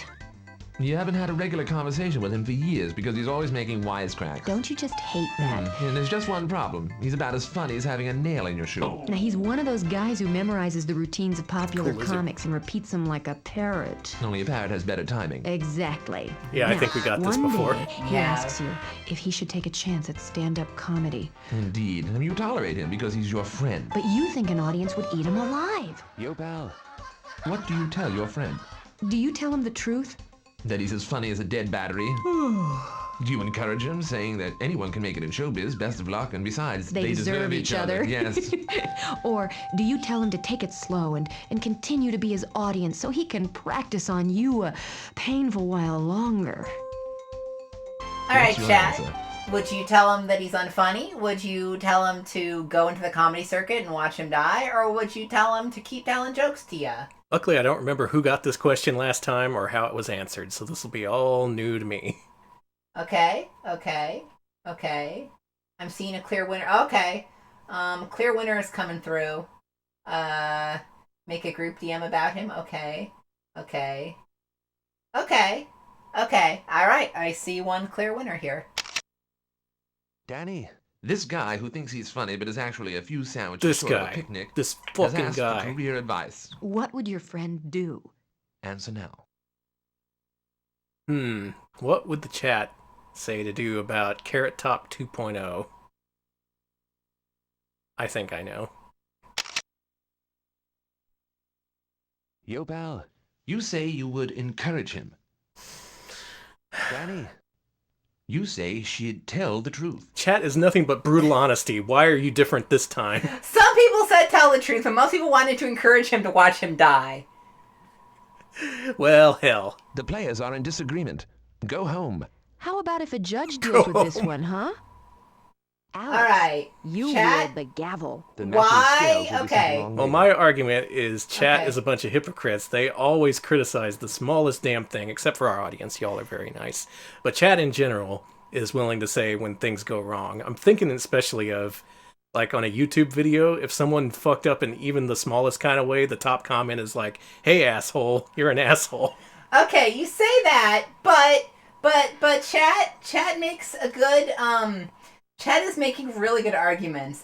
S15: You haven't had a regular conversation with him for years because he's always making wisecracks.
S14: Don't you just hate that?
S15: And there's just one problem. He's about as funny as having a nail in your shoe.
S14: Now he's one of those guys who memorizes the routines of popular
S15: Cool, is it?
S14: comics and repeats them like a parrot.
S15: Only a parrot has better timing.
S14: Exactly.
S1: Yeah, I
S14: Now,
S1: think we got this
S14: one
S1: before.
S14: day, he asks you if he should take a chance at stand-up comedy.
S15: Indeed. And you tolerate him because he's your friend.
S14: But you think an audience would eat him alive.
S15: Yo, pal. What do you tell your friend?
S14: Do you tell him the truth?
S15: That he's as funny as a dead battery? Do you encourage him, saying that anyone can make it in showbiz, best of luck, and besides,
S14: They deserve each other.
S15: Yes.
S14: Or do you tell him to take it slow and continue to be his audience so he can practice on you a painful while longer?
S2: All right,
S15: What's your
S2: Chad.
S15: answer?
S2: Would you tell him that he's unfunny? Would you tell him to go into the comedy circuit and watch him die? Or would you tell him to keep telling jokes to you?
S1: Luckily, I don't remember who got this question last time or how it was answered, so this will be all new to me.
S2: Okay. I'm seeing a clear winner. Okay. Clear winner is coming through. Make a group DM about him. Okay. All right. I see one clear winner here.
S15: Danny, this guy who thinks he's funny but is actually a few sandwiches
S1: This
S15: short of
S1: guy.
S15: a picnic
S1: This
S15: has
S1: fucking
S15: asked
S1: guy.
S15: for career advice.
S14: What would your friend do?
S15: Answer now.
S1: What would the chat say to do about Carrot Top 2.0? I think I know.
S15: Yo, pal, you say you would encourage him. Danny, you say she'd tell the truth.
S1: Chat is nothing but brutal honesty. Why are you different this time?
S2: Some people said tell the truth, but most people wanted to encourage him to watch him die.
S1: Well, hell.
S15: The players are in disagreement. Go home.
S14: How about if a judge deals with this one, huh? Alex,
S2: All right,
S14: you
S2: chat.
S14: wield the gavel.
S15: The
S2: Why? Okay.
S1: Well, my argument is chat
S2: Okay.
S1: is a bunch of hypocrites. They always criticize the smallest damn thing, except for our audience. Y'all are very nice. But chat in general is willing to say when things go wrong. I'm thinking especially of, like, on a YouTube video, if someone fucked up in even the smallest kind of way, the top comment is like, hey, asshole, you're an asshole.
S2: Okay, you say that, but chat makes a good chat is making really good arguments.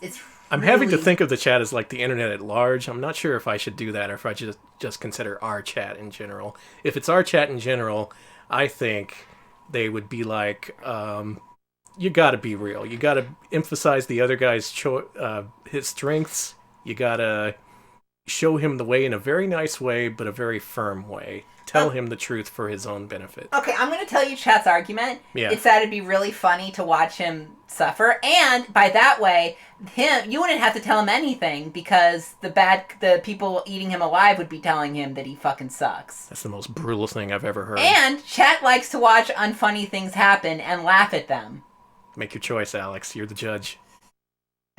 S1: I'm having to think of the chat as like the internet at large. I'm not sure if I should do that or if I just consider our chat in general. If it's our chat in general, I think they would be like, you gotta be real. You gotta emphasize the other guy's his strengths. You gotta show him the way in a very nice way, but a very firm way. Tell him the truth for his own benefit.
S2: Okay, I'm going to tell you Chat's argument.
S1: Yeah.
S2: It's that it'd be really funny to watch him suffer, and by that way, you wouldn't have to tell him anything because the people eating him alive would be telling him that he fucking sucks.
S1: That's the most brutal thing I've ever heard.
S2: And Chat likes to watch unfunny things happen and laugh at them.
S1: Make your choice, Alex. You're the judge.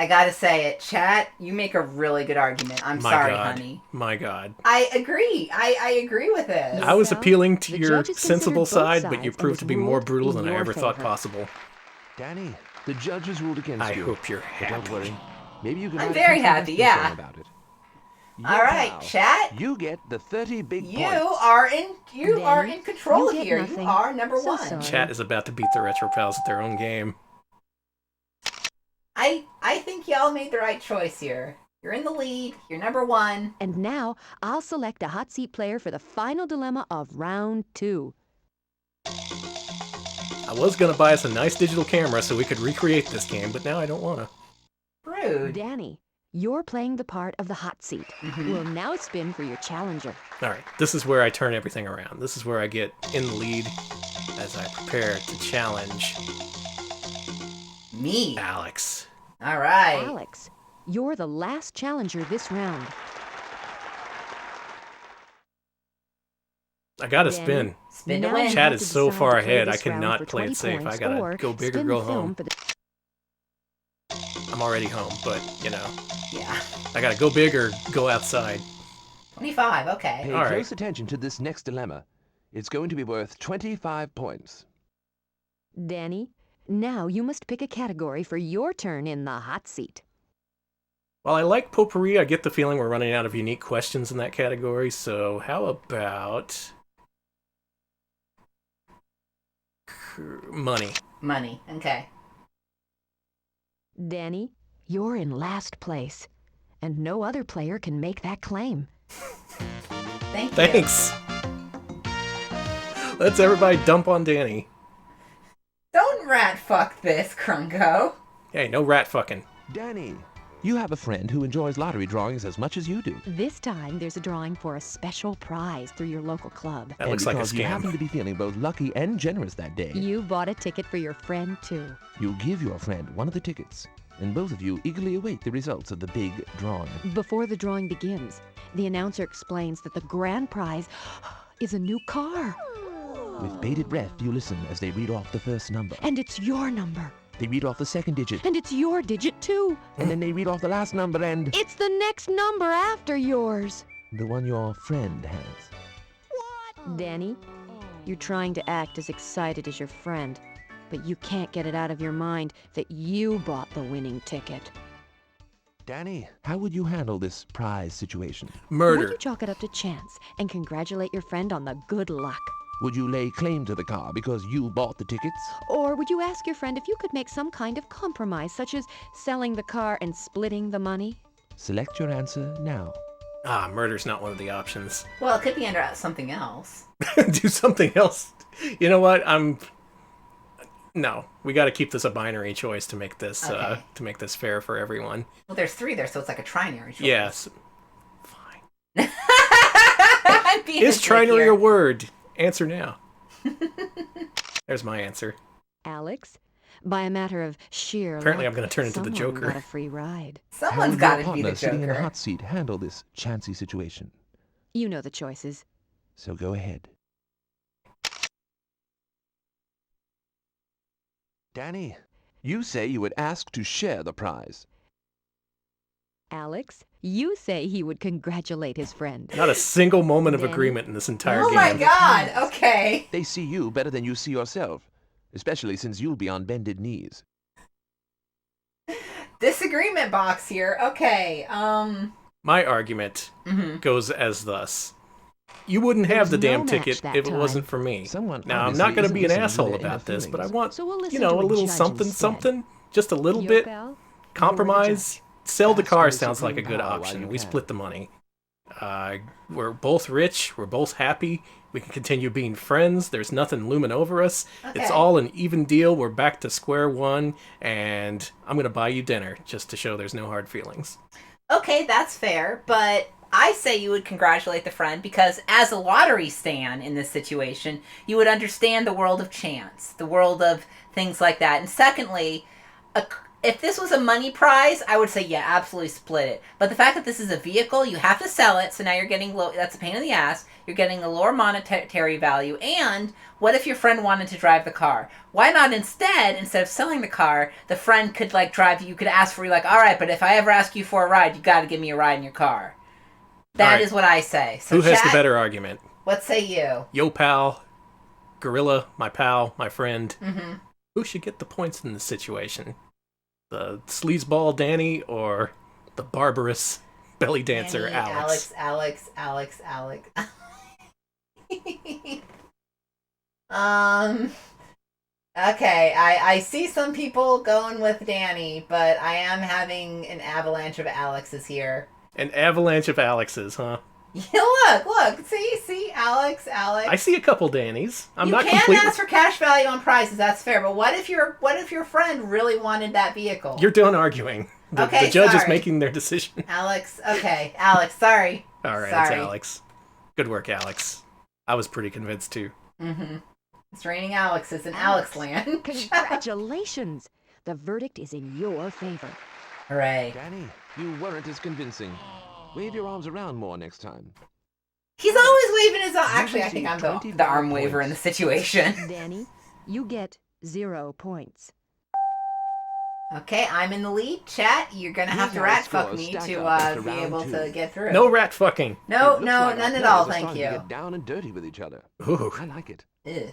S2: I gotta say it, Chat, you make a really good argument. I'm
S1: My
S2: sorry,
S1: God.
S2: honey.
S1: My God.
S2: I agree. I agree with this.
S1: I was appealing to
S14: The
S1: your
S14: judges
S1: sensible
S14: considered both
S1: side, but you
S14: sides and
S1: proved
S14: was
S1: to be more
S14: ruled
S1: brutal
S14: in
S1: than I
S14: your
S1: ever thought
S14: favor.
S1: possible.
S15: Danny, the judges ruled against
S1: I
S15: you.
S1: hope you're
S15: But don't
S1: happy.
S15: worry. Maybe you can
S2: I'm
S15: write a
S2: very
S15: piece of
S2: happy,
S15: wrestling
S2: yeah.
S15: song about it.
S2: All right,
S15: pal,
S2: Chat.
S15: You get the 30 big
S2: You
S15: points.
S2: are in control
S14: you get
S2: here.
S14: nothing.
S2: You are number
S14: So
S2: one.
S14: sorry.
S1: Chat is about to beat the Retro Pals at their own game.
S2: I think y'all made the right choice here. You're in the lead. You're number one.
S14: And now I'll select a hot seat player for the final dilemma of round 2.
S1: I was going to buy us a nice digital camera so we could recreate this game, but now I don't want to.
S2: Rude.
S14: Danny, you're playing the part of the hot seat. We'll now spin for your challenger.
S1: All right, this is where I turn everything around. This is where I get in the lead as I prepare to challenge
S2: Me.
S1: Alex.
S2: All right.
S14: Alex, you're the last challenger this round.
S1: I gotta
S14: Danny,
S1: spin.
S2: Spin to
S14: now
S2: win.
S14: you
S1: Chat
S14: have
S1: is
S14: to
S1: so
S14: decide
S1: far
S14: to play
S1: ahead, I
S14: this round
S1: cannot
S14: for
S1: play
S14: 20
S1: it safe. I
S14: points,
S1: gotta
S14: or
S1: go big or
S14: spin
S1: go
S14: the film
S1: home.
S14: for the...
S1: I'm already home, but, you know.
S2: Yeah.
S1: I gotta go big or go outside.
S2: 25, okay.
S15: Pay close attention to this next dilemma. It's going to be worth 25 points.
S14: Danny, now you must pick a category for your turn in the hot seat.
S1: While I like potpourri, I get the feeling we're running out of unique questions in that category, so how about... money.
S2: Money, okay.
S14: Danny, you're in last place, and no other player can make that claim.
S2: Thank you.
S1: Thanks. Let's everybody dump on Danny.
S2: Don't rat fuck this, Krunko.
S1: Hey, no rat fucking.
S15: Danny, you have a friend who enjoys lottery drawings as much as you do.
S14: This time, there's a drawing for a special prize through your local club.
S1: That looks like a
S15: because you
S1: scam.
S15: happen to be feeling both lucky and generous that day,
S14: You bought a ticket for your friend, too.
S15: you give your friend one of the tickets, and both of you eagerly await the results of the big drawing.
S14: Before the drawing begins, the announcer explains that the grand prize is a new car.
S15: With bated breath, you listen as they read off the first number.
S14: And it's your number.
S15: They read off the second digit.
S14: And it's your digit, too.
S15: And then they read off the last number and...
S14: It's the next number after yours.
S15: the one your friend has.
S14: Danny, you're trying to act as excited as your friend, but you can't get it out of your mind that you bought the winning ticket.
S15: Danny, how would you handle this prize situation?
S14: Would
S1: Murder.
S14: you chalk it up to chance and congratulate your friend on the good luck?
S15: Would you lay claim to the car because you bought the tickets?
S14: Or would you ask your friend if you could make some kind of compromise, such as selling the car and splitting the money?
S15: Select your answer now.
S1: Ah, murder's not one of the options.
S2: Well, it could be under something else.
S1: Do something else. You know what? No, we got to keep this a binary choice to make this fair for everyone.
S2: Well, there's 3 there, so it's like a trinary choice.
S1: Yes.
S2: I'm being
S1: Is
S2: a dick
S1: trinary
S2: here.
S1: a word? Answer now. There's my answer.
S14: Alex, by a matter of sheer
S1: Apparently
S14: luck,
S1: I'm gonna turn into the
S14: someone
S1: Joker.
S14: got a free ride.
S15: How
S2: Someone's
S15: would
S2: got
S15: your
S2: to be
S15: partner
S2: the
S15: sitting in a
S2: Joker.
S15: hot seat handle this chancy situation?
S14: You know the choices.
S15: So go ahead. Danny, you say you would ask to share the prize.
S14: Alex, you say he would congratulate his friend.
S1: Not a single moment of
S14: Danny.
S1: agreement in this entire
S2: Oh
S1: game.
S2: my god, okay.
S15: They see you better than you see yourself, especially since you'll be on bended knees.
S2: Disagreement box here. Okay,
S1: My argument goes as thus. You wouldn't have
S14: There's
S1: the damn
S14: no match
S1: ticket
S14: that
S1: if it
S14: time.
S1: wasn't for me.
S15: Someone
S1: Now, I'm
S15: obviously
S1: not going to
S15: isn't
S1: be an
S15: listening to
S1: asshole
S15: their
S1: about
S15: inner
S1: this, but I
S15: feelings.
S1: want,
S14: So we'll listen
S1: you know,
S14: to
S1: a
S14: a
S1: little
S14: judge
S1: something,
S14: instead.
S1: something, just a little bit.
S14: Yopel,
S1: Compromise. Sell the
S15: Ask
S1: car
S15: for
S1: sounds like a
S15: supreme
S1: good
S15: power while
S1: option.
S15: you
S1: We
S15: can.
S1: split the money. We're both rich. We're both happy. We can continue being friends. There's nothing looming over us. It's
S2: Okay.
S1: all an even deal. We're back to square one, and I'm going to buy you dinner just to show there's no hard feelings.
S2: okay, that's fair, but I say you would congratulate the friend because as a lottery stan in this situation, you would understand the world of chance, the world of things like that. And secondly, if this was a money prize, I would say, yeah, absolutely split it. But the fact that this is a vehicle, you have to sell it, so now you're getting low. That's a pain in the ass. You're getting a lower monetary value. And what if your friend wanted to drive the car? Why not instead of selling the car, the friend could like drive you? You could ask for, like, all right, but if I ever ask you for a ride, you got to give me a ride in your car. That
S1: right.
S2: is what I say. So
S1: Who has the
S2: chat,
S1: better argument?
S2: What say you?
S1: Yo, pal, Gorilla, my pal, my friend.
S2: Mm-hmm.
S1: Who should get the points in this situation? The sleazeball Danny or the barbarous belly dancer
S2: Danny,
S1: Alex?
S2: Alex. Okay, I see some people going with Danny, but I am having an avalanche of Alexes here.
S1: An avalanche of Alexes, huh?
S2: Yeah, look, see, Alex.
S1: I see a couple Dannys. I'm
S2: you
S1: not
S2: can
S1: completely.
S2: ask for cash value on prices, that's fair. But what if your friend really wanted that vehicle?
S1: You're done arguing. The judge is
S2: sorry.
S1: making their decision.
S2: Alex, okay, Alex, sorry.
S1: All right,
S2: Sorry.
S1: it's Alex. Good work, Alex. I was pretty convinced too.
S2: Mm-hmm. It's raining Alexes in Alex land.
S14: Congratulations! The verdict is in your favor.
S2: Hooray.
S15: Danny, you weren't as convincing. Wave your arms around more next time.
S2: He's always waving his arm? Actually, I think I'm the arm waver in the situation.
S14: Danny, you get 0 points.
S2: Okay, I'm in the lead. Chat, you're gonna have to rat fuck me to be able to get through.
S1: No rat fucking.
S2: No, none at all, thank you.
S15: Get down and dirty with each other.
S1: Ooh.
S15: I like it.
S2: Ew.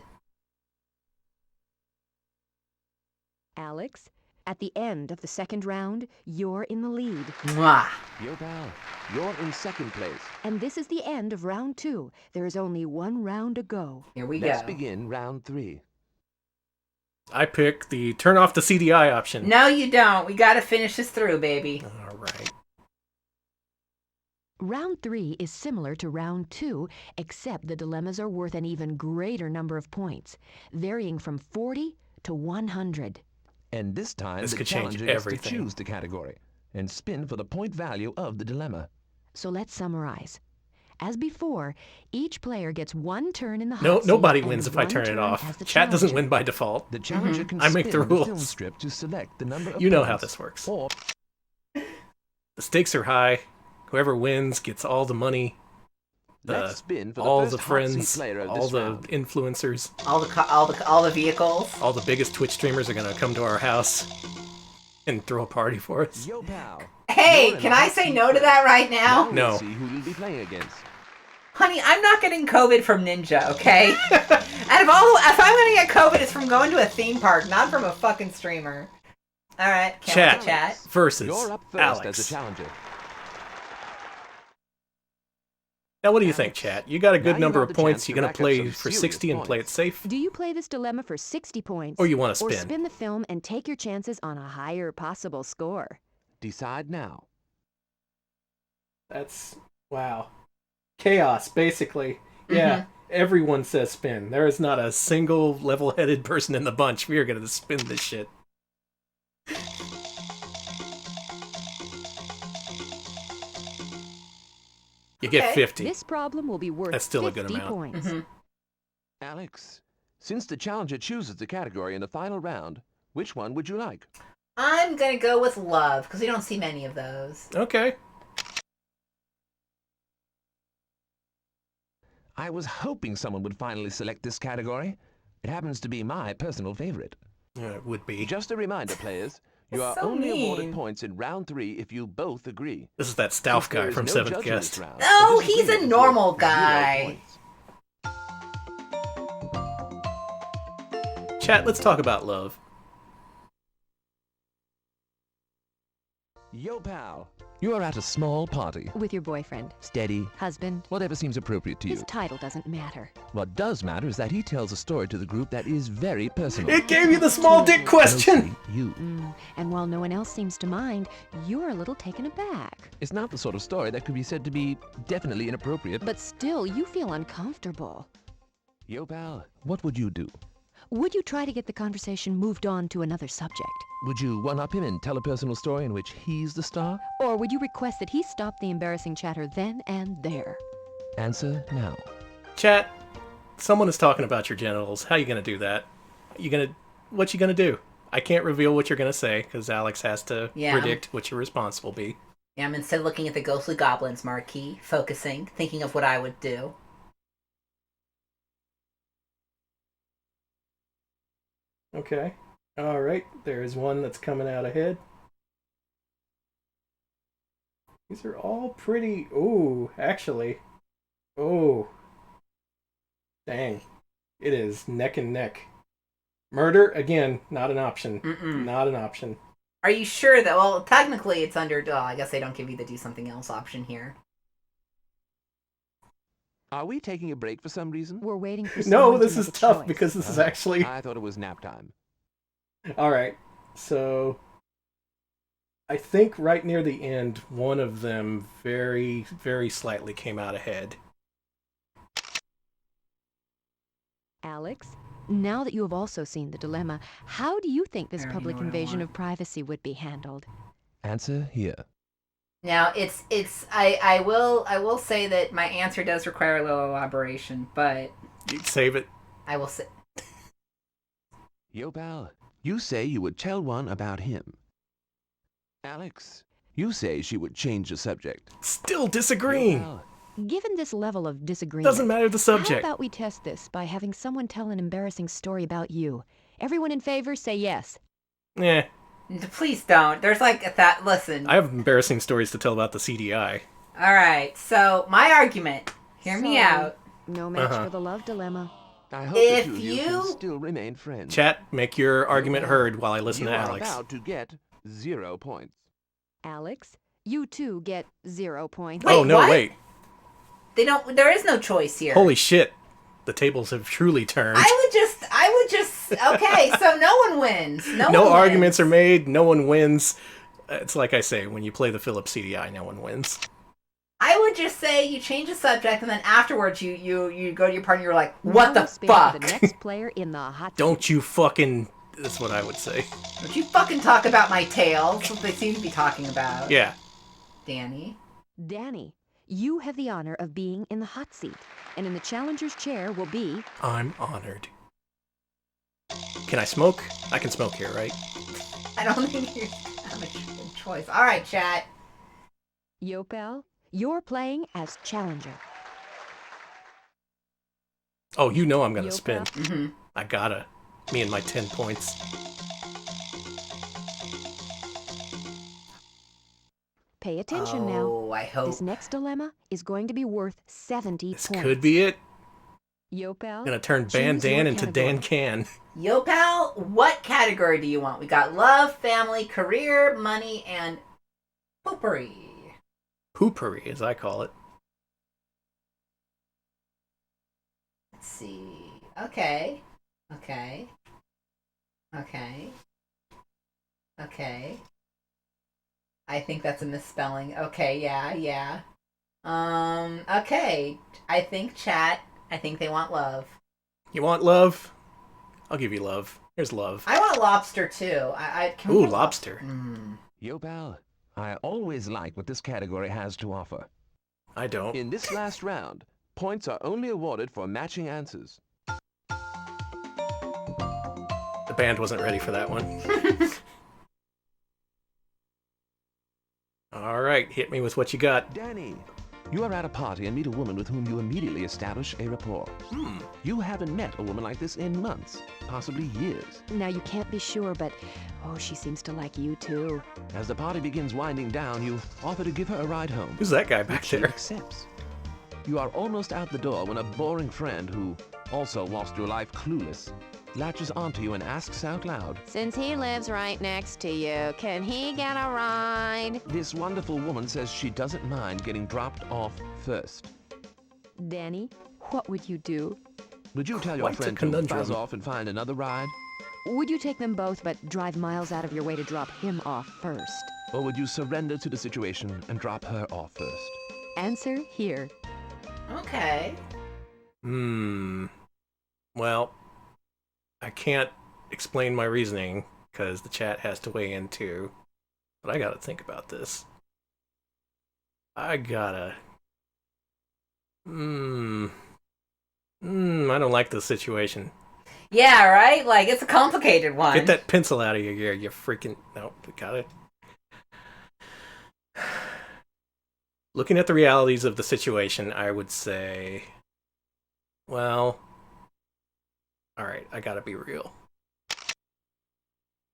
S14: Alex, at the end of the second round, you're in the lead.
S2: Mwah.
S15: Yo, pal, you're in second place.
S14: And this is the end of round 2. There is only 1 round to go.
S2: Here we
S15: Let's
S2: go.
S15: begin round 3.
S1: I pick the turn off the CDI option.
S2: No, you don't. We gotta finish this through, baby.
S1: All right.
S14: Round 3 is similar to round 2, except the dilemmas are worth an even greater number of points, varying from 40 to 100.
S15: And this time,
S1: This
S15: the
S1: could change
S15: challenger gets to
S1: everything.
S15: choose the category and spin for the point value of the dilemma.
S14: So let's summarize. As before, each player gets 1 turn in the hot
S1: No,
S14: seat
S1: nobody
S14: and
S1: wins if I
S14: 1
S1: turn it
S14: turn
S1: off.
S14: as the
S1: Chat doesn't
S14: challenger.
S1: win by default.
S15: The challenger can
S1: I make the
S15: spin film
S1: rules.
S15: strip to select the number of
S1: You know how
S15: points,
S1: this works.
S15: Or
S1: The stakes are high. Whoever wins gets all the money.
S15: let's spin for the
S1: all
S15: first
S1: the
S15: hot
S1: friends,
S15: seat player of
S1: all
S15: this
S1: the
S15: round.
S1: influencers,
S2: All the vehicles.
S1: all the biggest Twitch streamers are gonna come to our house and throw a party for us.
S15: Yo, pal.
S2: Hey,
S15: You're in
S2: can
S15: the
S2: I
S15: hot
S2: say
S15: seat
S2: no to
S15: first.
S2: that right now?
S1: No.
S15: Let's see who you'll be playing against.
S2: Honey, I'm not getting COVID from Ninja, okay? And if I'm gonna get COVID, it's from going to a theme park, not from a fucking streamer. All right, can't wait to chat.
S1: versus
S15: You're up first
S1: Alex.
S15: as the challenger.
S1: Now, what do you think, chat? You got a
S15: Now
S1: good
S15: you
S1: number
S15: have
S1: of
S15: the
S1: points.
S15: chance
S1: You
S15: to
S1: gonna
S15: rack up
S1: play
S15: some
S1: for
S15: serious
S1: 60 and play it
S15: points.
S1: safe?
S14: Do you play this dilemma for 60 points?
S1: Or you wanna spin?
S14: Or spin the film and take your chances on a higher possible score?
S15: Decide now.
S1: That's wow. Chaos, basically. Yeah, everyone says spin. There is not a single level-headed person in the bunch. We are gonna spin this shit. You get 50.
S14: This problem will be worth
S1: That's still a
S14: 50
S1: good amount.
S14: points.
S15: Alex, since the challenger chooses the category in the final round, which one would you like?
S2: I'm gonna go with love because we don't see many of those.
S1: Okay.
S15: I was hoping someone would finally select this category. It happens to be my personal favorite.
S1: Yeah, it would be.
S15: Just a reminder, players, you are
S2: so
S15: only awarded
S2: mean.
S15: points in round 3 if you both agree.
S1: This is that Stauf
S15: Since there
S1: guy
S15: is
S1: from
S15: no
S1: 7th
S15: judge in
S1: Guest.
S15: this round,
S2: No,
S15: the
S2: he's a
S15: disagreement is
S2: normal
S15: worth 0
S2: guy.
S15: points.
S1: Chat, let's talk about love.
S15: Yo, pal. You are at a small party.
S14: With your boyfriend,
S15: Steady.
S14: husband.
S15: Whatever seems appropriate to you.
S14: His title doesn't matter.
S15: What does matter is that he tells a story to the group that is very personal.
S1: It gave you the small dick question!
S15: Mostly you.
S14: And while no one else seems to mind, you're a little taken aback.
S15: It's not the sort of story that could be said to be definitely inappropriate.
S14: But still, you feel uncomfortable.
S15: Yo, pal, what would you do?
S14: Would you try to get the conversation moved on to another subject?
S15: Would you one-up him and tell a personal story in which he's the star?
S14: Or would you request that he stop the embarrassing chatter then and there?
S15: Answer now.
S1: Chat, someone is talking about your genitals. How you gonna do that? What you gonna do? I can't reveal what you're gonna say, because Alex has to predict what your response will be.
S2: Yeah, I'm instead looking at the Ghostly Goblins marquee, focusing, thinking of what I would do.
S1: Okay. Alright, there is one that's coming out ahead. These are all pretty... Ooh, actually. Oh. Dang. It is neck and neck. Murder, again, not an option. Not an option.
S2: Are you sure that, well, technically it's under, I guess they don't give you the do something else option here.
S15: Are we taking a break for some reason?
S14: We're waiting for
S1: No,
S14: someone
S1: this
S14: to
S1: is
S14: make a
S1: tough
S14: choice.
S1: because this is actually...
S15: I thought it was nap time.
S1: Alright, so... I think right near the end, one of them very, very slightly came out ahead.
S14: Alex, now that you have also seen the dilemma, how do you think this
S2: I already
S14: public
S2: know what I
S14: invasion
S2: want.
S14: of privacy would be handled?
S15: Answer here.
S2: Now, I will say that my answer does require a little elaboration, but...
S1: You'd save it.
S2: I will say...
S15: Yo, pal, you say you would tell one about him. Alex, you say she would change the subject.
S1: Still disagreeing.
S15: Yo, pal,
S14: Given this level of disagreement,
S1: Doesn't matter the subject.
S14: How about we test this by having someone tell an embarrassing story about you? Everyone in favor, say yes.
S1: Yeah.
S2: Please don't. There's like that. Listen.
S1: I have embarrassing stories to tell about the CDI.
S2: All right. So my argument. Hear me
S14: Sorry,
S2: out.
S14: No match for the love dilemma.
S15: I hope
S2: If
S15: the two of you can still remain friends.
S1: Chat, make your argument heard while I listen
S15: you
S1: to
S15: are
S1: Alex.
S15: about to get 0 points.
S14: Alex, you too get 0 points.
S1: Oh, no, wait.
S2: They don't. There is no choice here.
S1: Holy shit. The tables have truly turned.
S2: I would just. Okay, so no one wins.
S1: No arguments are made. No one wins. It's like I say, when you play the Philips CDI, no one wins.
S2: I would just say you change the subject, and then afterwards you go to your partner. You're like, what
S14: Now
S2: the
S14: spin
S2: fuck?
S14: The next player in the hot
S1: Don't you fucking... That's what I would say.
S2: Don't you fucking talk about my tail. That's what they seem to be talking about.
S1: Yeah.
S2: Danny.
S14: Danny, you have the honor of being in the hot seat, and in the challenger's chair will be...
S1: I'm honored. Can I smoke? I can smoke here, right?
S2: I don't think you have a choice. All right, chat.
S14: Yopel, you're playing as challenger.
S1: Oh, you know I'm gonna
S14: Yopel?
S1: spin.
S2: Mm-hmm.
S1: I gotta. Me and my 10 points.
S14: Pay attention now.
S2: Oh, I hope.
S14: This next dilemma is going to be worth 70
S1: This
S14: points.
S1: could be it.
S14: Yopel,
S1: Gonna turn
S14: choose
S1: Ban Dan
S14: your
S1: into
S14: category.
S1: Dan Can.
S2: Yo, pal, what category do you want? We got love, family, career, money, and poopery.
S1: Poopery, as I call it.
S2: Let's see. Okay. Okay. Okay. Okay. I think that's a misspelling. Okay, yeah. Okay. I think chat. I think they want love.
S1: You want love? I'll give you love. Here's love.
S2: I want lobster too. Can we
S1: Ooh,
S2: get
S1: lobster.
S15: Yo, pal, I always like what this category has to offer.
S1: I don't.
S15: In this last round, points are only awarded for matching answers.
S1: The band wasn't ready for that one. Alright, hit me with what you got.
S15: Danny, you are at a party and meet a woman with whom you immediately establish a rapport. You haven't met a woman like this in months, possibly years.
S14: Now, you can't be sure, but, oh, she seems to like you too.
S15: As the party begins winding down, you offer to give her a ride home.
S1: Who's that guy back
S15: which she
S1: there?
S15: accepts. You are almost out the door when a boring friend who also lost your life clueless latches onto you and asks out loud,
S14: Since he lives right next to you, can he get a ride?
S15: This wonderful woman says she doesn't mind getting dropped off first.
S14: Danny, what would you do?
S15: Would you tell your
S1: Quite a
S15: friend to
S1: conundrum.
S15: buzz off and find another ride?
S14: Would you take them both but drive miles out of your way to drop him off first?
S15: Or would you surrender to the situation and drop her off first?
S14: Answer here.
S2: Okay.
S1: Well, I can't explain my reasoning because the chat has to weigh in too. But I gotta think about this. I gotta... I don't like this situation.
S2: Yeah, right? Like, it's a complicated one.
S1: Get that pencil out of your ear, you freaking... No, we got it. Looking at the realities of the situation, I would say... Well... Alright, I gotta be real.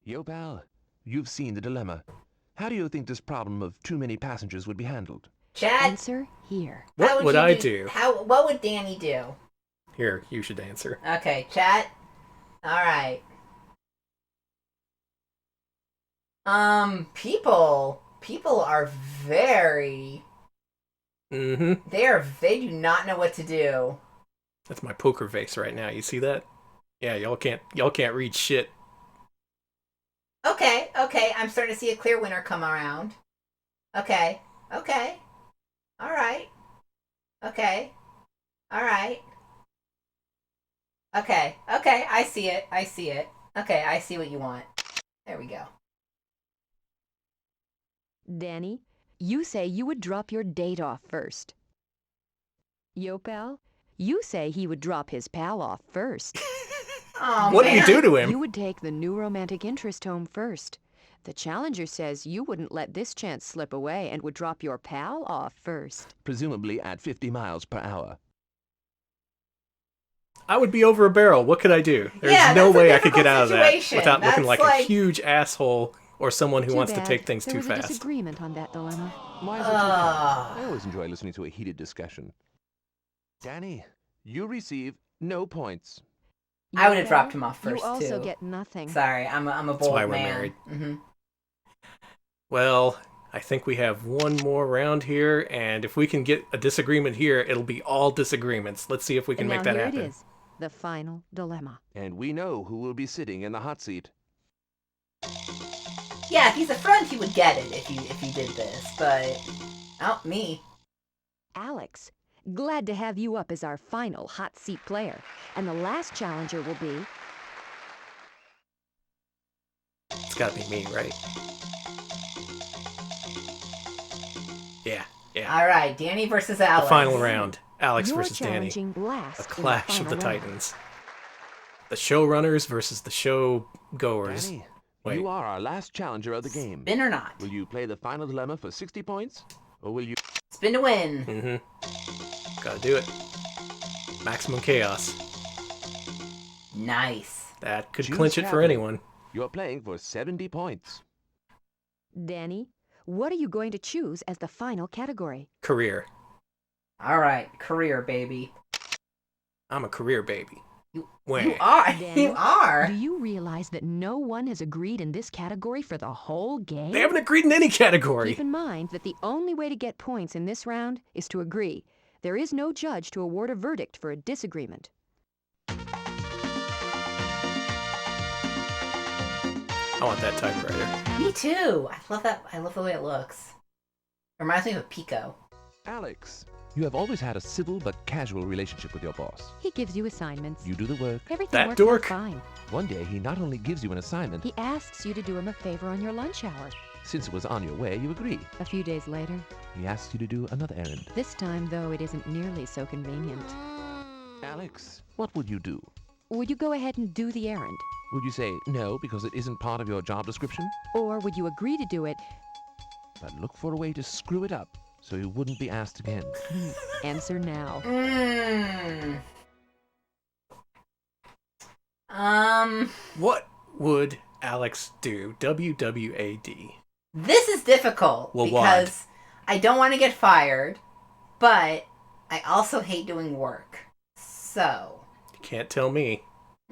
S15: Yo, pal, you've seen the dilemma. How do you think this problem of too many passengers would be handled?
S2: Chat.
S14: Answer here.
S1: What would I do?
S2: What would Danny do?
S1: Here, you should answer.
S2: Okay, chat. All right. People are very.
S1: Mm-hmm.
S2: They do not know what to do.
S1: That's my poker face right now. You see that? Yeah, y'all can't read shit.
S2: Okay. I'm starting to see a clear winner come around. Okay. All right. Okay. All right. Okay. I see it. Okay, I see what you want. There we go.
S14: Danny, you say you would drop your date off first. Yopel, you say he would drop his pal off first.
S2: Oh,
S1: what do you do to him?
S14: You would take the new romantic interest home first. The challenger says you wouldn't let this chance slip away and would drop your pal off first.
S15: Presumably at 50 miles per hour.
S1: I would be over a barrel. What could I do? There's
S2: Yeah,
S1: no
S2: that's a
S1: way I could get
S2: difficult
S1: out of that
S2: situation.
S1: without looking
S2: That's
S1: like a huge asshole or someone who
S14: Too
S1: wants
S14: bad.
S1: to take things
S14: there
S1: too
S14: was
S1: fast.
S14: a disagreement on that dilemma.
S15: Why is it too bad? I always enjoy listening to a heated discussion. Danny, you receive no points.
S2: I would have dropped him off first,
S14: You also
S2: too.
S14: get nothing.
S2: Sorry, I'm a bold
S1: That's why we're
S2: man.
S1: married.
S2: Mm-hmm.
S1: Well, I think we have one more round here, and if we can get a disagreement here, it'll be all disagreements. Let's see if we can
S14: And
S1: make
S14: now
S1: that
S14: here
S1: happen.
S14: it is, the final dilemma.
S15: And we know who will be sitting in the hot seat.
S2: Yeah, if he's a friend, he would get it if he did this, but not me.
S14: Alex, glad to have you up as our final hot seat player. And the last challenger will be...
S1: It's gotta be me, right? Yeah.
S2: All right, Danny versus Alex.
S1: The final round. Alex
S14: You're
S1: versus Danny.
S14: challenging last
S1: A
S14: in the
S1: clash of the
S14: final round.
S1: titans. The showrunners versus the show goers.
S15: Danny,
S1: Wait.
S15: you are our last challenger of the game.
S2: Spin or not?
S15: Will you play the final dilemma for 60 points? Or will you...
S2: Spin to win.
S1: Mm-hmm. Gotta do it. Maximum chaos.
S2: Nice.
S1: That could
S15: Choose
S1: clinch it for
S15: carefully.
S1: anyone.
S15: You're playing for 70 points.
S14: Danny, what are you going to choose as the final category?
S1: Career.
S2: All right, career, baby.
S1: I'm a career baby.
S2: You
S1: Wait.
S2: are.
S14: Danny,
S2: You are.
S14: Do you realize that no one has agreed in this category for the whole game?
S1: They haven't agreed in any category.
S14: Keep in mind that the only way to get points in this round is to agree. There is no judge to award a verdict for a disagreement.
S1: I want that typewriter.
S2: Me too. I love that. I love the way it looks. Reminds me of a Pico.
S15: Alex, you have always had a civil but casual relationship with your boss.
S14: He gives you assignments.
S15: You do the work.
S14: Everything
S1: That
S14: works
S1: dork?
S14: out fine.
S15: One day, he not only gives you an assignment,
S14: He asks you to do him a favor on your lunch hour.
S15: since it was on your way, you agree.
S14: A few days later,
S15: He asks you to do another errand.
S14: this time, though, it isn't nearly so convenient.
S15: Alex, what would you do?
S14: Would you go ahead and do the errand?
S15: Would you say no because it isn't part of your job description?
S14: Or would you agree to do it?
S15: But look for a way to screw it up so you wouldn't be asked again.
S14: Answer now.
S1: What would Alex do? WWAD.
S2: This is difficult
S1: Well,
S2: because I don't want to get fired, but I also hate doing work. So.
S1: You can't tell me.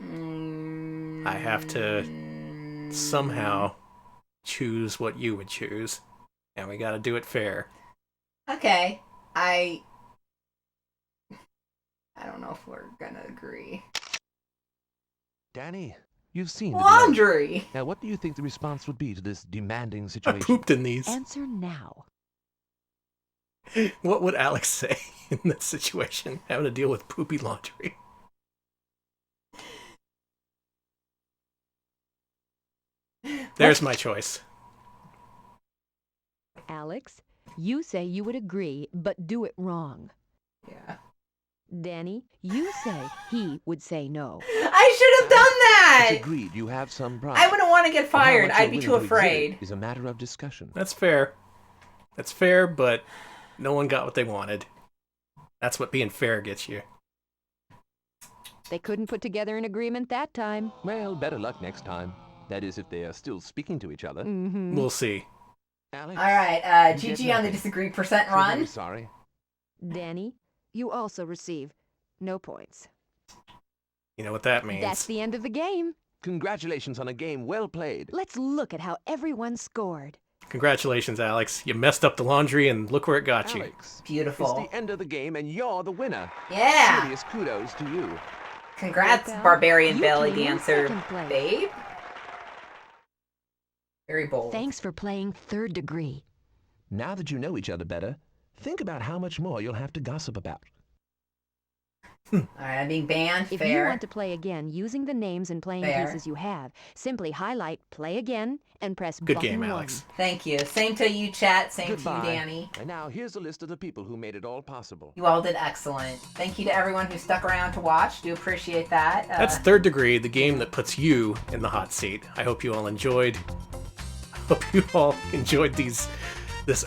S1: I have to somehow choose what you would choose. And we gotta do it fair.
S2: Okay. I don't know if we're gonna agree.
S15: Danny, you've seen the
S2: Laundry!
S15: dilemma. Now, what do you think the response would be to this demanding
S1: I
S15: situation?
S1: pooped in these.
S14: Answer now.
S1: What would Alex say in that situation? Having to deal with poopy laundry. There's my choice.
S14: Alex, you say you would agree, but do it wrong.
S2: Yeah.
S14: Danny, you say he would say no.
S2: I should have done that!
S15: It's agreed you have some problem.
S2: I wouldn't want to get
S15: But how
S2: fired.
S15: much you're
S2: I'd be
S15: willing
S2: too
S15: to exhibit
S2: afraid.
S15: Is a matter of discussion.
S1: That's fair. That's fair, but no one got what they wanted. That's what being fair gets you.
S14: They couldn't put together an agreement that time.
S15: Well, better luck next time. That is, if they are still speaking to each other.
S14: Mm-hmm.
S1: We'll see.
S15: Alex,
S2: Alright,
S15: you get
S2: GG on the
S15: nothing.
S2: disagree percent
S15: So very
S2: run.
S15: sorry.
S14: Danny, you also receive no points.
S1: You know what that means.
S14: That's the end of the game.
S15: Congratulations on a game well played.
S14: Let's look at how everyone scored.
S1: Congratulations, Alex. You messed up the laundry and look where it got you.
S15: Alex,
S2: Beautiful.
S15: it's the end of the game and you're the winner.
S2: Yeah.
S15: Serious kudos to you.
S2: Congrats,
S14: Well,
S2: Barbarian
S14: you
S2: Belly
S14: came in
S2: Dancer
S14: second place.
S2: babe. Very bold.
S14: Thanks for playing Third Degree.
S15: Now that you know each other better, think about how much more you'll have to gossip about.
S2: Alright, I'm being banned.
S14: If
S2: Fair.
S14: you want to play again using the names and playing
S2: Fair.
S14: pieces you have, simply highlight Play Again and press
S1: Good
S14: button
S1: game,
S14: 1.
S1: Alex.
S2: Thank you. Same to you, chat. Same
S15: Goodbye.
S2: to you, Danny.
S15: And now here's a list of the people who made it all possible.
S2: You all did excellent. Thank you to everyone who stuck around to watch. Do appreciate that.
S1: That's Third Degree, the game that puts you in the hot seat. I hope you all enjoyed. Hope you all enjoyed this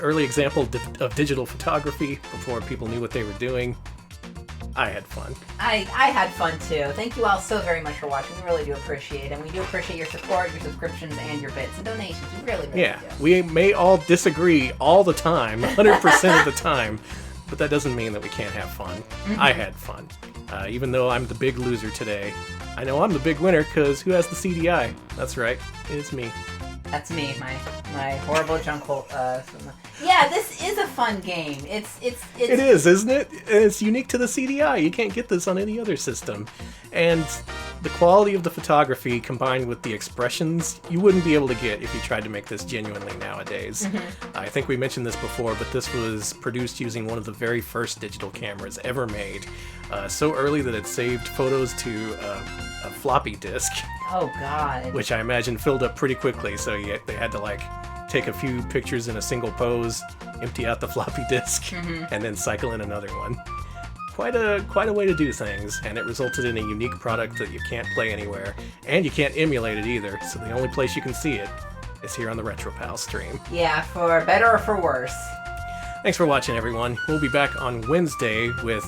S1: early example of digital photography before people knew what they were doing. I had fun.
S2: I had fun too. Thank you all so very much for watching. We really do appreciate it. And we do appreciate your support, your subscriptions, and your bits and donations. We really do.
S1: We may all disagree all the time, 100% of the time, but that doesn't mean that we can't have fun.
S2: Mm-hmm.
S1: I had fun. Even though I'm the big loser today, I know I'm the big winner because who has the CDI? That's right, it's me.
S2: That's me, my horrible junk hole. Yeah, this is a fun game.
S1: It is, isn't it? And it's unique to the CDI. You can't get this on any other system. And the quality of the photography combined with the expressions, you wouldn't be able to get if you tried to make this genuinely nowadays.
S2: Mm-hmm.
S1: I think we mentioned this before, but this was produced using one of the very first digital cameras ever made. So early that it saved photos to a floppy disk.
S2: Oh, God.
S1: Which I imagine filled up pretty quickly, so they had to take a few pictures in a single pose, empty out the floppy disk, and then cycle in another one. Quite a way to do things, and it resulted in a unique product that you can't play anywhere, and you can't emulate it either, so the only place you can see it is here on the RetroPal stream.
S2: Yeah, for better or for worse.
S1: Thanks for watching, everyone. We'll be back on Wednesday with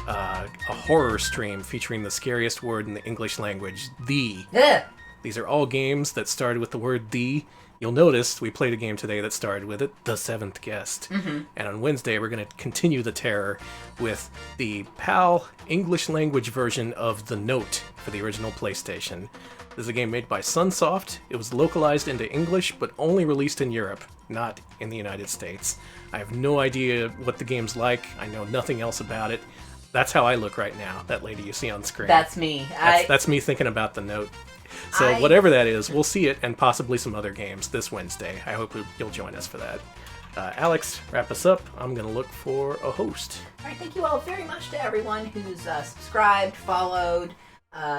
S1: a horror stream featuring the scariest word in the English language, the.
S2: Ugh.
S1: These are all games that started with the word the. You'll notice we played a game today that started with it, The Seventh Guest. And on Wednesday, we're going to continue the terror with the PAL English language version of The Note for the original PlayStation. This is a game made by Sunsoft. It was localized into English, but only released in Europe, not in the United States. I have no idea what the game's like. I know nothing else about it. That's how I look right now, that lady you see on screen.
S2: That's me.
S1: That's me thinking about The Note. So whatever that is, we'll see it and possibly some other games this Wednesday. I hope you'll join us for that. Alex, wrap us up. I'm going to look for a host.
S2: All right, thank you all very much to everyone who's subscribed, followed,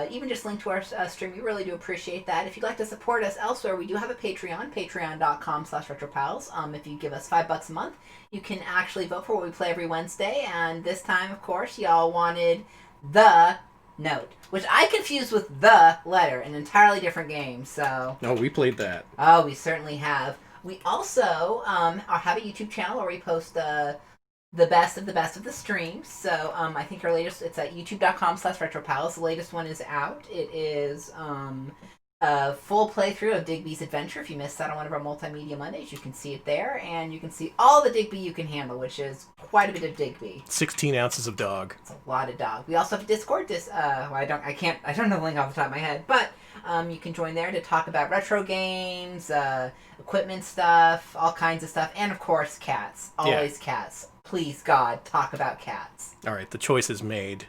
S2: even just linked to our stream. We really do appreciate that. If you'd like to support us elsewhere, we do have a Patreon, patreon.com/retropals. If you give us $5 a month, you can actually vote for what we play every Wednesday. And this time, of course, y'all wanted The Note, which I confused with The Letter, an entirely different game. So.
S1: Oh, we played that.
S2: Oh, we certainly have. We also have a YouTube channel where we post the best of the streams. So I think our latest, it's at youtube.com/retropals. The latest one is out. It is a full playthrough of Digby's Adventure. If you missed that on one of our Multimedia Mondays, you can see it there, and you can see all the Digby you can handle, which is quite a bit of Digby.
S1: 16 ounces of dog.
S2: It's a lot of dog. We also have a Discord. I don't know the link off the top of my head, but you can join there to talk about retro games, equipment stuff, all kinds of stuff, and of course cats. Always cats. Please, God, talk about cats.
S1: All right, the choice is made.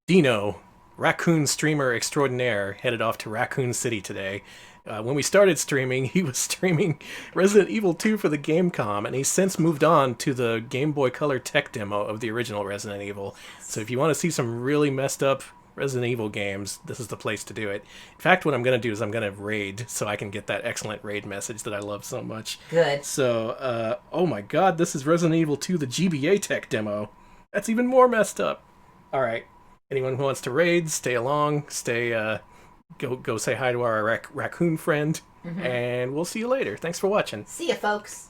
S1: Dino, raccoon streamer extraordinaire, headed off to Raccoon City today. When we started streaming, he was streaming Resident Evil 2 for the Gamecom, and he's since moved on to the Game Boy Color tech demo of the original Resident Evil. So if you want to see some really messed up Resident Evil games, this is the place to do it. In fact, what I'm going to do is I'm going to raid so I can get that excellent raid message that I love so much.
S2: Good.
S1: So, oh my god, this is Resident Evil 2, the GBA tech demo. That's even more messed up. All right. Anyone who wants to raid, stay along, go say hi to our raccoon friend, and we'll see you later. Thanks for watching.
S2: See ya, folks.